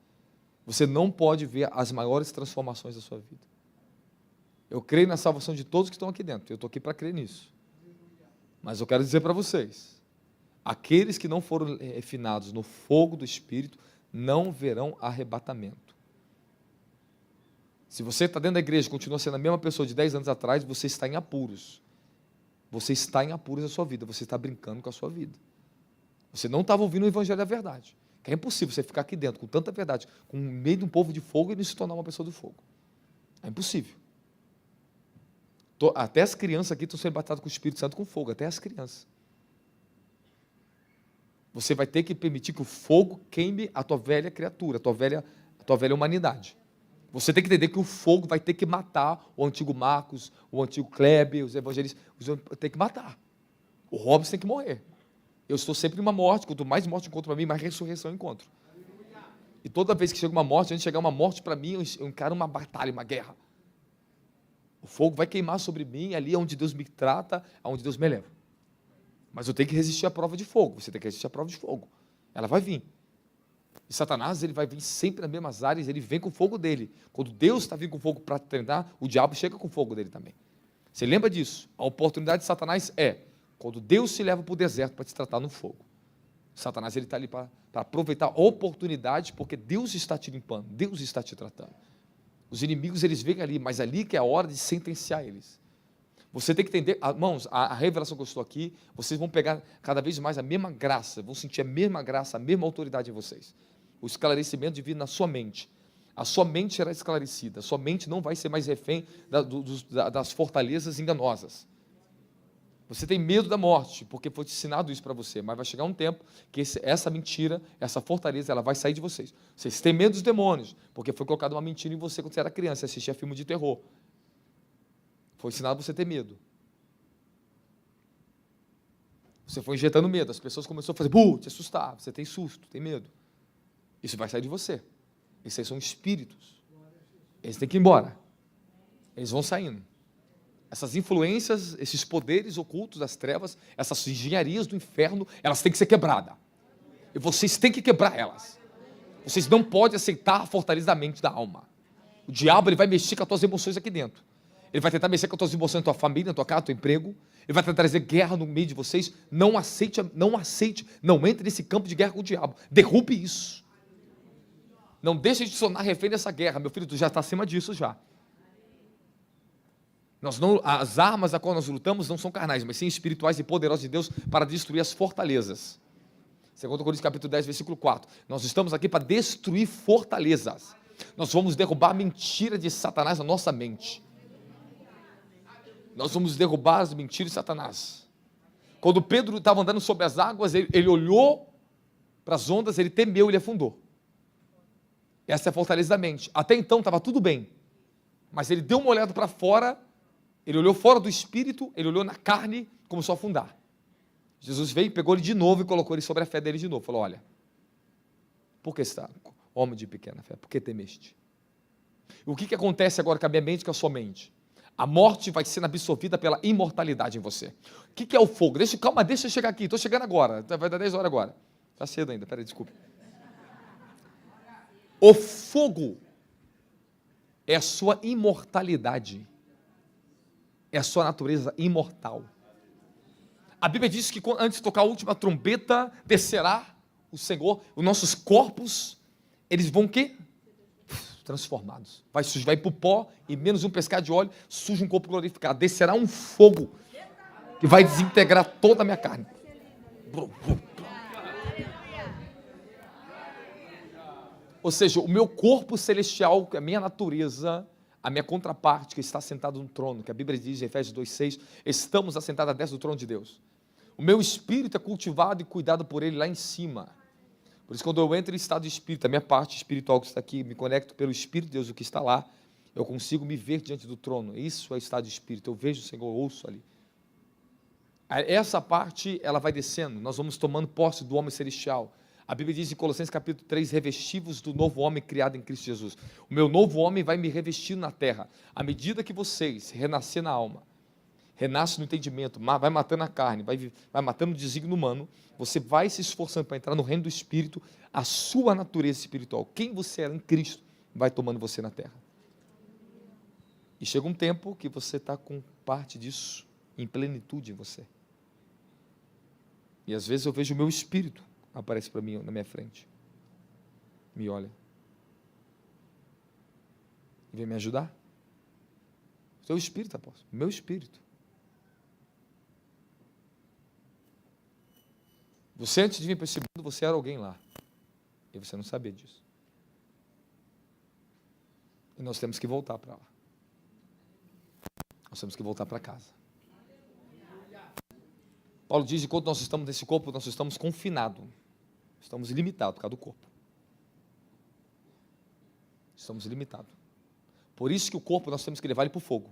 você não pode ver as maiores transformações da sua vida. Eu creio na salvação de todos que estão aqui dentro, eu estou aqui para crer nisso. Mas eu quero dizer para vocês, aqueles que não foram refinados no fogo do Espírito não verão arrebatamento. Se você está dentro da igreja e continua sendo a mesma pessoa de 10 anos atrás, você está em apuros. Você está em apuros da sua vida, você está brincando com a sua vida. Você não estava ouvindo o Evangelho da verdade. Que é impossível você ficar aqui dentro com tanta verdade, com meio de um povo de fogo e não se tornar uma pessoa do fogo. É impossível. Até as crianças aqui estão sendo batizadas com o Espírito Santo com fogo, até as crianças. Você vai ter que permitir que o fogo queime a tua velha criatura, a tua velha humanidade. Você tem que entender que o fogo vai ter que matar o antigo Marcos, o antigo Kleber, os evangelistas, tem que matar. O Robson tem que morrer. Eu estou sempre em uma morte, quanto mais morte eu encontro para mim, mais ressurreição eu encontro. E toda vez que chega uma morte, antes de chegar uma morte para mim, eu encaro uma batalha, uma guerra. O fogo vai queimar sobre mim, ali é onde Deus me trata, é onde Deus me leva. Mas eu tenho que resistir à prova de fogo, você tem que resistir à prova de fogo. Ela vai vir. E Satanás, ele vai vir sempre nas mesmas áreas, ele vem com o fogo dele. Quando Deus está vindo com fogo para tentar, o diabo chega com o fogo dele também. Você lembra disso? A oportunidade de Satanás é quando Deus te leva para o deserto para te tratar no fogo. Satanás, ele está ali para aproveitar a oportunidade, porque Deus está te limpando, Deus está te tratando. Os inimigos, eles vêm ali, mas ali que é a hora de sentenciar eles. Você tem que entender, irmãos, a revelação que eu estou aqui, vocês vão pegar cada vez mais a mesma graça, vão sentir a mesma graça, a mesma autoridade em vocês. O esclarecimento divino na sua mente. A sua mente será esclarecida, a sua mente não vai ser mais refém das fortalezas enganosas. Você tem medo da morte, porque foi ensinado isso para você, mas vai chegar um tempo que essa mentira, essa fortaleza, ela vai sair de vocês. Vocês têm medo dos demônios, porque foi colocada uma mentira em você quando você era criança, você assistia filme de terror. Foi ensinado você a ter medo. Você foi injetando medo, as pessoas começaram a fazer, te assustar, você tem susto, tem medo. Isso vai sair de você. Esses aí são espíritos. Eles têm que ir embora. Eles vão saindo. Essas influências, esses poderes ocultos das trevas, essas engenharias do inferno, elas têm que ser quebradas. E vocês têm que quebrar elas. Vocês não podem aceitar a fortaleza da mente, da alma. O diabo, ele vai mexer com as tuas emoções aqui dentro. Ele vai tentar mexer com as tuas emoções na tua família, na tua casa, no teu emprego. Ele vai tentar trazer guerra no meio de vocês. Não aceite, não entre nesse campo de guerra com o diabo. Derrube isso. Não deixe de se tornar refém dessa guerra. Meu filho, tu já está acima disso já. As armas a qual nós lutamos não são carnais, mas sim espirituais e poderosas de Deus para destruir as fortalezas. 2 Coríntios capítulo 10, versículo 4. Nós estamos aqui para destruir fortalezas. Nós vamos derrubar a mentira de Satanás na nossa mente. Nós vamos derrubar as mentiras de Satanás. Quando Pedro estava andando sobre as águas, ele olhou para as ondas, ele temeu, ele afundou. Essa é a fortaleza da mente. Até então estava tudo bem, mas ele deu uma olhada para fora, ele olhou fora do espírito, ele olhou na carne, começou a afundar. Jesus veio, pegou ele de novo e colocou ele sobre a fé dele de novo. Falou: olha, por que está, homem de pequena fé, por que temeste? O que acontece agora com a minha mente e com a sua mente? A morte vai sendo absorvida pela imortalidade em você. O que é o fogo? Calma, deixa eu chegar aqui, estou chegando agora, vai dar 10 horas agora. Está cedo ainda, peraí, desculpe. O fogo é a sua imortalidade, é a sua natureza imortal. A Bíblia diz que antes de tocar a última trombeta, descerá o Senhor, os nossos corpos, eles vão o quê? Transformados. Vai ir para o pó e menos um pescado de óleo, suja um corpo glorificado. Descerá um fogo que vai desintegrar toda a minha carne. Ou seja, o meu corpo celestial, a minha natureza, a minha contraparte que está sentado no trono, que a Bíblia diz em Efésios 2,6, estamos assentados à destra do trono de Deus. O meu espírito é cultivado e cuidado por ele lá em cima. Por isso, quando eu entro em estado de espírito, a minha parte espiritual que está aqui, me conecto pelo Espírito de Deus, o que está lá, eu consigo me ver diante do trono. Isso é estado de espírito. Eu vejo o Senhor, eu ouço ali. Essa parte, ela vai descendo. Nós vamos tomando posse do homem celestial. A Bíblia diz em Colossenses capítulo 3, revestivos do novo homem criado em Cristo Jesus. O meu novo homem vai me revestir na terra. À medida que vocês renascer na alma, renasce no entendimento, vai matando a carne, vai matando o desígnio humano, você vai se esforçando para entrar no reino do Espírito, a sua natureza espiritual, quem você era em Cristo, vai tomando você na terra. E chega um tempo que você está com parte disso em plenitude em você. E às vezes eu vejo o meu espírito, aparece para mim na minha frente, me olha, e vem me ajudar. O seu espírito, apóstolo, o meu espírito. Você, antes de vir para esse mundo, você era alguém lá. E você não sabia disso. E nós temos que voltar para lá. Nós temos que voltar para casa. Paulo diz que quando nós estamos nesse corpo, nós estamos confinados. Estamos limitados por causa do corpo. Estamos limitados. Por isso que o corpo nós temos que levar ele para o fogo.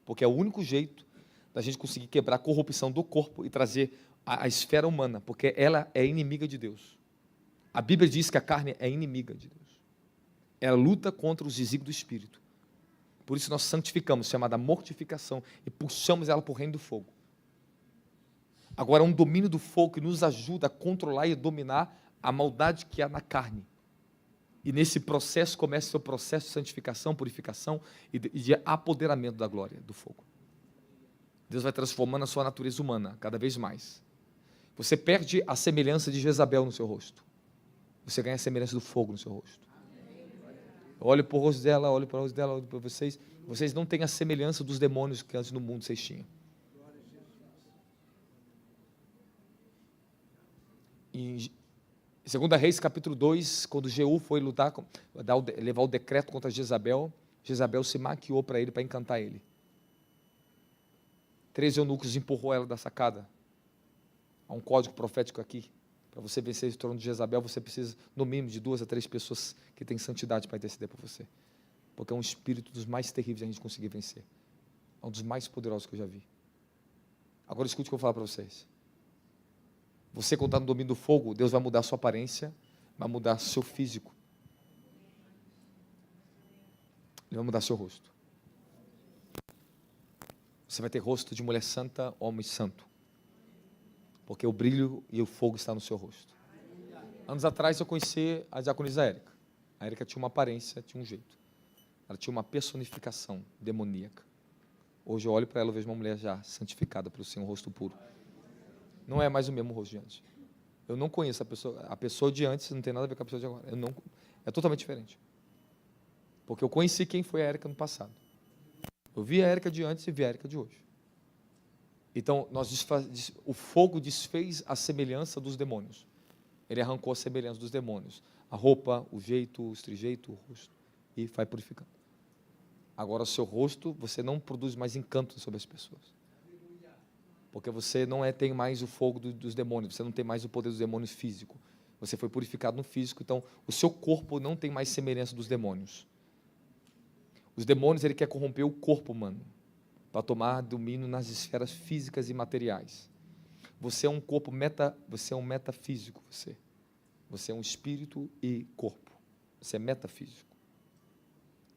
Porque é o único jeito da gente conseguir quebrar a corrupção do corpo e trazer a esfera humana, porque ela é inimiga de Deus. A Bíblia diz que a carne é inimiga de Deus. Ela luta contra os desígnios do Espírito. Por isso nós santificamos, chamada mortificação, e puxamos ela para o reino do fogo. Agora, um domínio do fogo que nos ajuda a controlar e dominar a maldade que há na carne. E nesse processo começa o seu processo de santificação, purificação e de apoderamento da glória do fogo. Deus vai transformando a sua natureza humana cada vez mais. Você perde a semelhança de Jezabel no seu rosto. Você ganha a semelhança do fogo no seu rosto. Eu olho para o rosto dela, olho para o rosto dela, olho para vocês. Vocês não têm a semelhança dos demônios que antes no mundo vocês tinham. Em 2 Reis capítulo 2, quando Jeú foi lutar, levar o decreto contra Jezabel, Jezabel se maquiou para ele, para encantar ele. 3 eunucos empurrou ela da sacada. Há um código profético aqui. Para você vencer esse trono de Jezabel, você precisa, no mínimo, de 2 a 3 pessoas que têm santidade para interceder por você. Porque é um espírito dos mais terríveis a gente conseguir vencer. É um dos mais poderosos que eu já vi. Agora escute o que eu vou falar para vocês. Você, quando está no domínio do fogo, Deus vai mudar a sua aparência, vai mudar seu físico. Ele vai mudar seu rosto. Você vai ter rosto de mulher santa, homem santo. Porque o brilho e o fogo estão no seu rosto. Anos atrás eu conheci a diaconisa Érica. A Érica tinha uma aparência, tinha um jeito. Ela tinha uma personificação demoníaca. Hoje eu olho para ela e vejo uma mulher já santificada pelo Senhor, um rosto puro. Não é mais o mesmo rosto de antes. Eu não conheço a pessoa. A pessoa de antes não tem nada a ver com a pessoa de agora. É totalmente diferente. Porque eu conheci quem foi a Érica no passado. Eu vi a Érica de antes e vi a Érica de hoje. Então, o fogo desfez a semelhança dos demônios. Ele arrancou a semelhança dos demônios. A roupa, o jeito, o trejeito, o rosto. E vai purificando. Agora, o seu rosto, você não produz mais encanto sobre as pessoas. Porque você não tem mais o fogo dos demônios. Você não tem mais o poder dos demônios físico. Você foi purificado no físico. Então, o seu corpo não tem mais semelhança dos demônios. Os demônios, ele quer corromper o corpo humano. Para tomar domínio nas esferas físicas e materiais. Você é um corpo você é um metafísico, você é um espírito e corpo. Você é metafísico.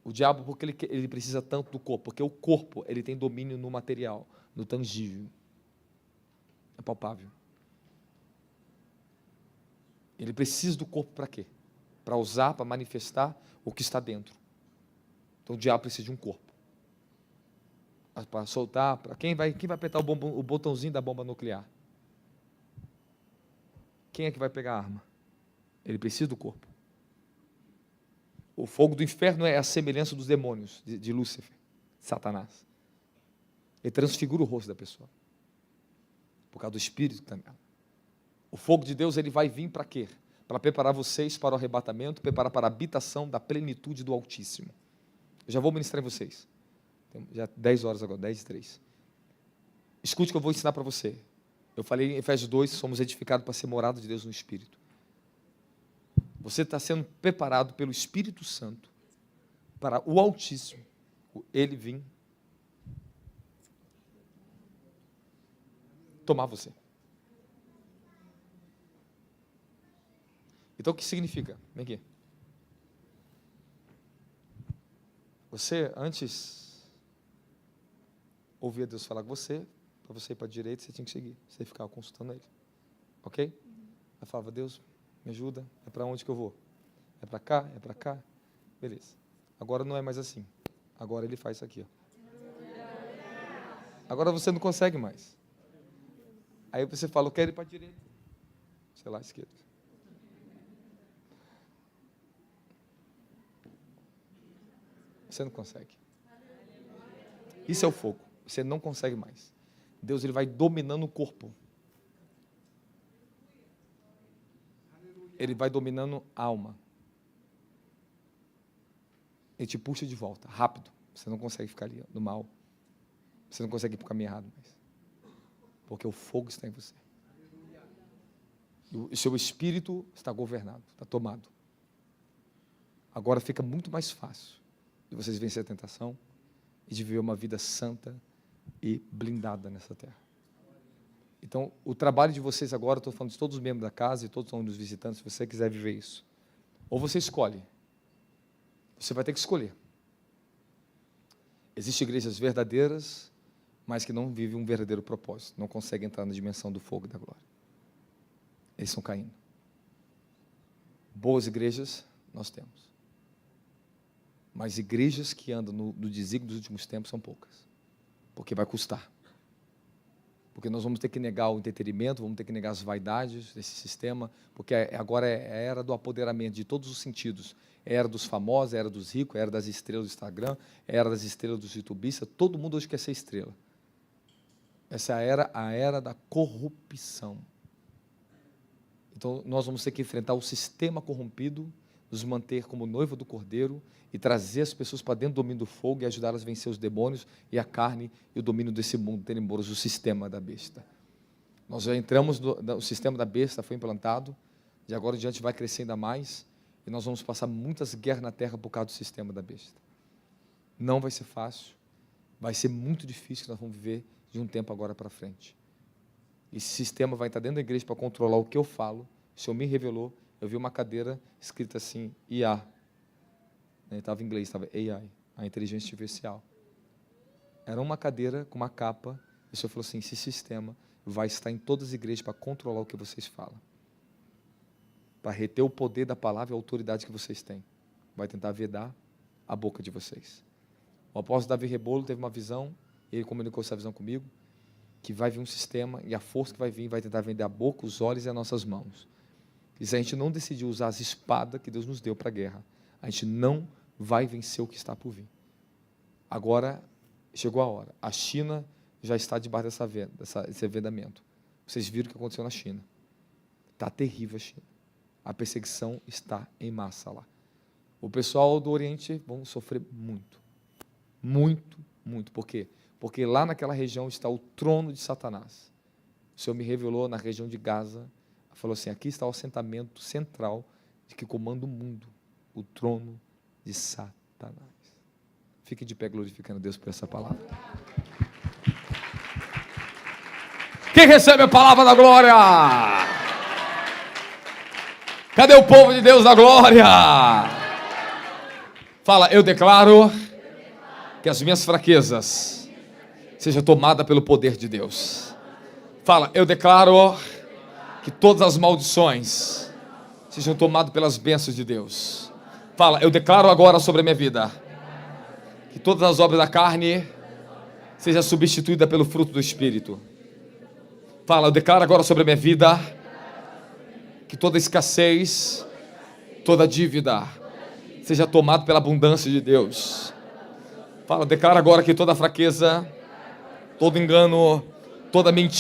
O diabo, porque ele precisa tanto do corpo? Porque o corpo, ele tem domínio no material, no tangível. É palpável. Ele precisa do corpo para quê? Para usar, para manifestar o que está dentro. Então o diabo precisa de um corpo. Para soltar, quem vai apertar o botãozinho da bomba nuclear? Quem é que vai pegar a arma? Ele precisa do corpo. O fogo do inferno é a semelhança dos demônios, de Lúcifer, Satanás. Ele transfigura o rosto da pessoa. Por causa do espírito que está nela. O fogo de Deus, ele vai vir para quê? Para preparar vocês para o arrebatamento, preparar para a habitação da plenitude do Altíssimo. Eu já vou ministrar em vocês. Já 10 horas agora, 10:03. Escute o que eu vou ensinar para você. Eu falei em Efésios 2, somos edificados para ser morada de Deus no Espírito. Você está sendo preparado pelo Espírito Santo para o Altíssimo, ele vir tomar você. Então o que significa? Vem aqui. Você antes ouvia Deus falar com você, para você ir para a direita, você tinha que seguir. Você ficava consultando ele. Ok? Aí falava, Deus, me ajuda. É para onde que eu vou? É para cá? É para cá? Beleza. Agora não é mais assim. Agora ele faz isso aqui. Ó. Agora você não consegue mais. Aí você fala, eu quero ir para a direita. Sei lá, esquerda. Você não consegue. Isso é o fogo. Você não consegue mais. Deus, ele vai dominando o corpo. Ele vai dominando a alma. Ele te puxa de volta, rápido. Você não consegue ficar ali no mal. Você não consegue ir para o caminho errado mais. Porque o fogo está em você. E o seu espírito está governado, está tomado. Agora fica muito mais fácil de vocês vencer a tentação e de viver uma vida santa e blindada nessa terra. Então, o trabalho de vocês agora, estou falando de todos os membros da casa e todos os visitantes, se você quiser viver isso. Ou você escolhe. Você vai ter que escolher. Existem igrejas verdadeiras, mas que não vivem um verdadeiro propósito, não conseguem entrar na dimensão do fogo e da glória. Eles estão caindo. Boas igrejas, nós temos. Mas igrejas que andam no desígnio dos últimos tempos são poucas. Porque vai custar. Porque nós vamos ter que negar o entretenimento, vamos ter que negar as vaidades desse sistema, porque agora é a era do apoderamento de todos os sentidos. É a era dos famosos, é a era dos ricos, é a era das estrelas do Instagram, é a era das estrelas dos youtubistas. Todo mundo hoje quer ser estrela. Essa é a era da corrupção. Então, nós vamos ter que enfrentar o sistema corrompido, nos manter como noiva do Cordeiro e trazer as pessoas para dentro do domínio do fogo e ajudá-las a vencer os demônios e a carne e o domínio desse mundo tenebroso, o sistema da besta. Nós já entramos, o sistema da besta foi implantado, de agora em diante vai crescer ainda mais e nós vamos passar muitas guerras na terra por causa do sistema da besta. Não vai ser fácil, vai ser muito difícil que nós vamos viver de um tempo agora para frente. Esse sistema vai estar dentro da igreja para controlar o que eu falo. O Senhor me revelou. Eu vi uma cadeira escrita assim, IA. Estava em inglês, estava AI, a inteligência artificial. Era uma cadeira com uma capa. E o Senhor falou assim, esse sistema vai estar em todas as igrejas para controlar o que vocês falam. Para reter o poder da palavra e a autoridade que vocês têm. Vai tentar vedar a boca de vocês. O apóstolo Davi Rebolo teve uma visão, ele comunicou essa visão comigo, que vai vir um sistema e a força que vai vir vai tentar vender a boca, os olhos e as nossas mãos. E se a gente não decidir usar as espadas que Deus nos deu para a guerra, a gente não vai vencer o que está por vir. Agora, Chegou a hora. A China já está debaixo desse vedamento. Vocês viram o que aconteceu na China. Está terrível a China. A perseguição está em massa lá. O pessoal do Oriente vão sofrer muito. Muito, muito. Por quê? Porque lá naquela região está o trono de Satanás. O Senhor me revelou na região de Gaza. Falou assim, aqui está o assentamento central de que comanda o mundo. O trono de Satanás. Fique de pé glorificando a Deus por essa palavra. Quem recebe a palavra da glória? Cadê o povo de Deus da glória? Fala, eu declaro que as minhas fraquezas sejam tomadas pelo poder de Deus. Fala, eu declaro que todas as maldições sejam tomadas pelas bênçãos de Deus. Fala, eu declaro agora sobre a minha vida que todas as obras da carne sejam substituídas pelo fruto do Espírito. Fala, eu declaro agora sobre a minha vida que toda escassez, toda dívida seja tomada pela abundância de Deus. Fala, eu declaro agora que toda fraqueza, todo engano, toda mentira,